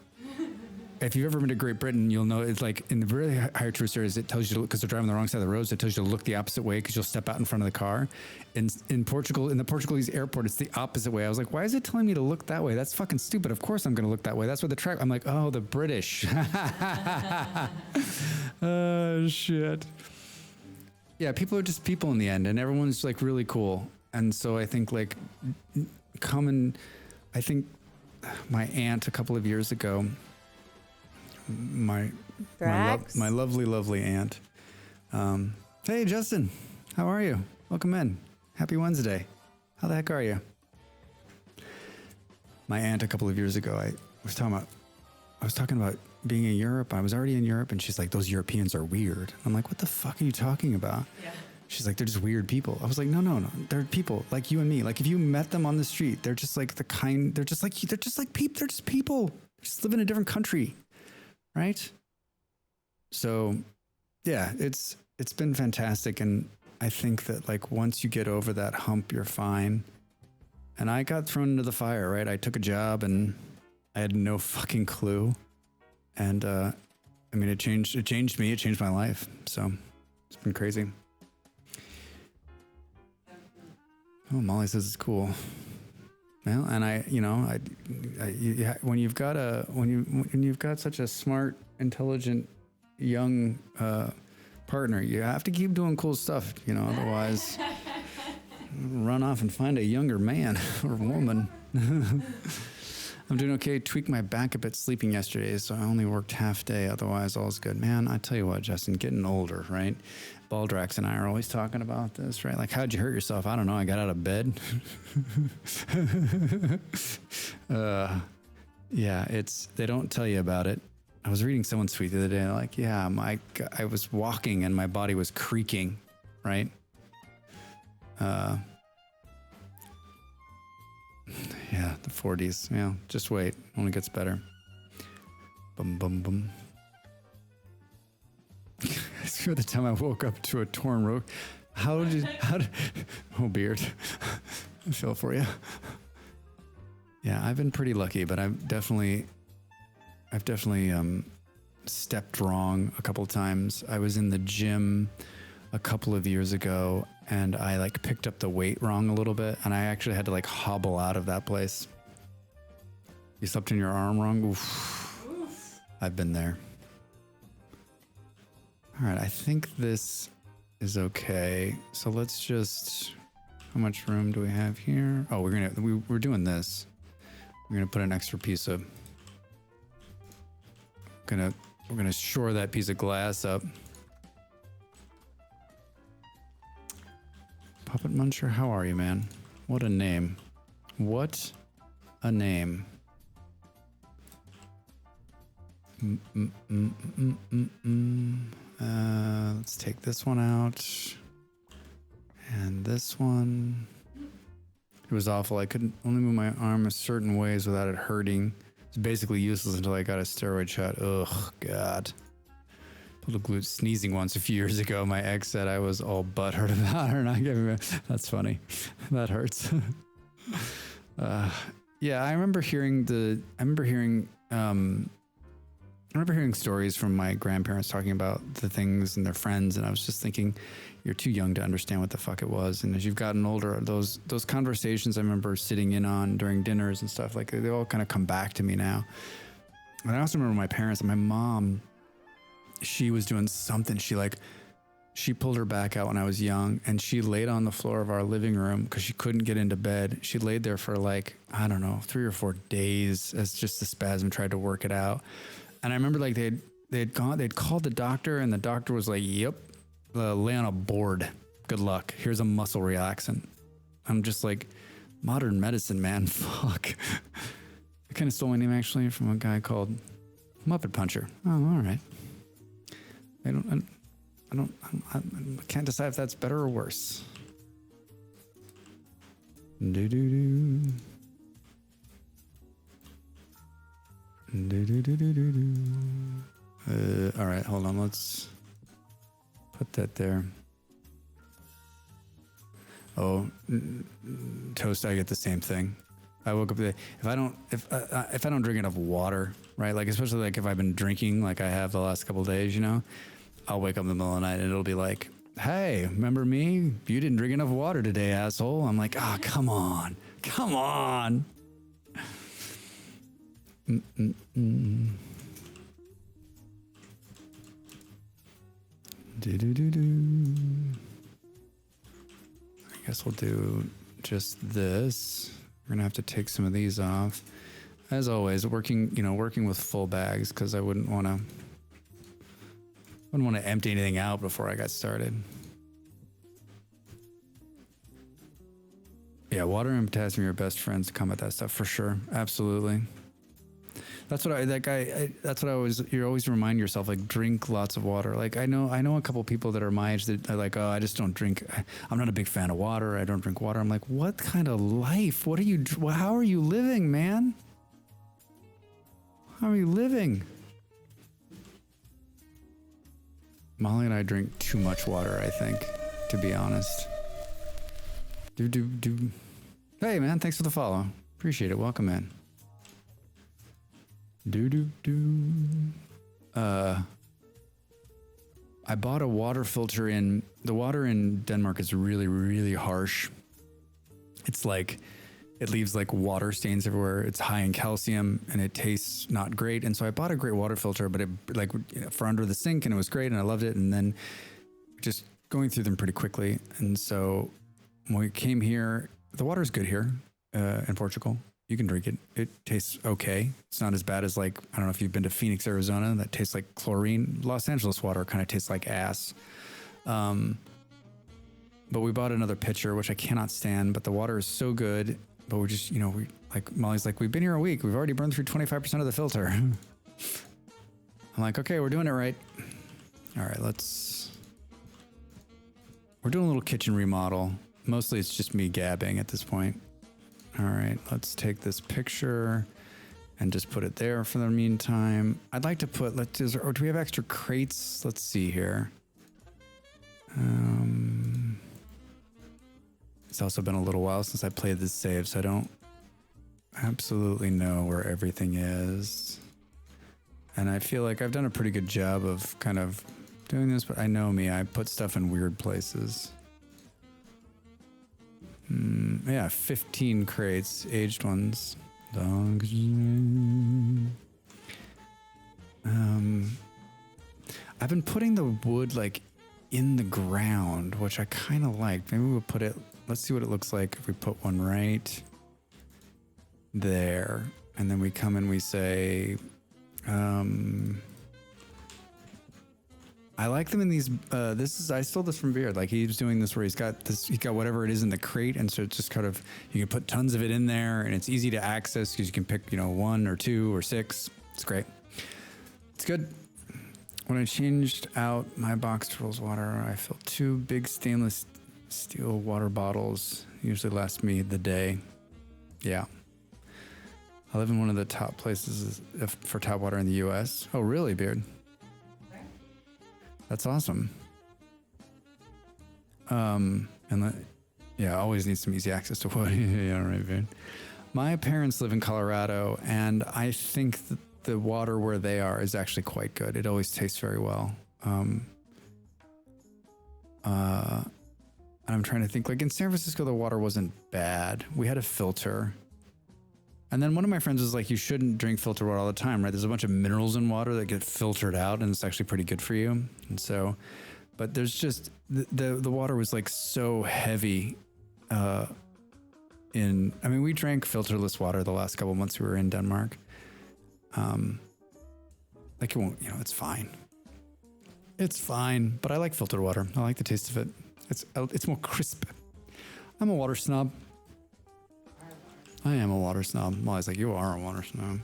If you've ever been to Great Britain, you'll know it's like in the really higher tourist areas, it tells you to look because they're driving the wrong side of the road. So it tells you to look the opposite way because you'll step out in front of the car. In Portugal, in the Portuguese airport, it's the opposite way. I was like, why is it telling me to look that way? That's fucking stupid. Of course I'm going to look that way. That's where the track. I'm like, oh, the British. Oh shit. Yeah, people are just people in the end, and everyone's like really cool. And so I think like I think my aunt a couple of years ago, my lovely aunt. Hey Justin, how are you? Welcome in. Happy Wednesday. How the heck are you? My aunt a couple of years ago, I was talking about being in Europe. I was already in Europe, and she's like, "Those Europeans are weird." I'm like, "What the fuck are you talking about?"
Yeah.
She's like, "They're just weird people." I was like, no. They're people like you and me. Like if you met them on the street, they're just like they're just people. They just live in a different country. Right? So yeah, it's been fantastic. And I think that like once you get over that hump, you're fine. And I got thrown into the fire, right? I took a job and I had no fucking clue. And I mean it changed me, it changed my life. So it's been crazy. Oh, Molly says it's cool. Well, and when you've got such a smart, intelligent, young partner, you have to keep doing cool stuff, otherwise run off and find a younger man or woman. I'm doing okay. Tweaked my back a bit sleeping yesterday, so I only worked half day. Otherwise, all's good. Man, I tell you what, Justin, getting older, right? Baldrax and I are always talking about this, right? Like, how'd you hurt yourself? I don't know. I got out of bed. Yeah, they don't tell you about it. I was reading someone's tweet the other day. Like, yeah, I was walking and my body was creaking, right? Yeah, the 40s. Yeah, just wait. Only gets better. Bum, bum, bum. I swear the time I woke up to a torn rope. How did oh, beard. I feel for you. Yeah, I've been pretty lucky, but I've definitely stepped wrong a couple of times. I was in the gym a couple of years ago and I like picked up the weight wrong a little bit and I actually had to like hobble out of that place. You slept in your arm wrong? Oof. I've been there. All right, I think this is okay. So let's just, how much room do we have here? Oh, we're doing this. We're gonna put an extra piece of. We're gonna shore that piece of glass up. Puppet Muncher, how are you, man? What a name. What a name. Let's take this one out. And this one. It was awful. I couldn't only move my arm a certain ways without it hurting. It's basically useless until I got a steroid shot. Ugh, God. Little glute sneezing once a few years ago. My ex said I was all butthurt about her not giving me. That's funny. That hurts. Yeah, I remember hearing stories from my grandparents talking about the things and their friends, and I was just thinking, you're too young to understand what the fuck it was. And as you've gotten older, those conversations I remember sitting in on during dinners and stuff, like they all kind of come back to me now. And I also remember my parents and my mom. She was doing something. She pulled her back out when I was young, and she laid on the floor of our living room because she couldn't get into bed. She laid there for like, I don't know, 3 or 4 days as just the spasm tried to work it out. And I remember like they'd called the doctor, and the doctor was like, yep, lay on a board. Good luck. Here's a muscle relaxant. I'm just like, modern medicine, man. Fuck. I kind of stole my name actually from a guy called Muppet Puncher. Oh, all right. I can't decide if that's better or worse. Do do do. Do do do do do do. All right, hold on. Let's put that there. Oh, Toast. I get the same thing. I woke up today. If I don't drink enough water, right? Like especially like if I've been drinking like I have the last couple of days, you know. I'll wake up in the middle of the night and it'll be like, hey, remember me? You didn't drink enough water today, asshole. I'm like, ah, oh, come on. Come on. Do-do-do-do. I guess we'll do just this. We're going to have to take some of these off. As always, working with full bags because I wouldn't want to empty anything out before I got started. Yeah, water and potassium are your best friends to combat that stuff for sure. Absolutely. That's what you always remind yourself, like drink lots of water. Like I know a couple people that are my age that are like, oh, I just don't drink. I'm not a big fan of water. I don't drink water. I'm like, what kind of life? How are you living, man? How are you living? Molly and I drink too much water, I think, to be honest. Hey, man, thanks for the follow. Appreciate it. Welcome in. I bought a water filter the water in Denmark is really, really harsh. It's like, it leaves like water stains everywhere. It's high in calcium and it tastes not great. And so I bought a great water filter, but it like for under the sink, and it was great and I loved it. And then just going through them pretty quickly. And so when we came here, the water is good here in Portugal. You can drink it. It tastes okay. It's not as bad as like, I don't know if you've been to Phoenix, Arizona, that tastes like chlorine. Los Angeles water kind of tastes like ass. But we bought another pitcher, which I cannot stand, but the water is so good. But we're just, Molly's like, we've been here a week. We've already burned through 25% of the filter. I'm like, okay, we're doing it right. All right, we're doing a little kitchen remodel. Mostly it's just me gabbing at this point. All right, let's take this picture and just put it there for the meantime. I'd like to put, do we have extra crates? Let's see here. It's also been a little while since I played this save, so I don't absolutely know where everything is. And I feel like I've done a pretty good job of kind of doing this, but I know me, I put stuff in weird places. Yeah, 15 crates, aged ones. Dogs. I've been putting the wood like in the ground, which I kind of like. Maybe we'll put it, let's see what it looks like if we put one right there. And then we come and we say, I like them in these, I stole this from Beard. Like he's doing this where he's got whatever it is in the crate. And so it's just kind of, you can put tons of it in there and it's easy to access because you can pick, 1 or 2 or 6. It's great. It's good. When I changed out my box Trolls water, I filled 2 big stainless steel water bottles. Usually last me the day. Yeah. I live in one of the top places for tap water in the U.S. Oh, really, Beard? That's awesome. Always need some easy access to wood. Yeah, right, Beard. My parents live in Colorado, and I think that the water where they are is actually quite good. It always tastes very well. And I'm trying to think, like in San Francisco, the water wasn't bad. We had a filter. And then one of my friends was like, you shouldn't drink filtered water all the time, right? There's a bunch of minerals in water that get filtered out and it's actually pretty good for you. And so, but there's just, the water was like so heavy we drank filterless water the last couple of months we were in Denmark. Like it won't, it's fine. It's fine, but I like filtered water. I like the taste of it. It's more crisp. I'm a water snob. I am a water snob. Well, I was like, you are a water snob.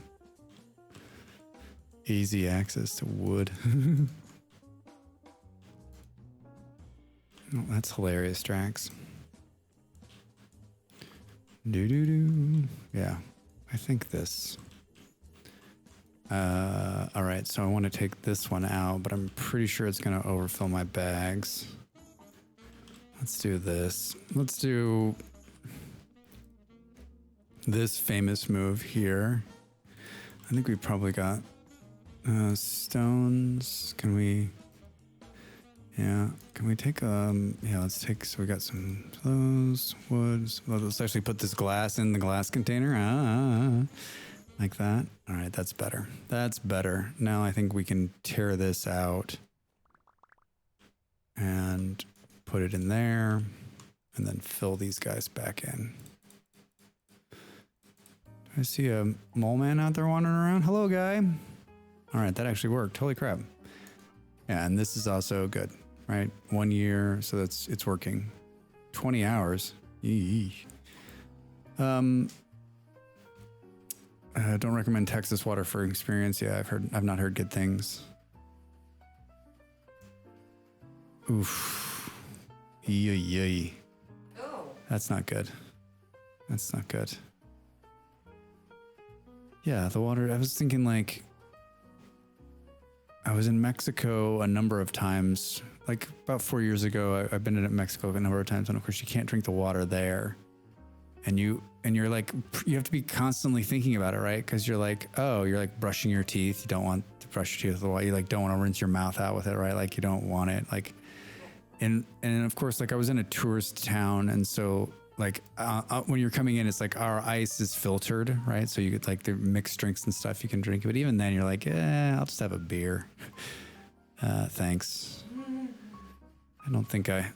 Easy access to wood. Oh, that's hilarious, Drax. Do. Yeah, I think this. All right, so I want to take this one out, but I'm pretty sure it's going to overfill my bags. Let's do this. Let's do this famous move here. I think we probably got stones. Can we take let's take, so we got some of those woods. Well, let's actually put this glass in the glass container. Like that. All right, that's better. That's better. Now I think we can tear this out and put it in there and then fill these guys back in. I see a mole man out there wandering around. Hello, guy. All right, that actually worked. Holy crap. Yeah, and this is also good, right? 1 year, so it's working. 20 hours. Yeesh. Don't recommend Texas water for experience. Yeah, I've not heard good things. Oof. Yay.
Oh.
That's not good. That's not good. Yeah, the water, I was thinking like, I was in Mexico a number of times, like about 4 years ago. I've been in Mexico a number of times, and of course you can't drink the water there. And you're like, you have to be constantly thinking about it, right? Because you're like brushing your teeth. You don't want to brush your teeth with the water. You like don't want to rinse your mouth out with it, right? Like you don't want it. Like, and of course, like I was in a tourist town, and so like when you're coming in, it's like our ice is filtered, right? So you get like the mixed drinks and stuff you can drink. But even then, you're like, I'll just have a beer. Thanks. I don't think I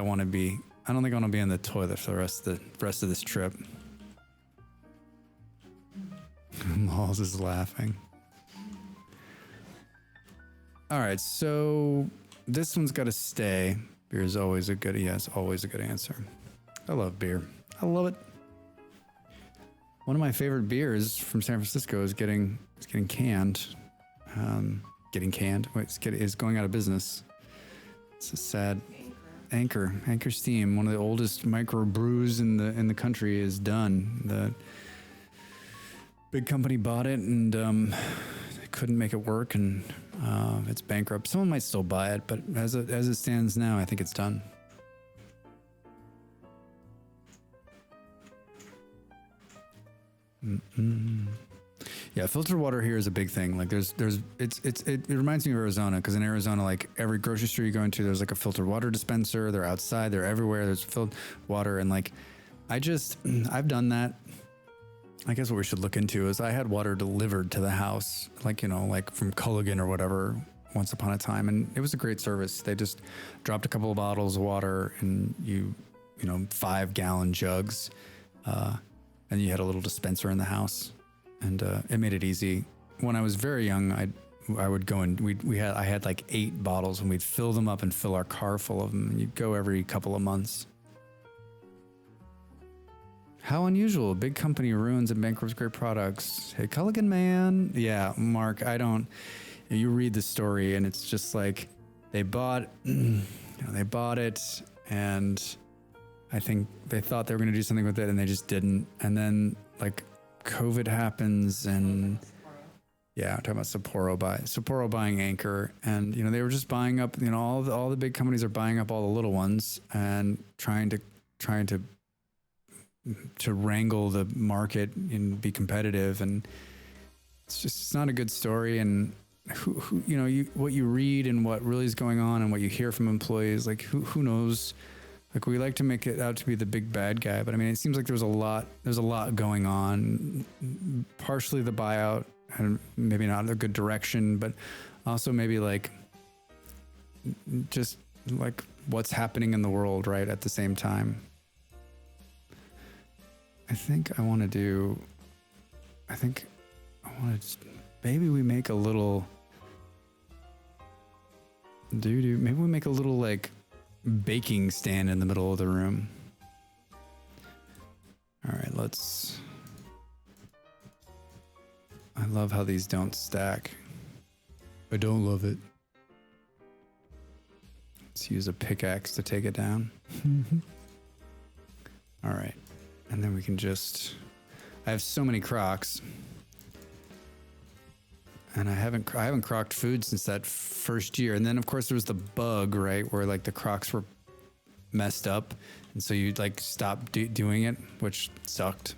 want to be. I don't think I want to be on the toilet for the rest of this trip. Malls is laughing. All right, so this one's got to stay. Beer is always a good answer. I love beer. I love it. One of my favorite beers from San Francisco is getting canned. Is going out of business. It's a sad. Anchor Steam, one of the oldest micro brews in the country, is done. The big company bought it and they couldn't make it work, and it's bankrupt. Someone might still buy it, but as it stands now, I think it's done. Yeah, filtered water here is a big thing. Like it reminds me of Arizona, because in Arizona, like every grocery store you go into, there's like a filtered water dispenser. They're outside, they're everywhere. There's filled water. And like, I've done that. I guess what we should look into is I had water delivered to the house, like, like from Culligan or whatever, once upon a time. And it was a great service. They just dropped a couple of bottles of water and 5-gallon jugs. and you had a little dispenser in the house, and it made it easy. When I was very young, I would go and I had like 8 bottles, and we'd fill them up and fill our car full of them. And you'd go every couple of months. How unusual. A big company ruins and bankrupts great products. Hey, Culligan man. Yeah, Mark, you read the story and it's just like they bought it, and I think they thought they were going to do something with it and they just didn't. And then like COVID happens, and yeah, I'm talking about Sapporo buying Anchor, and they were just buying up, all the big companies are buying up all the little ones and trying to wrangle the market and be competitive, and it's not a good story. And what you read and what really is going on and what you hear from employees, like who knows? Like, we like to make it out to be the big bad guy, but I mean, it seems like there's a lot going on. Partially the buyout, and maybe not a good direction, but also maybe like just like what's happening in the world right at the same time. I think I want to maybe we make a little maybe we make a little like baking stand in the middle of the room. All right, I love how these don't stack. I don't love it. Let's use a pickaxe to take it down. All right. And then we can I have so many Crocs, and I haven't crocked food since that first year. And then of course there was the bug, right, where like the Crocs were messed up, and so you like stopped doing it, which sucked.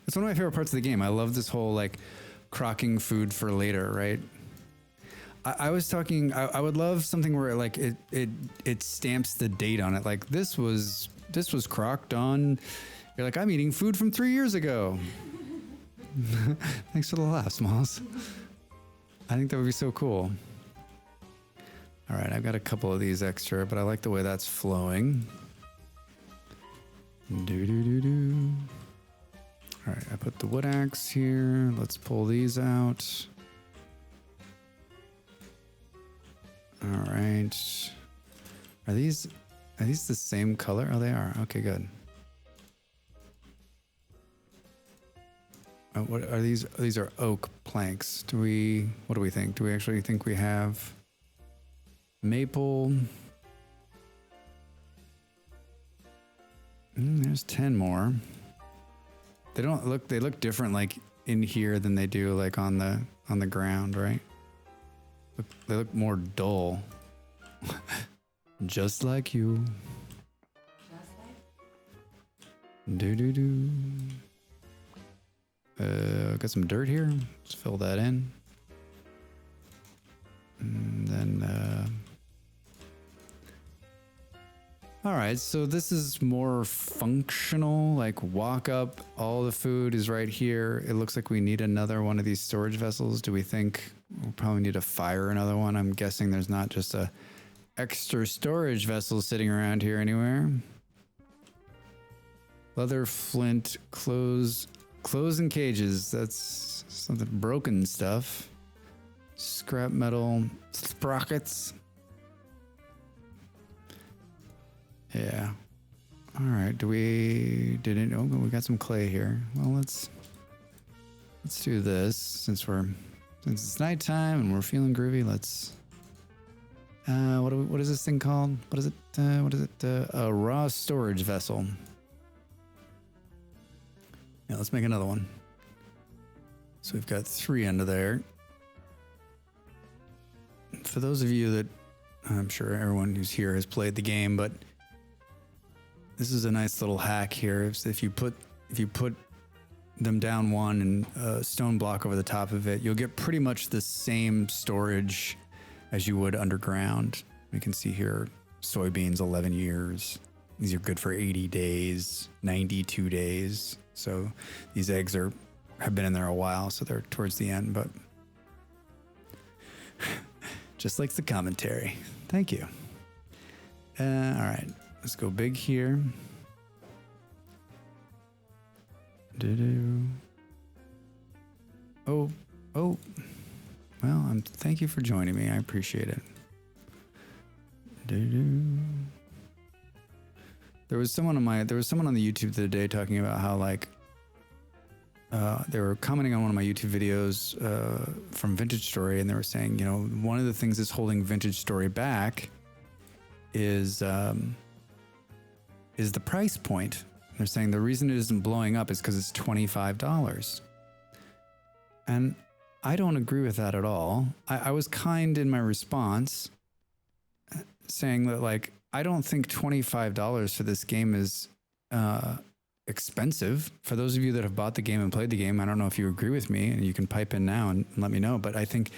It's one of my favorite parts of the game. I love this whole like crocking food for later, right? I was talking. I would love something where like it stamps the date on it. Like this was crocked on. You're like, I'm eating food from 3 years ago. Thanks for the laugh, Smalls. I think that would be so cool. All right, I've got a couple of these extra, but I like the way that's flowing. Do. All right, I put the wood axe here. Let's pull these out. All right. Are these the same color? Oh, they are. Okay, good. What are these? These are oak planks. What do we think? Do we actually think we have maple? There's 10 more. They look different like in here than they do like on the ground, right? They look more dull. Just like you. Do. Got some dirt here. Let's fill that in. And then, all right, so this is more functional, like walk up, all the food is right here. It looks like we need another one of these storage vessels. Do we think we'll probably need to fire another one? I'm guessing there's not just a extra storage vessel sitting around here anywhere. Leather, flint, clothes and cages. That's something broken stuff. Scrap metal, sprockets. Yeah. All right. We got some clay here. Well, let's do this since it's nighttime and we're feeling groovy. Let's. What is this thing called? What is it? A raw storage vessel. Yeah, let's make another one. So we've got 3 under there. For those of you that, I'm sure everyone who's here has played the game, but this is a nice little hack here. If you put them down one and a stone block over the top of it, you'll get pretty much the same storage as you would underground. You can see here, soybeans, 11 years. These are good for 80 days, 92 days. So these eggs have been in there a while, so they're towards the end, but just like the commentary. Thank you. All right, let's go big here. Do-do. Oh, oh. Well, thank you for joining me. I appreciate it. Do-do. There was someone on the YouTube the other day talking about how like they were commenting on one of my YouTube videos from Vintage Story, and they were saying, you know, one of the things that's holding Vintage Story back is the price point. They're saying the reason it isn't blowing up is because it's $25. And I don't agree with that at all. I was kind in my response, saying that like, I don't think $25 for this game is expensive. For those of you that have bought the game and played the game, I don't know if you agree with me, and you can pipe in now and let me know, but I think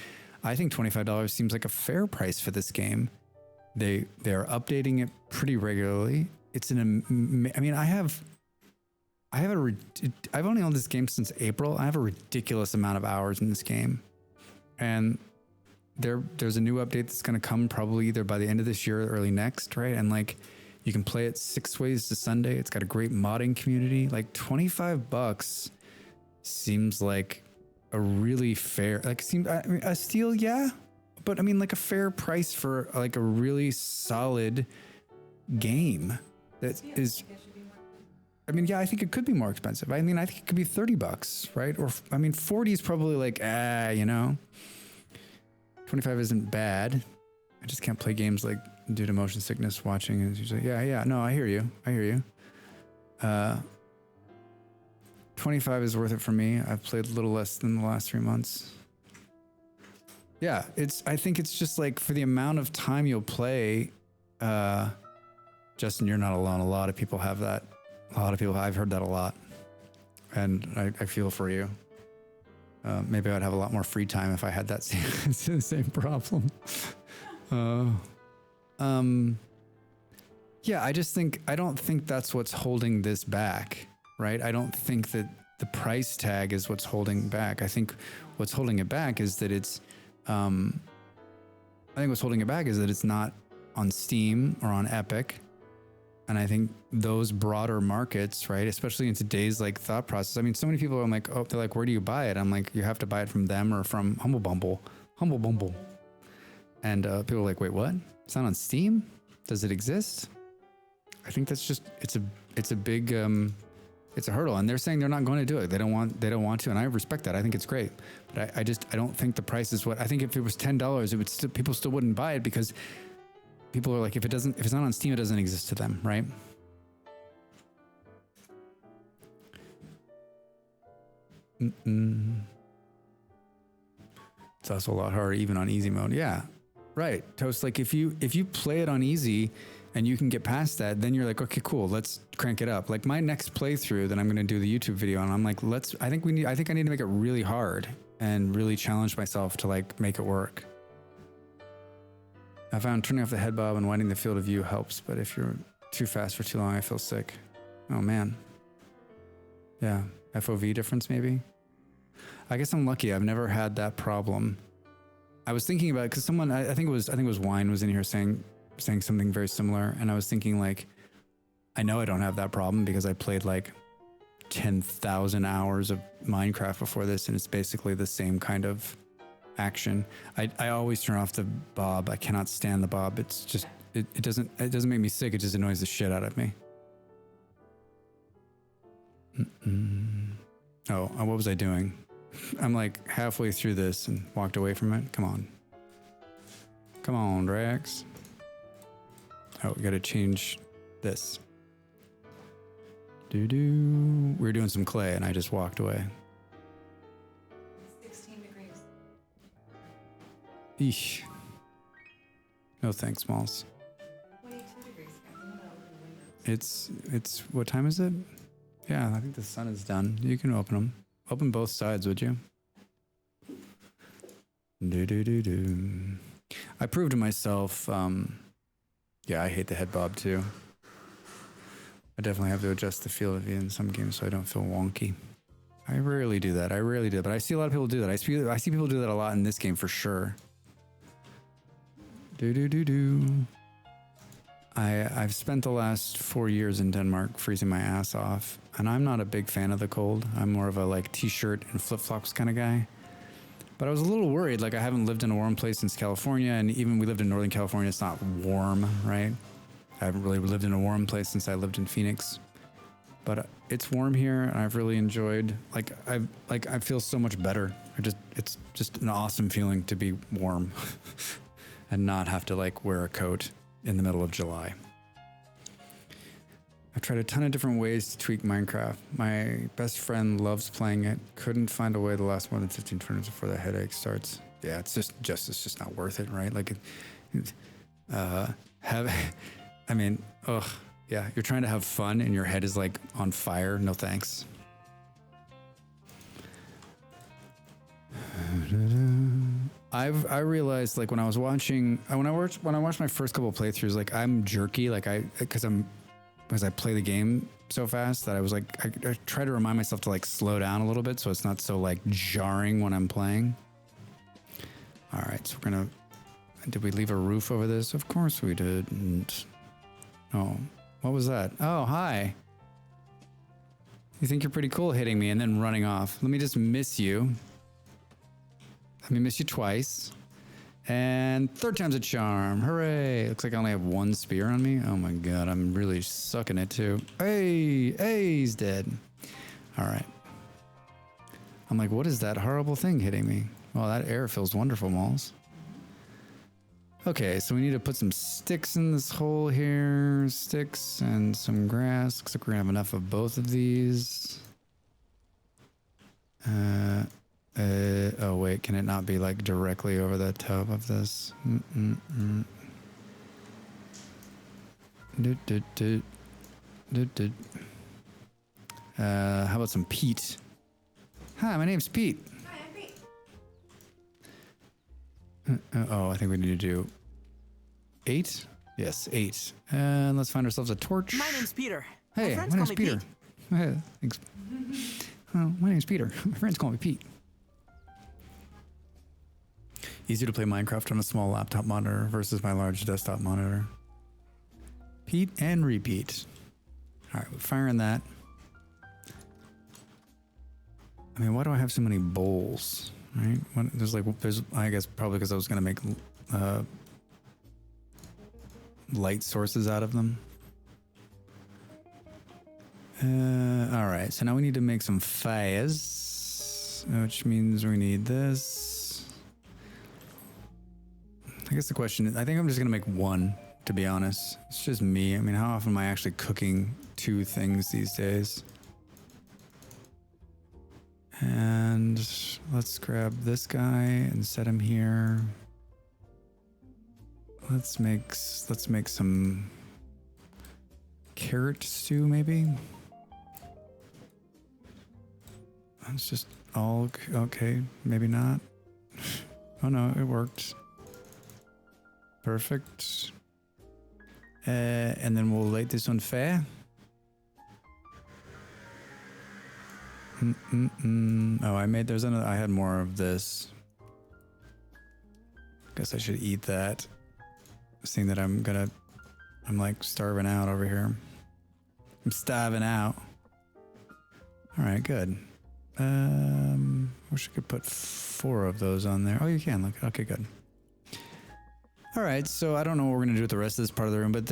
$25 seems like a fair price for this game. They're updating it pretty regularly. It's I've only owned this game since April. I have a ridiculous amount of hours in this game, and there's a new update that's going to come probably either by the end of this year or early next, right? And like, you can play it 6 ways to Sunday. It's got a great modding community. Like $25 seems like a really fair, like a steal, yeah, but I mean like a fair price for like a really solid game that is. I mean, yeah, I think it could be more expensive. I mean, I think it could be $30, right? Or I mean, 40 is probably like, you know. 25 isn't bad. I just can't play games like due to motion sickness watching. And it's usually, yeah. No, I hear you. 25 is worth it for me. I've played a little less than the last 3 months. Yeah, I think it's just like for the amount of time you'll play, Justin, you're not alone. A lot of people have that. I've heard that a lot. And I feel for you. Maybe I'd have a lot more free time if I had that same problem. Yeah, I don't think that's what's holding this back, right? I don't think that the price tag is what's holding back. I think what's holding it back is that it's not on Steam or on Epic. And I think those broader markets, right, especially in today's like thought process. I mean, so many people are like, oh, they're like, where do you buy it? I'm like, you have to buy it from them or from Humble Bumble. And people are like, wait, what? It's not on Steam? Does it exist? I think that's just, it's a big, it's a hurdle. And they're saying they're not going to do it. They don't want to. And I respect that. I think it's great. But I don't think the price is what, I think if it was $10, it would still, people still wouldn't buy it because people are like, if it's not on Steam, it doesn't exist to them, right? It's also a lot harder even on easy mode. Yeah, right. Toast, like if you play it on easy and you can get past that, then you're like, okay, cool, let's crank it up. Like my next playthrough that I'm going to do the YouTube video on, I'm like, I think I need to make it really hard and really challenge myself to like make it work. I found turning off the head bob and widening the field of view helps, but if you're too fast for too long, I feel sick. Oh man. Yeah, FOV difference maybe. I guess I'm lucky. I've never had that problem. I was thinking about it because someone, I think it was Wine was in here saying something very similar, and I was thinking like, I know I don't have that problem because I played like 10,000 hours of Minecraft before this, and it's basically the same kind of action. I always turn off the bob. I cannot stand the bob. It's just it doesn't make me sick. It just annoys the shit out of me. Oh, what was I doing? I'm like halfway through this and walked away from it. Come on, Drax. Oh, we gotta change this. We're doing some clay and I just walked away.
16 degrees.
Eesh. No thanks, Smalls.
22 degrees. I'm gonna open the windows.
It's what time is it? Yeah, I think the sun is done. You can open them. Open both sides, would you? I proved to myself, yeah, I hate the head bob too. I definitely have to adjust the field of view in some games so I don't feel wonky. I rarely do that. But I see a lot of people do that. I see people do that a lot in this game for sure. I've spent the last 4 years in Denmark freezing my ass off, and I'm not a big fan of the cold. I'm more of a like t-shirt and flip-flops kind of guy. But I was a little worried. Like I haven't lived in a warm place since California, and even we lived in Northern California. It's not warm, right? I haven't really lived in a warm place since I lived in Phoenix. But it's warm here, and I've really enjoyed. I feel so much better. It's just an awesome feeling to be warm, and not have to like wear a coat in the middle of July. I've tried a ton of different ways to tweak Minecraft. My best friend loves playing it. Couldn't find a way to last more than 15 turns before the headache starts. Yeah, it's just not worth it, right? Like, yeah, you're trying to have fun and your head is like on fire. No thanks. I realized like when I watched my first couple of playthroughs, like I'm jerky, like because I play the game so fast that I was like, I try to remind myself to like slow down a little bit so it's not so like jarring when I'm playing. All right, so did we leave a roof over this? Of course we didn't. Oh, what was that? Oh, hi. You think you're pretty cool hitting me and then running off. Let me just miss you. Let me miss you twice. And third time's a charm. Hooray. Looks like I only have one spear on me. Oh my god, I'm really sucking it too. Hey, he's dead. All right. I'm like, what is that horrible thing hitting me? Well, that air feels wonderful, Malls. Okay, so we need to put some sticks in this hole here. Sticks and some grass. Looks like we're gonna have enough of both of these. Oh wait, can it not be like directly over the top of this? How about some peat? Hi, my name's Pete.
Hi, I'm Pete.
Oh, I think we need to do 8. Yes, 8. And let's find ourselves a torch.
My name's Peter.
Hey, my name's Peter. Hey, thanks. My name's Peter. My friends call me Pete. Easier to play Minecraft on a small laptop monitor versus my large desktop monitor. Pete and repeat. All right, we're firing that. I mean, why do I have so many bowls? Right? There's I guess probably because I was gonna make light sources out of them. All right, so now we need to make some fires, which means we need this. I guess the question is, I think I'm just gonna make one, to be honest. It's just me. I mean, how often am I actually cooking 2 things these days? And let's grab this guy and set him here. Let's make some carrot stew, maybe. It's just all okay. Maybe not. Oh no, it worked. Perfect. And then we'll light this on fire. Oh, I had more of this. Guess I should eat that. Seeing that I'm like starving out over here. I'm starving out. All right, good. Wish I could put 4 of those on there. Oh, you can. Look. Okay, good. All right, so I don't know what we're gonna do with the rest of this part of the room, but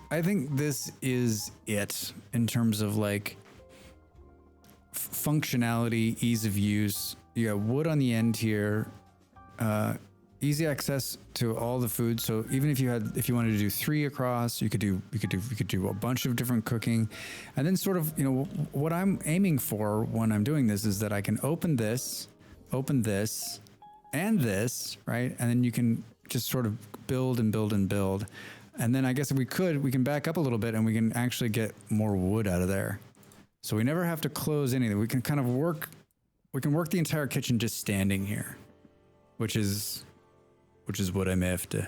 I think this is it in terms of like functionality, ease of use. You got wood on the end here, easy access to all the food. So even if you wanted to do 3 across, you could do a bunch of different cooking, and then sort of, what I'm aiming for when I'm doing this is that I can open this, and this, right, and then you can just sort of build and build and build. And then I guess if we can back up a little bit and we can actually get more wood out of there. So we never have to close anything. We can kind of work the entire kitchen just standing here, which is what I'm after.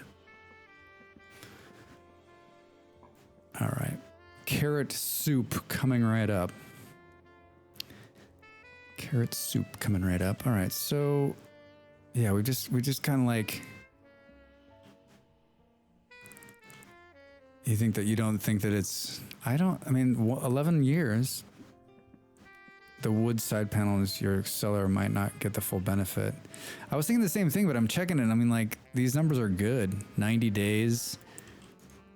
All right. Carrot soup coming right up. Carrot soup coming right up. All right. So yeah, we just kind of like, You think that you don't think that it's, I don't, I mean, 11 years, the wood side panels, your seller might not get the full benefit. I was thinking the same thing, but I'm checking it. I mean, like, these numbers are good. 90 days.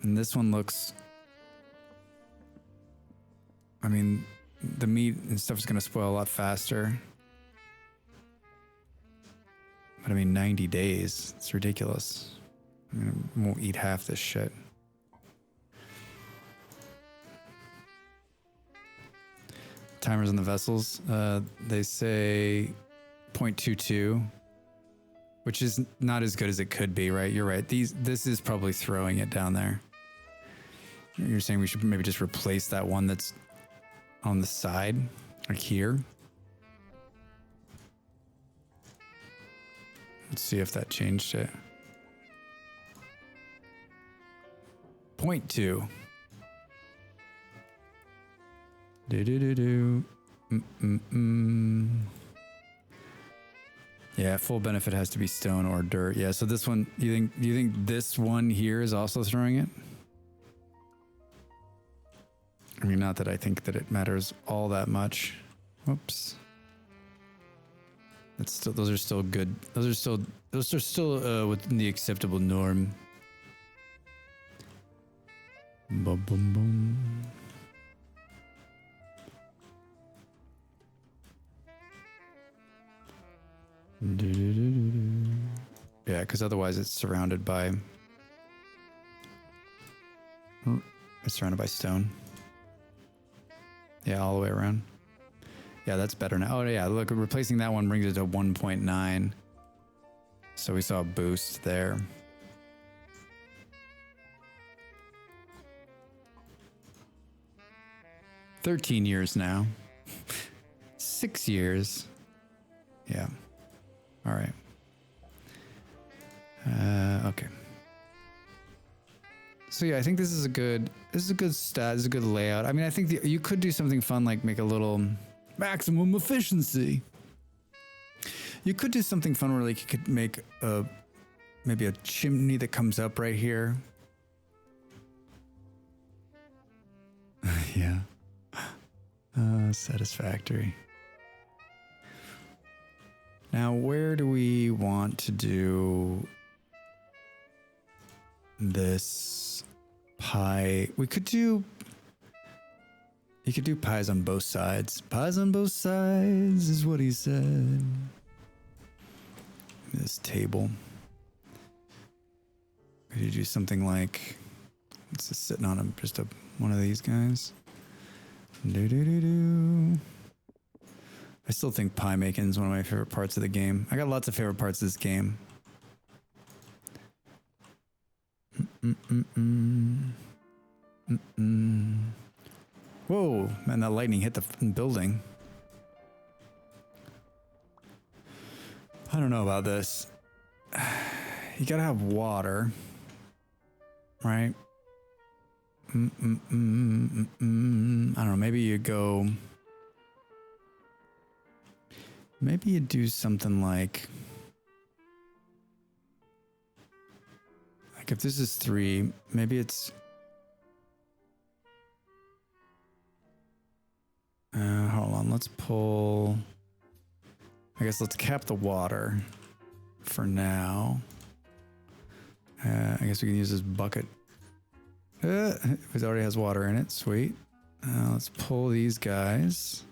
And this one looks, I mean, the meat and stuff is going to spoil a lot faster. But I mean, 90 days. It's ridiculous. I mean, I won't eat half this shit. Timers on the vessels, they say 0.22, which is not as good as it could be, right? You're right. This is probably throwing it down there. You're saying we should maybe just replace that one that's on the side, like here. Let's see if that changed it. 0.2. Yeah, full benefit has to be stone or dirt. Yeah, so this one, do you think this one here is also throwing it? I mean, not that I think that it matters all that much. Whoops. That's still, those are still good. Those are still within the acceptable norm. Boom, boom, boom. Yeah, because otherwise it's surrounded by stone. Yeah, all the way around. Yeah, that's better now. Oh yeah, look, replacing that one brings it to 1.9. So we saw a boost there. $13 years now. 6 years. Yeah. All right. Okay. So yeah, I think this is a good stat. This is a good layout. I mean, I think you could do something fun like make a little maximum efficiency. You could do something fun where like you could make maybe a chimney that comes up right here. Yeah. Satisfactory. Now, where do we want to do this pie? You could do pies on both sides. Pies on both sides is what he said. This table. Could you do something like, it's just sitting on just one of these guys. I still think pie making is one of my favorite parts of the game. I got lots of favorite parts of this game. Whoa, man, that lightning hit the building. I don't know about this. You gotta have water, right? I don't know, maybe you do something like if this is 3, maybe it's hold on, let's pull, I guess let's cap the water for now. I guess we can use this bucket. It already has water in it, sweet. Let's pull these guys.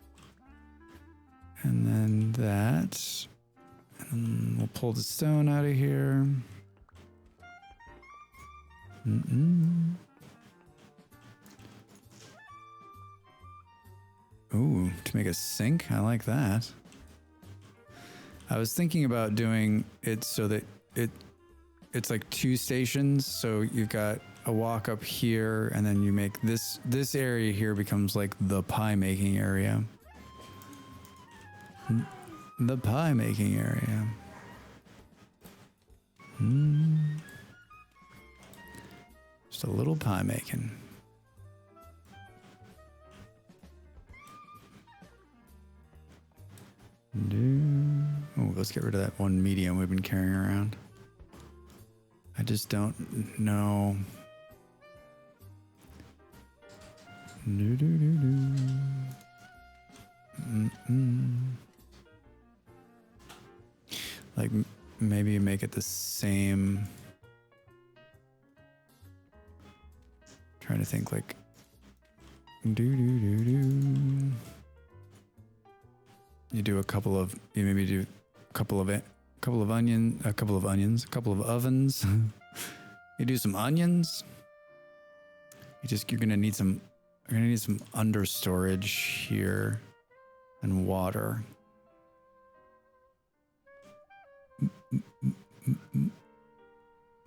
And then that. And we'll pull the stone out of here. Ooh, to make a sink? I like that. I was thinking about doing it so that it's like 2 stations. So you've got a walk up here, and then you make this area here becomes like the pie making area. The pie making area. Just a little pie making. Oh, let's get rid of that one medium we've been carrying around. I just don't know. Do, do, do, do. Mm-mm. Like maybe make it the same. Trying to think like do do do do. You do a couple of you maybe do a couple of onions, a couple of ovens. You do some onions. You're gonna need some under storage here and water.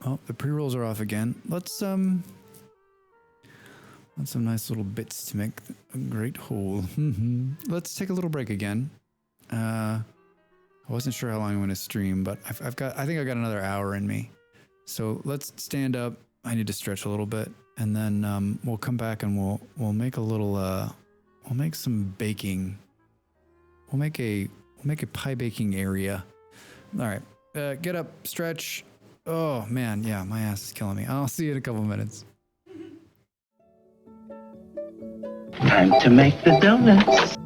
Oh, the pre-rolls are off again. Let's some nice little bits to make a great whole. Let's take a little break again. I wasn't sure how long I'm going to stream, but I think I've got another hour in me. So let's stand up. I need to stretch a little bit, and then we'll come back and we'll make a little we'll make some baking. We'll make a pie baking area. All right, get up, stretch. Oh man, yeah, my ass is killing me. I'll see you in a couple minutes.
Time to make the donuts.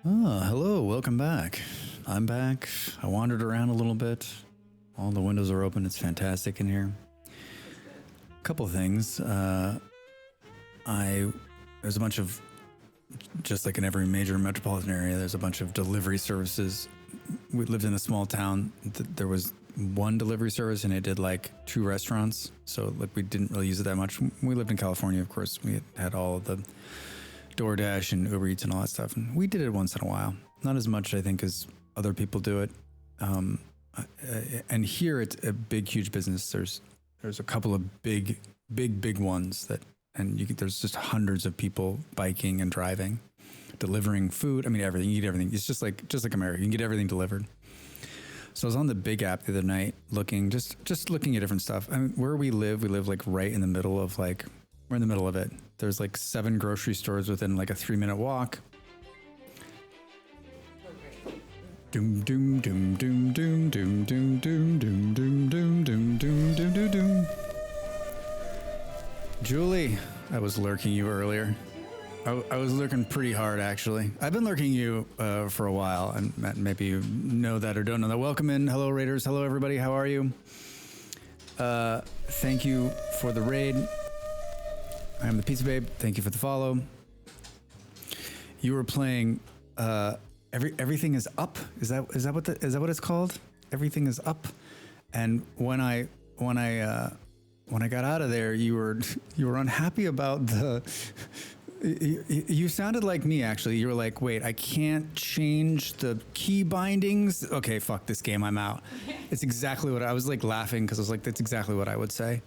Oh, hello. Welcome back. I'm back. I wandered around a little bit. All the windows are open. It's fantastic in here. Couple of things. There's a bunch of, just like in every major metropolitan area, there's a bunch of delivery services. We lived in a small town. There was one delivery service and it did like 2 restaurants. So like we didn't really use it that much. We lived in California, of course. We had all of the DoorDash and Uber Eats and all that stuff. And we did it once in a while. Not as much, I think, as other people do it. And here it's a big, huge business. There's a couple of big ones that, and there's just hundreds of people biking and driving, delivering food. I mean, everything. You get everything. It's just like America. You can get everything delivered. So I was on the big app the other night, looking looking at different stuff. I mean, where we live like right in the middle of like, we're in the middle of it. There's like 7 grocery stores within like a 3-minute walk. Doom doom doom doom doom doom doom doom doom doom doom doom doom doom doom doom. Julie, I was lurking you earlier. I was lurking pretty hard, actually. I've been lurking you for a while, and maybe you know that or don't know that. Welcome in. Hello, Raiders. Hello, everybody. How are you? Thank you for the raid. I am the Pizza Babe. Thank you for the follow. You were playing Everything is Up. Is that what it's called? Everything is Up. And when I got out of there, you were unhappy about the. You sounded like me, actually. You were like, "Wait, I can't change the key bindings. Okay, fuck this game. I'm out." It's exactly what I was like, laughing because I was like, "That's exactly what I would say."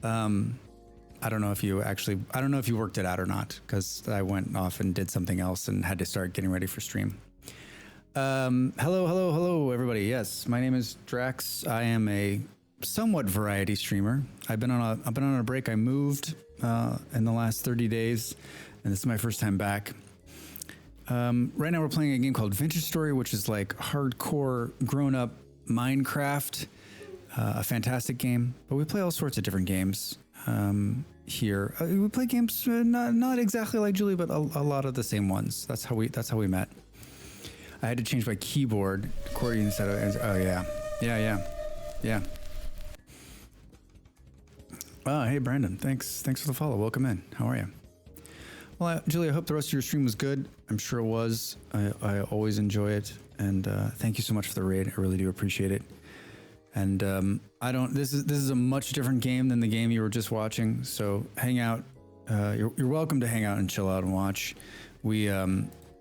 I don't know if you worked it out or not, because I went off and did something else and had to start getting ready for stream. Hello, everybody. Yes, my name is Drax. I am a somewhat variety streamer. I've been on a break. I moved in the last 30 days, and this is my first time back. Right now we're playing a game called Vintage Story, which is like hardcore grown-up Minecraft. A fantastic game, but we play all sorts of different games here. We play games not exactly like Julie, but a lot of the same ones. That's how we met. I had to change my keyboard to QWERTY instead of. Oh yeah. Oh, hey Brandon, thanks for the follow. Welcome in. How are you? Well, Julie, I hope the rest of your stream was good. I'm sure it was. I always enjoy it, and thank you so much for the raid. I really do appreciate it. And This is a much different game than the game you were just watching. So hang out. You're welcome to hang out and chill out and watch.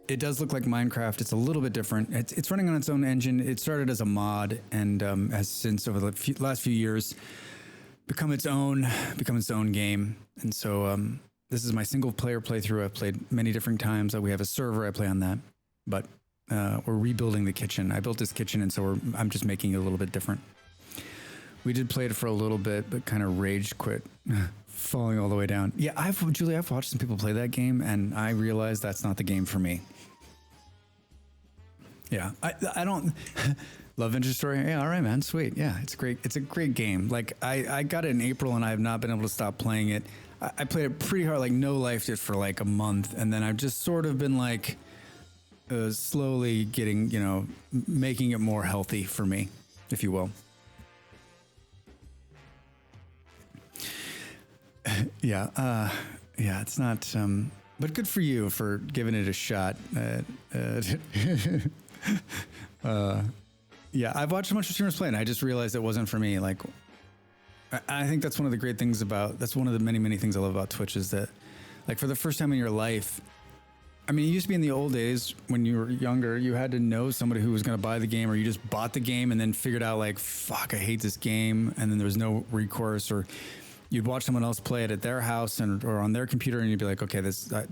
It does look like Minecraft. It's a little bit different. It's running on its own engine. It started as a mod and has since over the last few years become its own game. And so this is my single player playthrough. I've played many different times. We have a server. I play on that, but we're rebuilding the kitchen. I built this kitchen, and so I'm just making it a little bit different. We did play it for a little bit, but kind of rage quit, falling all the way down. Yeah, Julie, I've watched some people play that game, and I realized that's not the game for me. Yeah, I don't love Vintage Story. Yeah, all right, man, sweet. Yeah, it's great. It's a great game. Like I got it in April, and I have not been able to stop playing it. I played it pretty hard, like no lifed it for like a month, and then I've just sort of been like slowly getting, making it more healthy for me, if you will. Yeah, it's not, but good for you for giving it a shot. Yeah, I've watched a bunch of streamers play, and I just realized it wasn't for me. Like, I think that's one of the great things that's one of the many, many things I love about Twitch is that, like, for the first time in your life, I mean, it used to be in the old days when you were younger, you had to know somebody who was going to buy the game, or you just bought the game and then figured out, like, fuck, I hate this game, and then there was no recourse, or you'd watch someone else play it at their house or on their computer, and you'd be like, okay,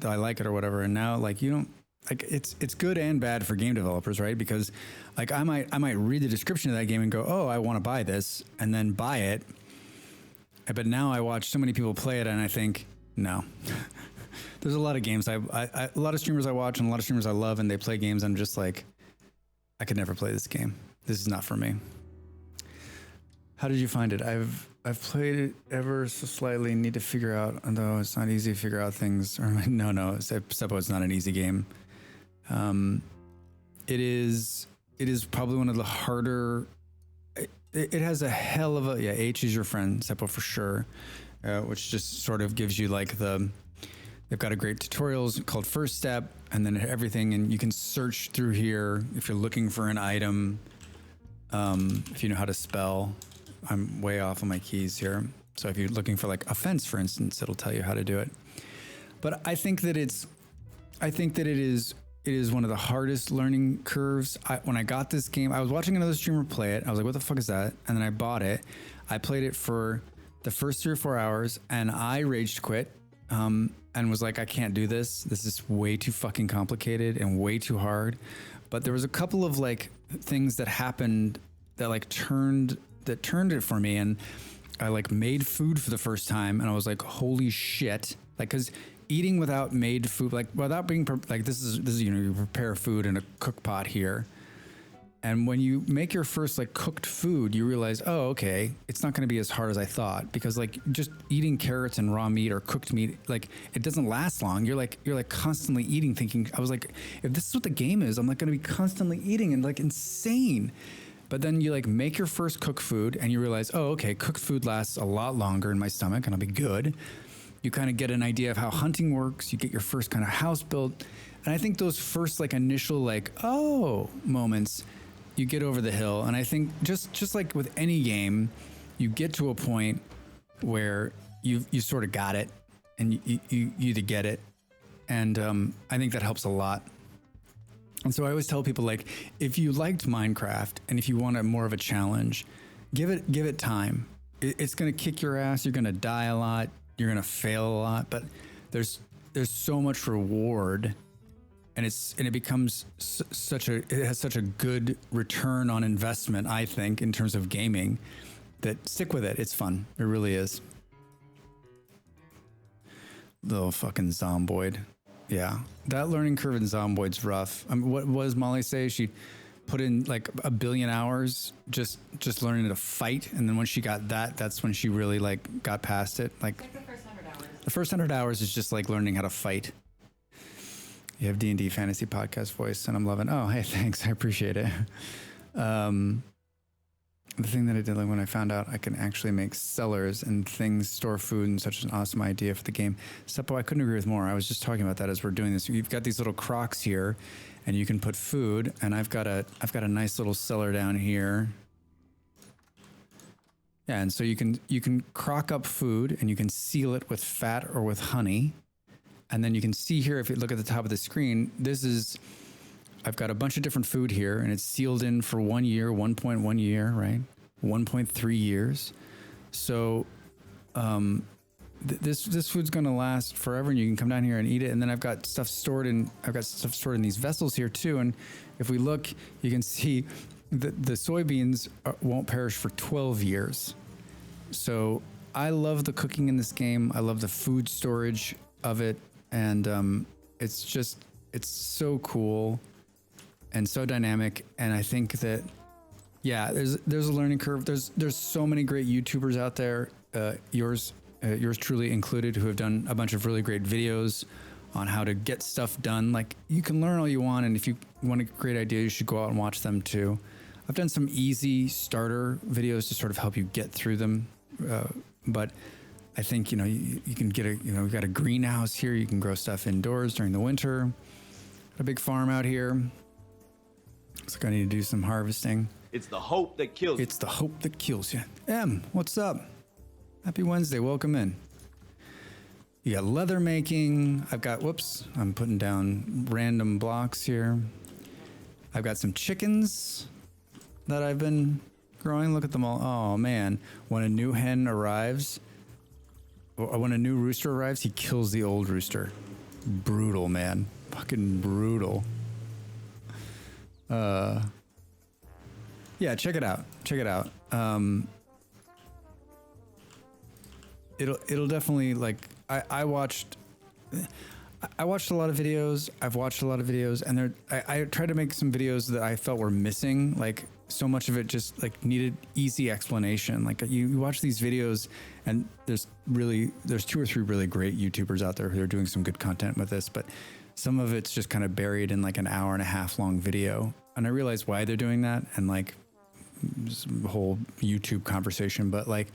I like it or whatever. And now, like, you don't, like, it's good and bad for game developers, right? Because, like, I might read the description of that game and go, oh, I want to buy this, and then buy it. But now I watch so many people play it, and I think, no. There's a lot of games a lot of streamers I watch and a lot of streamers I love, and they play games. I'm just like, I could never play this game. This is not for me. How did you find it? I've played it ever so slightly. Need to figure out, although it's not easy to figure out things. Or no, Seppo, it's not an easy game. It is probably one of the harder. It has a hell of a H is your friend Seppo for sure, which just sort of gives you like they've got a great tutorials called First Step, and then everything, and you can search through here if you're looking for an item. If you know how to spell, I'm way off on my keys here. So if you're looking for like offense, for instance, it'll tell you how to do it. But I think that it is one of the hardest learning curves. When I got this game, I was watching another streamer play it. I was like, what the fuck is that? And then I bought it. I played it for the first 3 or 4 hours and I rage quit. And was like, I can't do this. This is way too fucking complicated and way too hard. But there was a couple of like things that happened that like turned it for me. And I like made food for the first time and I was like, holy shit. Like, cause eating without made food, like without being like, this is, you know, you prepare food in a cook pot here. And when you make your first like cooked food, you realize, oh, okay, it's not going to be as hard as I thought, because like just eating carrots and raw meat or cooked meat, like it doesn't last long. You're like constantly eating, thinking, I was like, if this is what the game is, I'm like going to be constantly eating and like insane. But then you like make your first cooked food and you realize, oh, okay, cooked food lasts a lot longer in my stomach and I'll be good. You kind of get an idea of how hunting works. You get your first kind of house built. And I think those first like initial like, oh, moments, you get over the hill. And I think just like with any game, you get to a point where you sort of got it and you either get it. And I think that helps a lot. And so I always tell people, like, if you liked Minecraft and if you want more of a challenge, give it time. It's going to kick your ass. You're going to die a lot. You're going to fail a lot, but there's so much reward. And it becomes it has such a good return on investment, I think, in terms of gaming, that stick with it. It's fun. It really is. Little fucking Zomboid. Yeah. That learning curve in Zomboid's rough. I mean, what does Molly say? She put in like 1 billion hours just learning to fight. And then when she got that's when she really like got past it. Like
the first 100 hours.
The first 100 hours is just like learning how to fight. You have D&D fantasy podcast voice, and I'm loving. Oh, hey, thanks. I appreciate it. The thing that I did, like when I found out I can actually make cellars and things, store food, and such an awesome idea for the game. Seppo, I couldn't agree with more. I was just talking about that as we're doing this. You've got these little crocks here, and you can put food. And I've got a nice little cellar down here. Yeah, and so you can crock up food, and you can seal it with fat or with honey. And then you can see here, if you look at the top of the screen, I've got a bunch of different food here, and it's sealed in for 1 year, 1.1 year, right? 1.3 years. So this food's going to last forever, and you can come down here and eat it. And then I've got stuff stored in these vessels here too. And if we look, you can see the soybeans won't perish for 12 years. So I love the cooking in this game. I love the food storage of it. And it's so cool and so dynamic. And I think that, yeah, there's a learning curve. There's so many great YouTubers out there, yours truly included, who have done a bunch of really great videos on how to get stuff done. Like, you can learn all you want, and if you want a great idea, you should go out and watch them too. I've done some easy starter videos to sort of help you get through them, but I think, you can get we've got a greenhouse here. You can grow stuff indoors during the winter. Got a big farm out here. Looks like I need to do some harvesting.
It's the hope that kills you.
It's the hope that kills you. M, what's up? Happy Wednesday. Welcome in. You got leather making. I've got, I'm putting down random blocks here. I've got some chickens that I've been growing. Look at them all. Oh, man. When a new hen arrives, when a new rooster arrives, he kills the old rooster. Brutal, man. Fucking brutal. Yeah, check it out. It'll definitely, like, I watched, I watched a lot of videos. I've watched a lot of videos, and I tried to make some videos that I felt were missing. Like so much of it just like needed easy explanation. Like you watch these videos, and there's 2 or 3 really great YouTubers out there who are doing some good content with this, but some of it's just kind of buried in like an hour and a half long video. And I realize why they're doing that, and like this whole YouTube conversation. But like,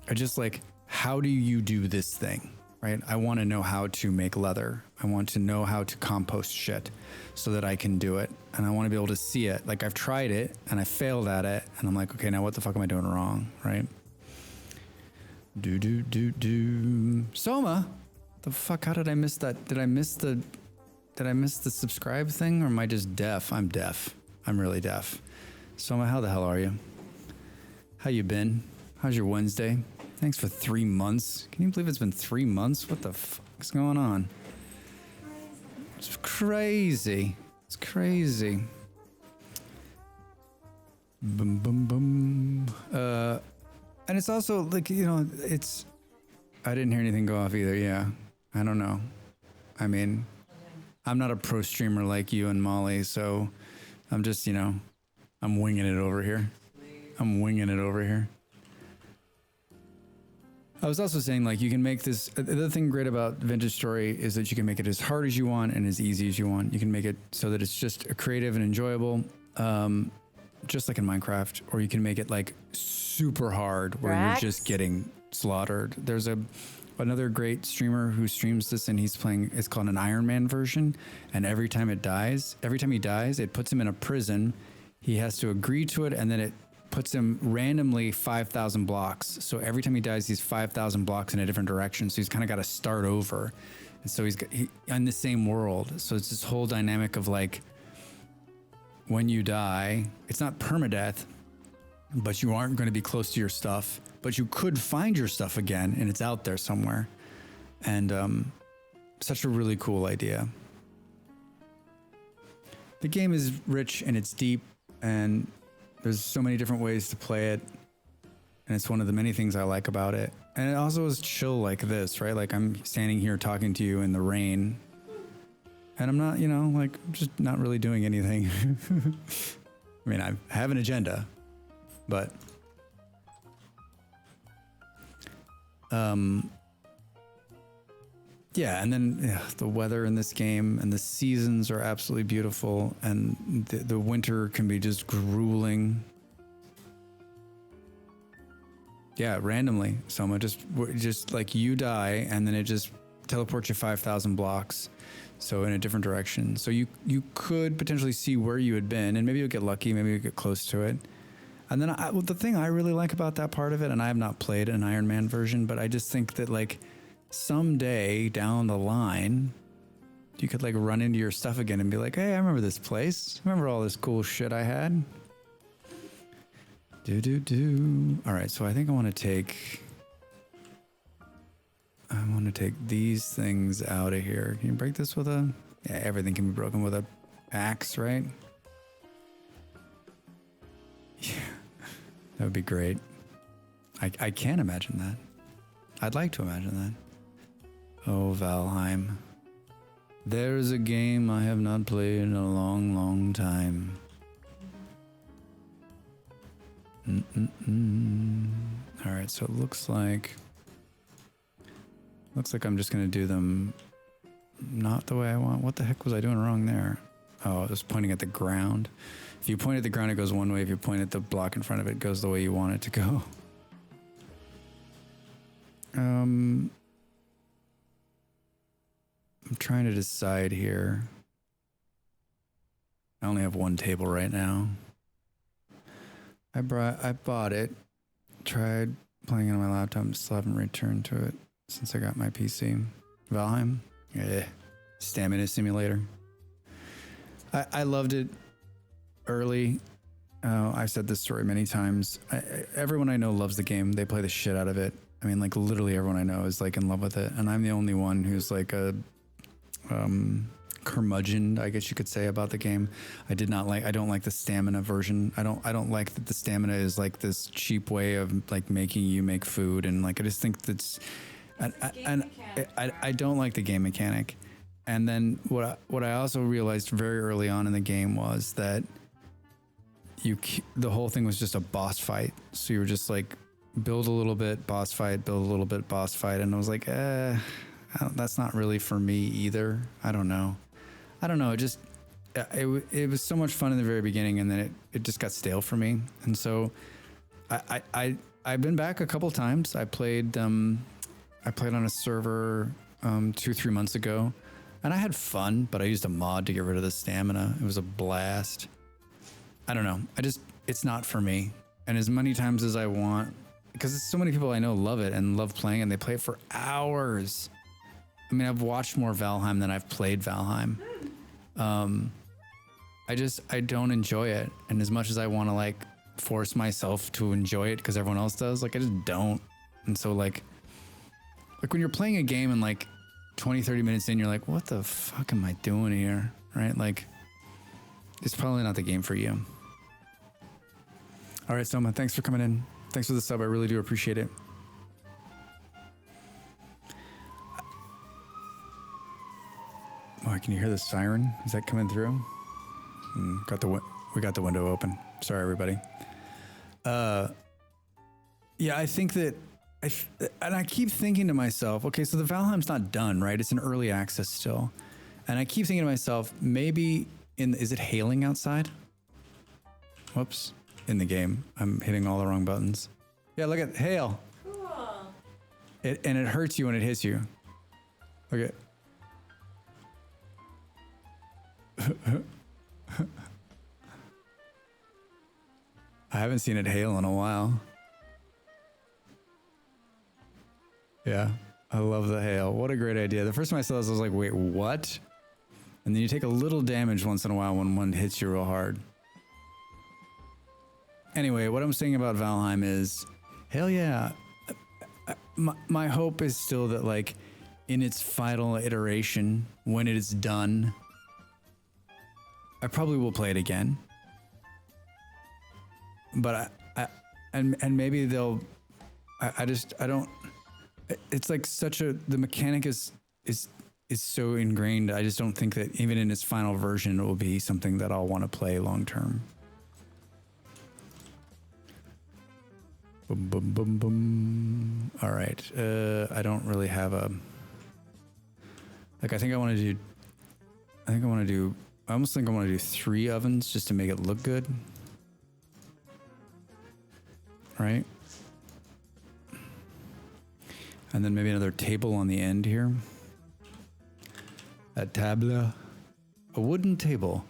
I just like, how do you do this thing? Right? I want to know how to make leather. I want to know how to compost shit so that I can do it. And I want to be able to see it. Like I've tried it and I failed at it. And I'm like, okay, now what the fuck am I doing wrong? Right? Soma, the fuck, how did I miss that? Did I miss the subscribe thing, or am I just deaf? I'm deaf. I'm really deaf. Soma, how the hell are you? How you been? How's your Wednesday? Thanks for 3 months. Can you believe it's been 3 months? What the fuck's going on? It's crazy. It's crazy. Boom, boom, boom. And it's also like, you know, it's, I didn't hear anything go off either. Yeah. I don't know. I mean, I'm not a pro streamer like you and Molly, so I'm just, you know, I'm winging it over here. I'm winging it over here. I was also saying, like, you can make this, the other thing great about Vintage Story is that you can make it as hard as you want and as easy as you want. You can make it so that it's just creative and enjoyable, just like in Minecraft, or you can make it like super hard where you're just getting slaughtered. There's another great streamer who streams this, and he's playing, it's called an Iron Man version. And every time he dies, it puts him in a prison. He has to agree to it, and then it puts him randomly 5,000 blocks. So every time he dies, he's 5,000 blocks in a different direction. So he's kind of got to start over. And so he's in the same world. So it's this whole dynamic of like, when you die, it's not permadeath, but you aren't going to be close to your stuff, but you could find your stuff again, and it's out there somewhere. And such a really cool idea. The game is rich and it's deep, and there's so many different ways to play it, and it's one of the many things I like about it. And it also is chill like this, right? Like I'm standing here talking to you in the rain, and I'm not, you know, like just not really doing anything. I mean, I have an agenda, but yeah, and then the weather in this game and the seasons are absolutely beautiful, and the winter can be just grueling. Yeah, randomly, Soma, just like you die, and then it just teleports you 5,000 blocks, so in a different direction. So you could potentially see where you had been, and maybe you'll get lucky, maybe you'll get close to it. And then the thing I really like about that part of it, and I have not played an Iron Man version, but I just think that like someday down the line, you could like run into your stuff again and be like, hey, I remember this place. I remember all this cool shit I had. All right, so I think I want to take these things out of here. Can you break this with a... Yeah, everything can be broken with a axe, right? Yeah, that would be great. I can't imagine that. I'd like to imagine that. Oh, Valheim. There's a game I have not played in a long, long time. All right, so it looks like I'm just gonna do them not the way I want. What the heck was I doing wrong there? Oh, I was pointing at the ground. If you point at the ground, it goes one way. If you point at the block in front of it, it goes the way you want it to go. I'm trying to decide here. I only have one table right now. I bought it, tried playing it on my laptop, still haven't returned to it since I got my PC. Valheim? Yeah. Stamina simulator. I loved it early. I've said this story many times. Everyone I know loves the game. They play the shit out of it. I mean, like literally everyone I know is like in love with it. And I'm the only one who's like a curmudgeon, I guess you could say, about the game. I don't like the stamina version. I don't like that the stamina is like this cheap way of like making you make food, and like I just think that's I don't like the game mechanic. And then what I also realized very early on in the game was that the whole thing was just a boss fight. So you were just like build a little bit, boss fight, build a little bit, boss fight, and I was like, that's not really for me either. I don't know. It just it was so much fun in the very beginning, and then it just got stale for me. And so I've been back a couple times. I played on a server 2-3 months ago, and I had fun, but I used a mod to get rid of the stamina. It was a blast. I don't know. It's not for me. And as many times as I want, because so many people I know love it and love playing, and they play it for hours. I mean, I've watched more Valheim than I've played Valheim. I don't enjoy it. And as much as I want to like force myself to enjoy it because everyone else does, like I just don't. And so like when you're playing a game and like 20-30 minutes in, you're like, what the fuck am I doing here? Right? Like it's probably not the game for you. All right, Soma, thanks for coming in. Thanks for the sub. I really do appreciate it. Oh, can you hear the siren? Is that coming through? We got the window open. Sorry, everybody. Yeah, I think that I keep thinking to myself, okay, so the Valheim's not done, right? It's an early access still. And I keep thinking to myself, maybe is it hailing outside? Whoops. In the game. I'm hitting all the wrong buttons. Yeah, look at hail.
Cool.
And it hurts you when it hits you. Look at. I haven't seen it hail in a while. Yeah, I love the hail. What a great idea. The first time I saw this, I was like, wait, what? And then you take a little damage once in a while when one hits you real hard. Anyway, what I'm saying about Valheim is, hell yeah. My hope is still that like in its final iteration, when it is done, I probably will play it again. But and maybe they'll, I don't, it's like the mechanic is so ingrained. I just don't think that even in its final version, it will be something that I'll want to play long term. Boom, boom, boom, boom. All right. I don't really have a, like, I almost think I want to do 3 ovens just to make it look good. Right? And then maybe another table on the end here. A table. A wooden table.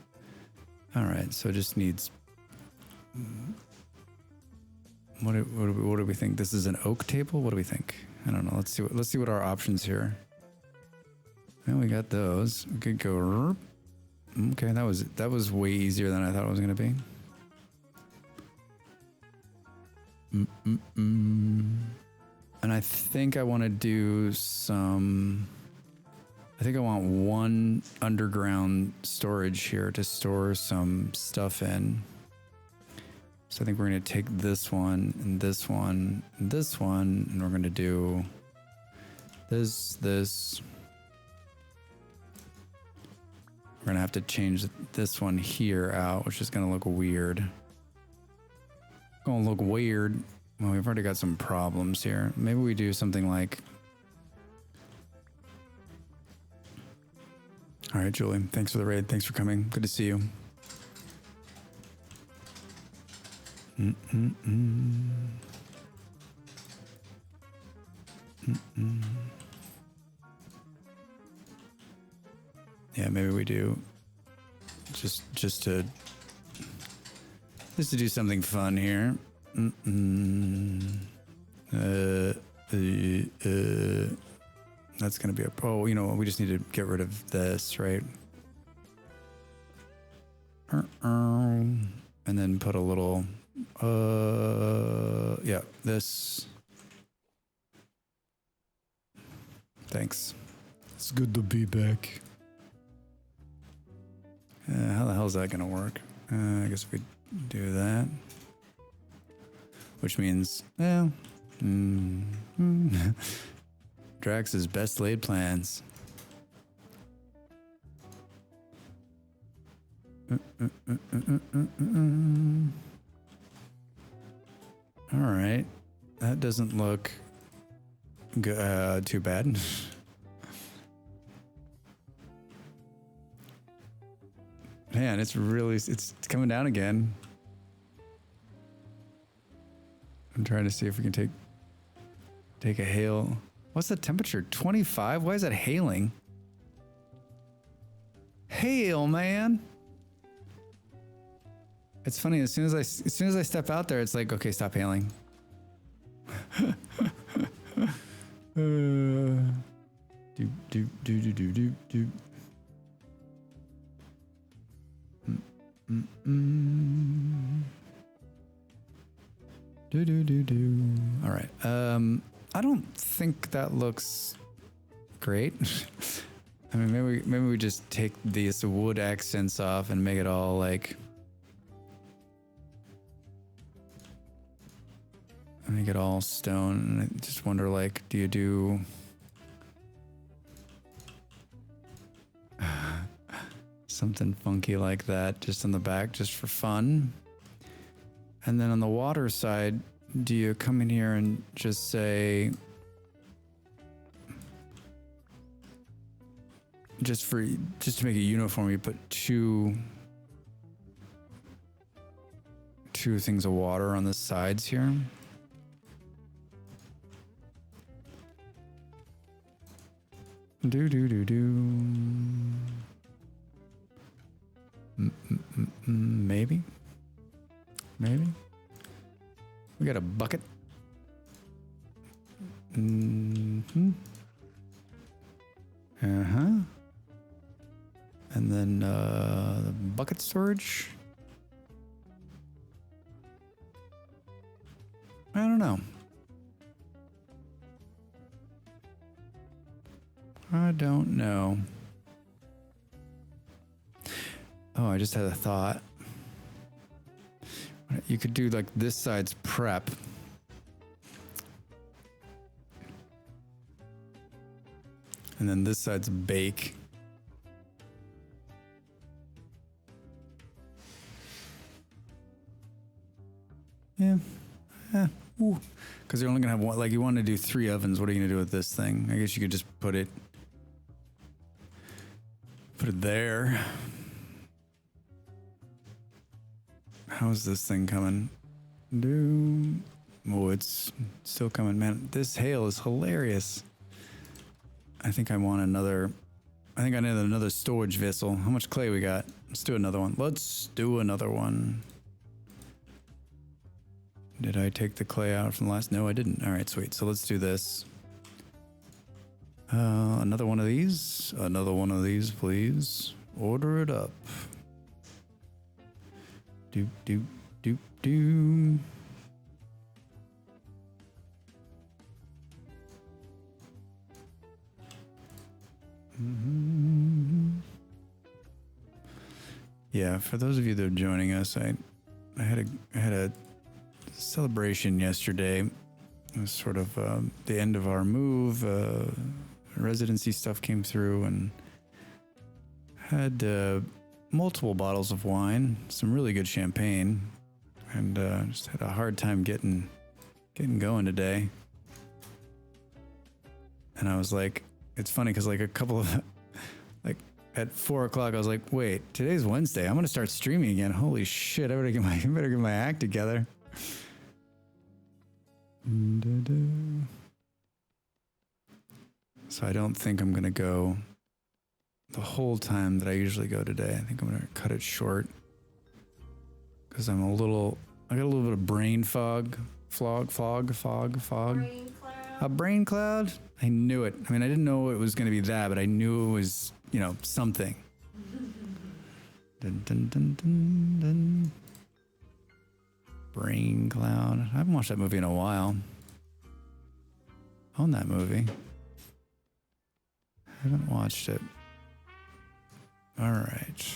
All right. So it just needs, what do we think? This is an oak table? What do we think? I don't know. Let's see what our options here. Well, we got those. We could go. Okay, that was way easier than I thought it was gonna be. And I think I want to do some. I think I want one underground storage here to store some stuff in. So I think we're going to take this one and this one and this one, and we're going to do this. We're going to have to change this one here out, which is going to look weird. Going to look weird. Well, we've already got some problems here. Maybe we do something like... All right, Julie, thanks for the raid. Thanks for coming. Good to see you. Yeah, maybe we do just to do something fun here. That's gonna be we just need to get rid of this, right? And then put a little yeah, this. Thanks. It's good to be back. How the hell is that gonna work? I guess if we do that, which means, well, Drax's best laid plans. All right. That doesn't look too bad. Man, it's coming down again. I'm trying to see if we can take a hail. What's the temperature? 25? Why is that hailing? Hail, man. It's funny, as soon as I step out there, it's like, okay, stop hailing. Do. All right. I don't think that looks great. I mean, maybe we just take these wood accents off and make it all like. Make it all stone. And I just wonder, like, do you do something funky like that just on the back, just for fun? And then on the water side, do you come in here and just say, just to make it uniform, you put two things of water on the sides here? Maybe. We got a bucket. And then the bucket storage. I don't know. I don't know. Oh, I just had a thought. You could do like this side's prep. And then this side's bake. Yeah. Because you're only gonna have one. Like, you want to do 3 ovens. What are you gonna do with this thing? I guess you could just put it there. How's this thing coming? Oh, it's still coming, man. This hail is hilarious. I think I need another storage vessel. How much clay we got? Let's do another one. Did I take the clay out from the last? No, I didn't. All right, sweet. So let's do this. Another one of these. Another one of these, please. Order it up. Do. Yeah, for those of you that are joining us, I had a celebration yesterday. It was sort of the end of our move. Residency stuff came through, and had multiple bottles of wine, some really good champagne, and just had a hard time getting going today. And I was like, it's funny because like a couple of like at 4 o'clock, I was like, wait, today's Wednesday. I'm gonna start streaming again. Holy shit! I better get my act together. So I don't think I'm gonna go the whole time that I usually go today. I think I'm gonna cut it short because I got a little bit of brain fog.
Brain cloud.
A brain cloud? I knew it. I mean, I didn't know it was gonna be that, but I knew it was, something. Dun, dun, dun, dun, dun. Brain cloud. I haven't watched that movie in a while. I own that movie. I haven't watched it. All right.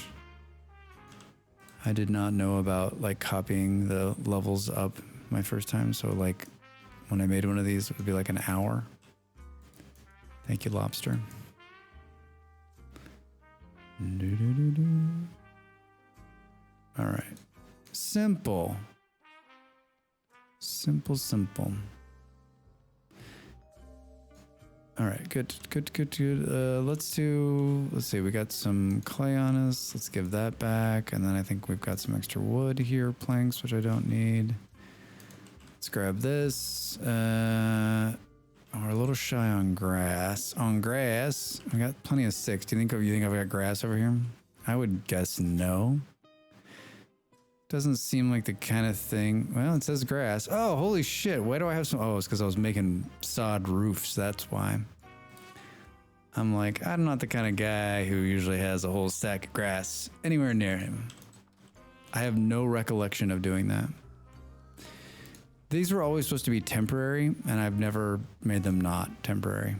I did not know about like copying the levels up my first time. So like when I made one of these, it would be like an hour. Thank you, Lobster. All right. Simple. Simple, simple. All right, good. Let's see, we got some clay on us. Let's give that back. And then I think we've got some extra wood here, planks, which I don't need. Let's grab this. We're a little shy on grass. On grass, we got plenty of sticks. Do you think I've got grass over here? I would guess no. Doesn't seem like the kind of thing. Well, it says grass. Oh, holy shit. Why do I have some? Oh, it's because I was making sod roofs. That's why. I'm like, I'm not the kind of guy who usually has a whole stack of grass anywhere near him. I have no recollection of doing that. These were always supposed to be temporary, and I've never made them not temporary.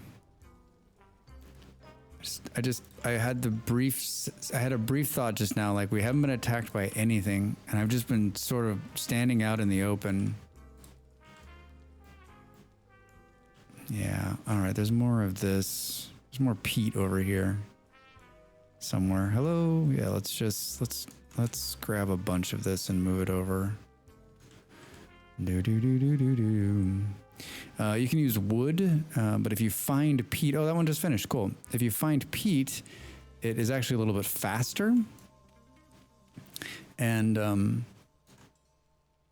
I had a brief thought just now, like we haven't been attacked by anything, and I've just been sort of standing out in the open. Yeah, all right, there's more of this. There's more peat over here somewhere. Hello? Yeah, let's grab a bunch of this and move it over. You can use wood, but if you find peat, oh, that one just finished. Cool. If you find peat, it is actually a little bit faster, and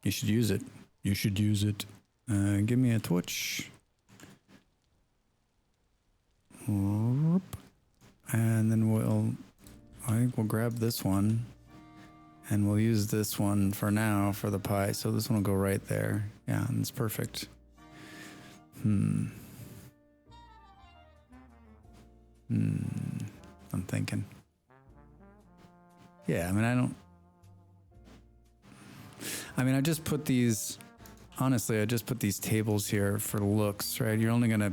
you should use it. You should use it. Give me a torch, and then I think we'll grab this one. And we'll use this one for now for the pie. So this one will go right there. Yeah, and it's perfect. I'm thinking. Yeah, I just put these, honestly, I just put these tables here for looks, right? You're only gonna,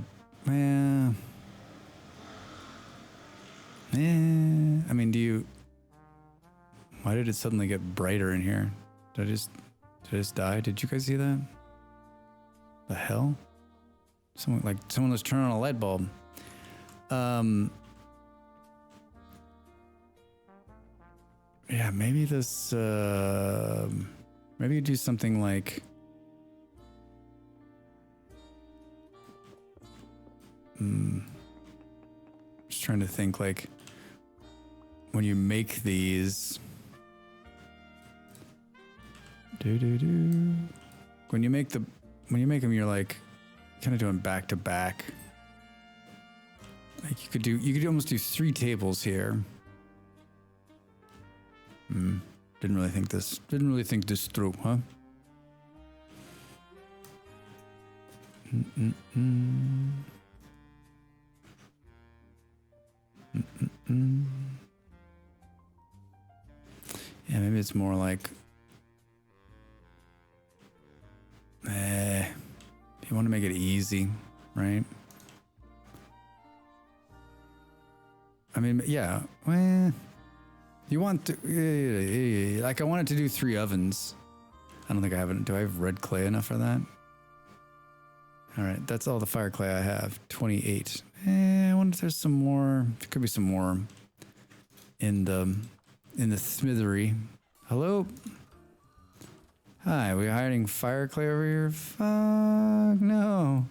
why did it suddenly get brighter in here? Did I just die? Did you guys see that? The hell? Someone was turning on a light bulb. Yeah, maybe this, maybe you do something like, just trying to think, like, when you make these, when you make them, you're like kind of doing back to back. Like you could almost do 3 tables here. Didn't really think this through, huh? Yeah, maybe it's more like, you want to make it easy, right? I mean, yeah, you want to, like I wanted to do 3 ovens. I don't think I have it. Do I have red clay enough for that? All right, that's all the fire clay I have, 28. I wonder if there's some more, there could be some more in the smithery. Hello? Hi, we hiding fire clay over here? Fuck no.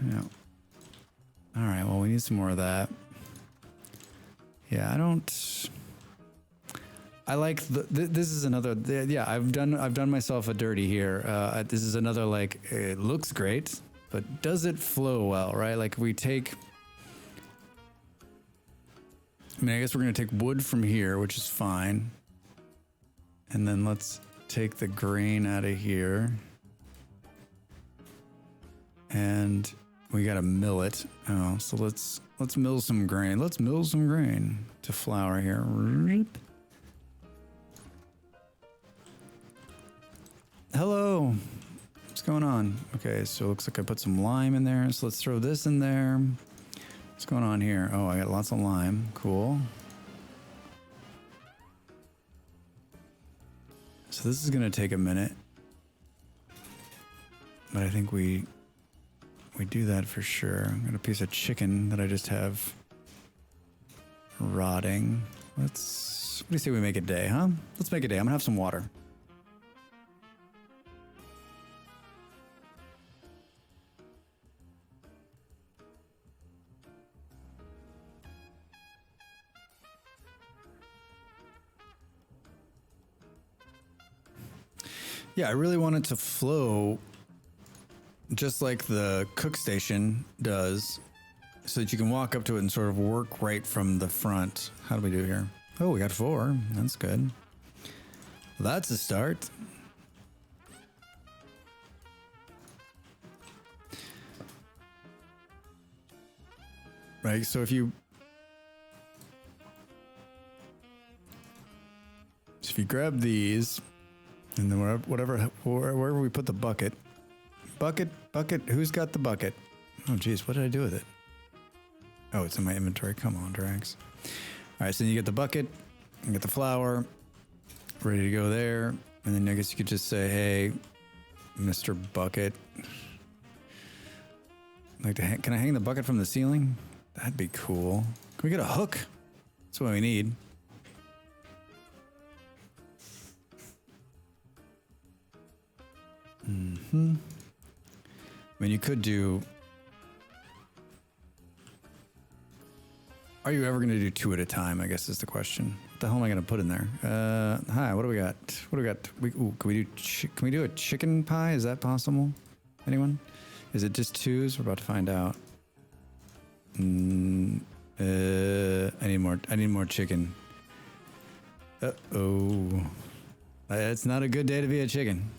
No. All right, well, we need some more of that. Yeah, I like this is another, yeah, I've done myself a dirty here. This is another, like, it looks great, but does it flow well, right? Like we take, I guess we're going to take wood from here, which is fine. And then let's take the grain out of here. And we got to mill it. Oh, so let's mill some grain. Let's mill some grain to flour here. Hello. What's going on? Okay, so it looks like I put some lime in there. So let's throw this in there. What's going on here? Oh, I got lots of lime. Cool. So this is going to take a minute. But I think we do that for sure. I got a piece of chicken that I just have rotting. Let's What do you say we make it day, huh? Let's make it day. I'm gonna have some water. Yeah, I really want it to flow just like the cook station does, so that you can walk up to it and sort of work right from the front. How do we do here? Oh, we got 4. That's good. That's a start. Right, so if you grab these, and then wherever we put the bucket, who's got the bucket? Oh geez, what did I do with it? Oh, it's in my inventory. Come on, Drax. All right, so you get the bucket, you get the flour, ready to go there, and then I guess you could just say, "Hey, Mr. Bucket, can I hang the bucket from the ceiling? That'd be cool. Can we get a hook? That's what we need." I mean, you could do. Are you ever going to do 2 at a time? I guess is the question. What the hell am I going to put in there? Hi, what do we got? What do we got? Can we do a chicken pie? Is that possible? Anyone? Is it just 2s? We're about to find out. I need more chicken. Uh-oh. It's not a good day to be a chicken.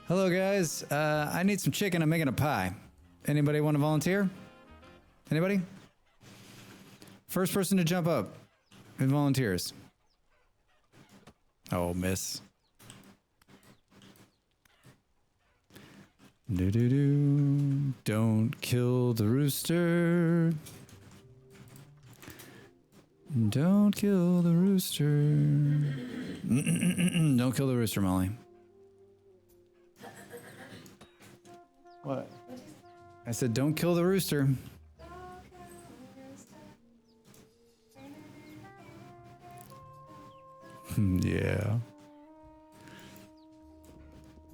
Hello, guys. I need some chicken. I'm making a pie. Anybody want to volunteer? Anybody? First person to jump up and volunteers. Oh, miss. Do-do-do. Don't kill the rooster. Don't kill the rooster. Don't kill the rooster, Molly. What? I said, don't kill the rooster. Yeah.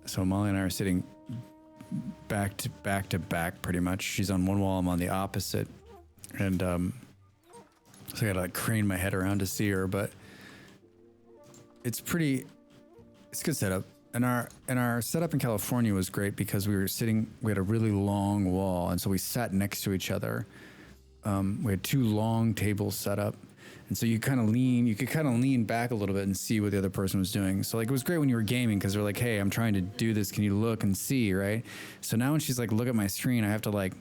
So Molly and I are sitting back to back pretty much. She's on one wall, I'm on the opposite. And so I gotta like crane my head around to see her, but it's a good setup. And our setup in California was great because we had a really long wall, and so we sat next to each other. We had 2 long tables set up, and so you could kind of lean back a little bit and see what the other person was doing. So like it was great when you were gaming because they're like, hey, I'm trying to do this. Can you look and see, right? So now when she's like, look at my screen, I have to like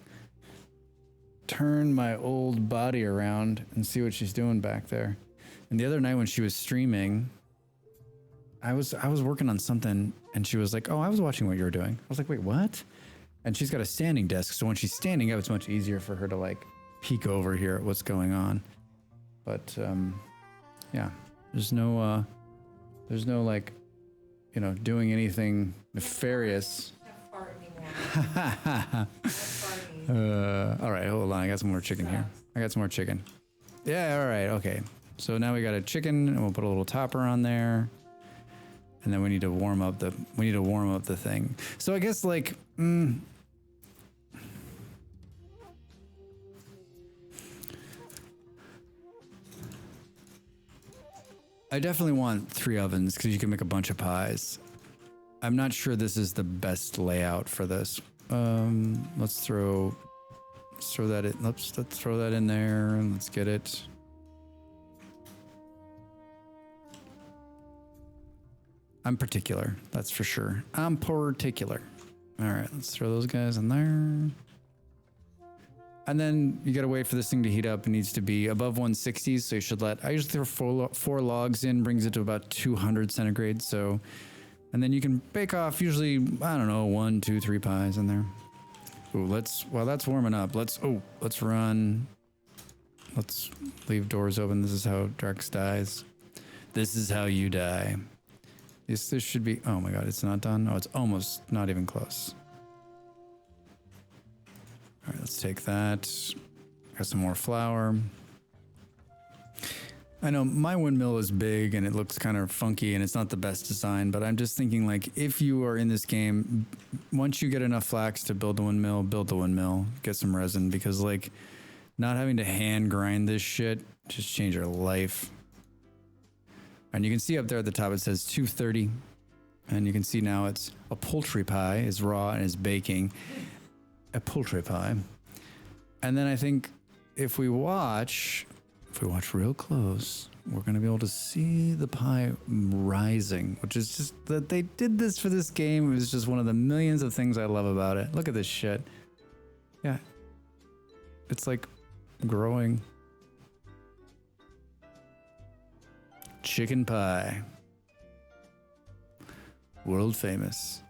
turn my old body around and see what she's doing back there. And the other night when she was streaming, I was working on something and she was like, oh, I was watching what you were doing. I was like, wait, what? And she's got a standing desk. So when she's standing up, it's much easier for her to like peek over here at what's going on. But yeah, there's no like, doing anything nefarious. All right, hold on. I got some more chicken here. Yeah, all right, okay. So now we got a chicken and we'll put a little topper on there. And then we need to warm up the thing. So I guess like I definitely want 3 ovens because you can make a bunch of pies. I'm not sure this is the best layout for this. Let's throw that in. Let's throw that in there and let's get it. I'm particular, that's for sure. I'm particular. All right, let's throw those guys in there. And then you gotta wait for this thing to heat up. It needs to be above 160, so you should I usually throw 4 logs in, brings it to about 200 centigrade. So, and then you can bake off usually, I don't know, 1, 2, 3 pies in there. Ooh, while that's warming up, let's run. Let's leave doors open. This is how Drax dies. This is how you die. This should be, oh my God, it's not done. Oh, it's almost not even close. All right, let's take that. Got some more flour. I know my windmill is big and it looks kind of funky and it's not the best design, but I'm just thinking like if you are in this game, once you get enough flax to build the windmill, get some resin because like not having to hand grind this shit just changed your life. And you can see up there at the top it says 230 and you can see now it's a poultry pie is raw and is baking. A poultry pie. And then I think if we watch real close, we're going to be able to see the pie rising, which is just that they did this for this game. It was just one of the millions of things I love about it. Look at this shit. Yeah. It's like growing. Chicken pie. World famous.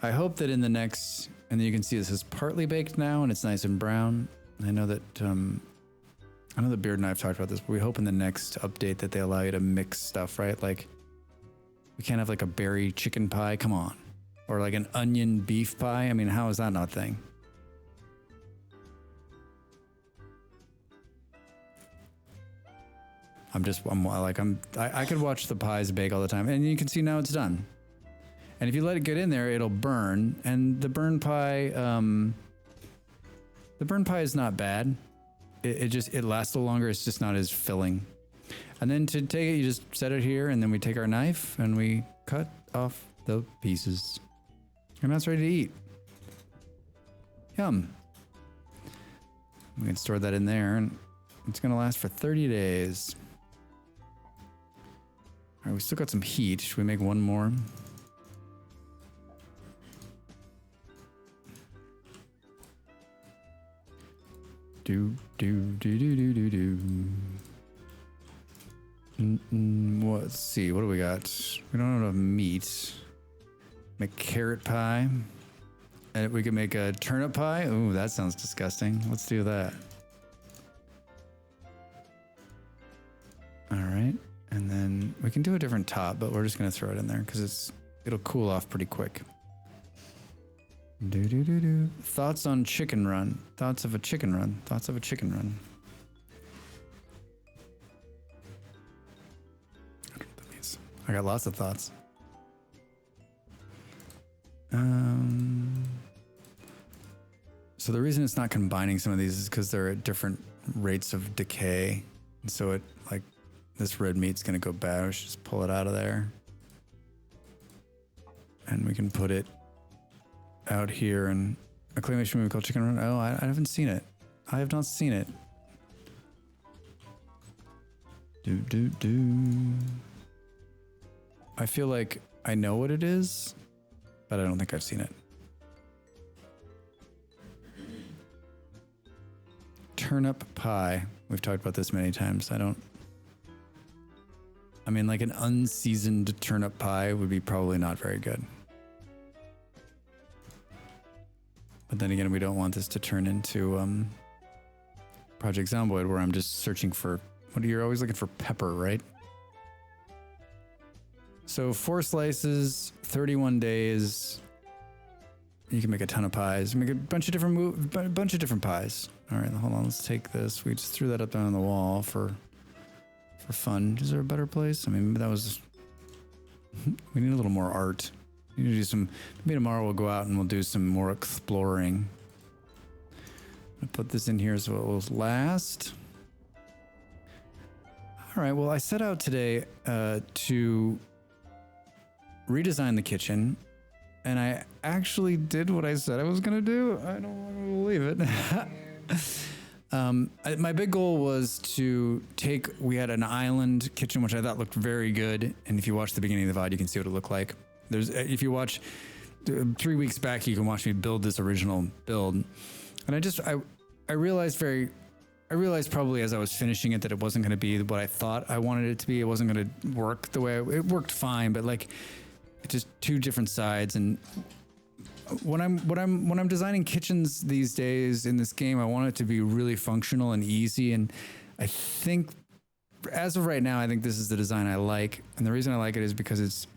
I hope that in the next, and then you can see this is partly baked now and it's nice and brown. I know that Beard and I have talked about this, but we hope in the next update that they allow you to mix stuff, right? Like we can't have like a berry chicken pie, come on. Or like an onion beef pie. I mean, how is that not a thing? I could watch the pies bake all the time and you can see now it's done. And if you let it get in there, it'll burn. And the burn pie is not bad. It lasts a little longer. It's just not as filling. And then to take it, you just set it here and then we take our knife and we cut off the pieces. And that's ready to eat. Yum. We can store that in there and it's going to last for 30 days. All right, we still got some heat. Should we make one more? Let's see, what do we got? We don't have enough meat. Make carrot pie. And we could make a turnip pie. Ooh, that sounds disgusting. Let's do that. All right. And then we can do a different top, but we're just going to throw it in there because it'll cool off pretty quick. Thoughts on chicken run? Thoughts of a chicken run? Thoughts of a chicken run? I don't know what that means. I got lots of thoughts. So the reason it's not combining some of these is because they're at different rates of decay. And so it like this red meat's gonna go bad. We should just pull it out of there. And we can put it out here and a claymation movie called Chicken Run. Oh, I haven't seen it. I have not seen it. I feel like I know what it is, but I don't think I've seen it. Turnip pie. We've talked about this many times. I mean, like an unseasoned turnip pie would be probably not very good. But then again, we don't want this to turn into Project Zomboid, where I'm just searching for, you're always looking for pepper, right? So 4 slices, 31 days. You can make a ton of pies. Make a bunch of different pies. All right, hold on. Let's take this. We just threw that up there on the wall for fun. Is there a better place? I mean, that was. We need a little more art. We need to do some. Maybe tomorrow we'll go out and we'll do some more exploring. I'll put this in here so it will last. All right. Well, I set out today to redesign the kitchen. And I actually did what I said I was going to do. I don't want to believe it. My big goal was to we had an island kitchen, which I thought looked very good. And if you watch the beginning of the VOD, you can see what it looked like. If you watch 3 weeks back, you can watch me build this original build. And I realized probably as I was finishing it that it wasn't going to be what I thought I wanted it to be. It wasn't going to work the way it worked fine, but like, it's just 2 different sides. And when I'm designing kitchens these days in this game, I want it to be really functional and easy. And I think as of right now, I think this is the design I like. And the reason I like it is because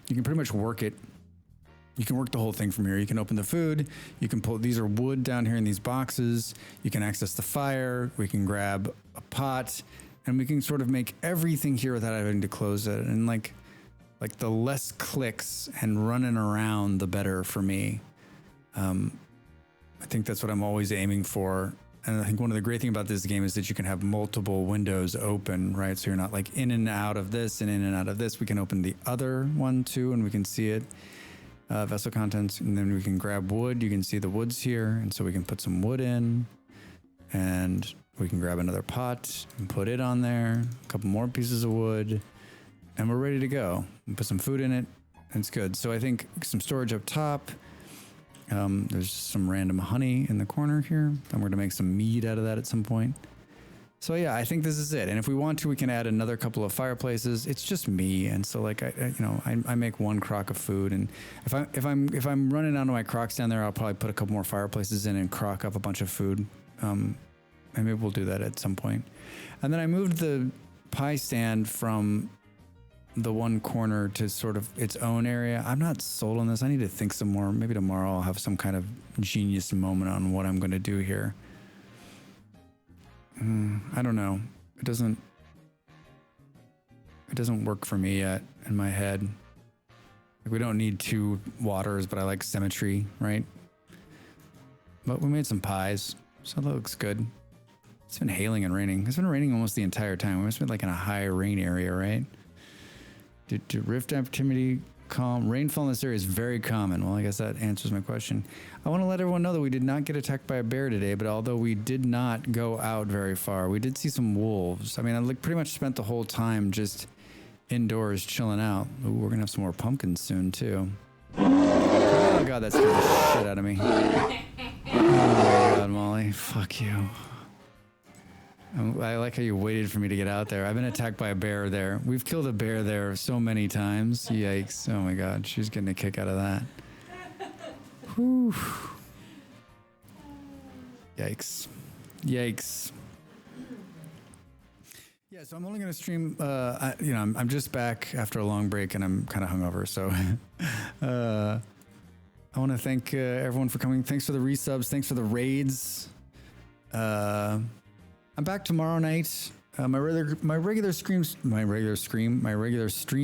you can pretty much work it. You can work the whole thing from here. You can open the food. You can pull, these are wood down here in these boxes. You can access the fire. We can grab a pot and we can sort of make everything here without having to close it. And like the less clicks and running around, the better for me. I think that's what I'm always aiming for. And I think one of the great things about this game is that you can have multiple windows open, right? So you're not like in and out of this and in and out of this. We can open the other one too, and we can see it. Vessel contents, and then we can grab wood. You can see the wood's here, and so we can put some wood in, and we can grab another pot and put it on there, a couple more pieces of wood, and we're ready to go. And put some food in it, and it's good. So I think some storage up top. There's some random honey in the corner here. I'm going to make some mead out of that at some point. So yeah, I think this is it. And if we want to, we can add another couple of fireplaces. It's just me, and so like I make one crock of food, and if I'm running out of my crocks down there, I'll probably put a couple more fireplaces in and crock up a bunch of food. And maybe we'll do that at some point. And then I moved the pie stand from the one corner to sort of its own area. I'm not sold on this. I need to think some more. Maybe tomorrow I'll have some kind of genius moment on what I'm going to do here. I don't know. It doesn't work for me yet in my head. Like, we don't need two waters, but I like symmetry, right? But we made some pies, so that looks good. It's been hailing and raining. It's been raining almost the entire time. We must have been like in a high rain area, right? Rift activity calm. Rainfall in this area is very common. Well, I guess that answers my question. I want to let everyone know that we did not get attacked by a bear today, but although we did not go out very far, we did see some wolves. I mean, I pretty much spent the whole time just indoors chilling out. Ooh, we're going to have some more pumpkins soon, too. Oh, God, that scared the shit out of me. Oh, my God, Molly. Fuck you. I like how you waited for me to get out there. I've been attacked by a bear there. We've killed a bear there so many times. Yikes. Oh my God. She's getting a kick out of that. Whew. Yikes. Yikes. Yeah, so I'm only going to stream, I'm just back after a long break and I'm kind of hungover. So I want to thank everyone for coming. Thanks for the resubs. Thanks for the raids. I'm back tomorrow night. My regular stream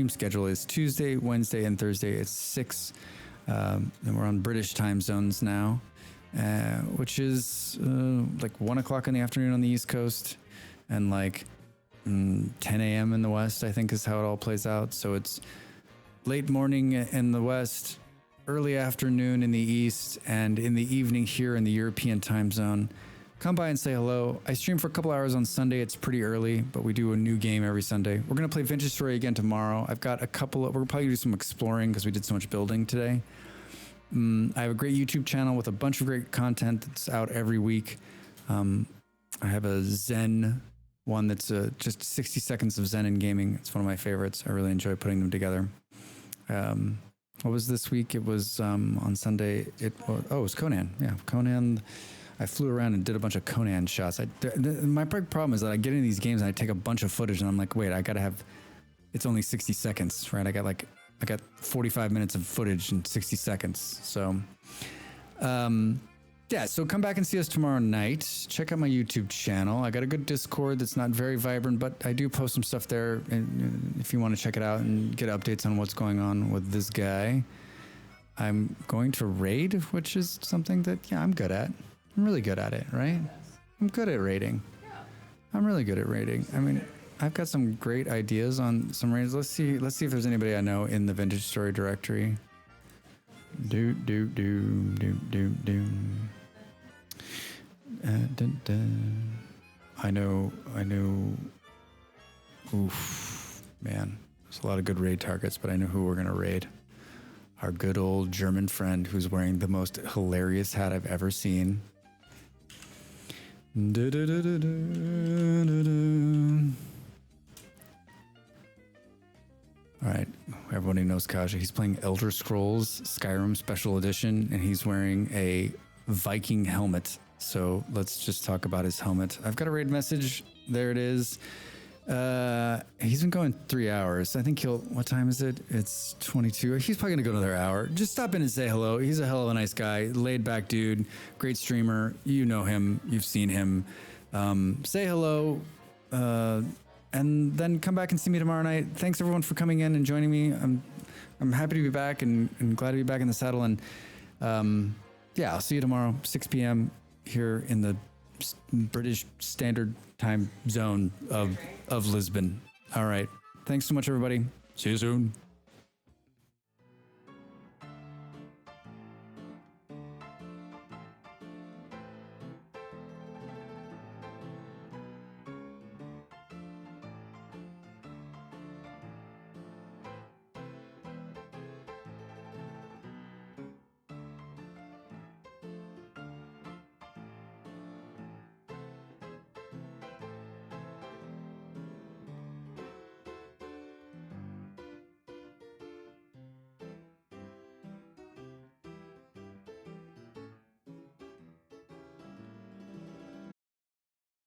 schedule is Tuesday, Wednesday, and Thursday at 6. And we're on British time zones now, which is like 1 o'clock in the afternoon on the East Coast, and like 10 a.m. in the West, I think is how it all plays out. So it's late morning in the West, early afternoon in the East, and in the evening here in the European time zone. Come by and say hello. I stream for a couple hours on Sunday. It's pretty early, but we do a new game every Sunday. We're going to play Vintage Story again tomorrow. I've got we're probably going to do some exploring because we did so much building today. I have a great YouTube channel with a bunch of great content that's out every week. I have a Zen one that's just 60 seconds of Zen in gaming. It's one of my favorites. I really enjoy putting them together. What was this week? It was on Sunday. It was Conan. Yeah, Conan. I flew around and did a bunch of Conan shots. My big problem is that I get into these games and I take a bunch of footage and I'm like, wait, I gotta have, it's only 60 seconds, right? I got 45 minutes of footage in 60 seconds. So, yeah, so come back and see us tomorrow night. Check out my YouTube channel. I got a good Discord that's not very vibrant, but I do post some stuff there. And if you want to check it out and get updates on what's going on with this guy, I'm going to raid, which is something that, yeah, I'm good at. I'm really good at it, right? I'm good at raiding. I'm really good at raiding. I mean, I've got some great ideas on some raids. Let's see if there's anybody I know in the Vintage Story directory. I know. Oof, man. There's a lot of good raid targets, but I know who we're gonna raid. Our good old German friend who's wearing the most hilarious hat I've ever seen. All right, everybody knows Kaja. He's playing Elder Scrolls Skyrim Special Edition, and he's wearing a Viking helmet. So let's just talk about his helmet. I've got a raid message. There it is. He's been going 3 hours. I think what time is it? It's 22. He's probably gonna go another hour. Just stop in and say hello. He's a hell of a nice guy, laid back dude, great streamer. You know him, you've seen him. Say hello. and then come back and see me tomorrow night. Thanks everyone for coming in and joining me. I'm happy to be back and glad to be back in the saddle. And yeah, I'll see you tomorrow, 6 p.m. here in the British Standard Time Zone of Lisbon. All right. Thanks so much, everybody. See you soon.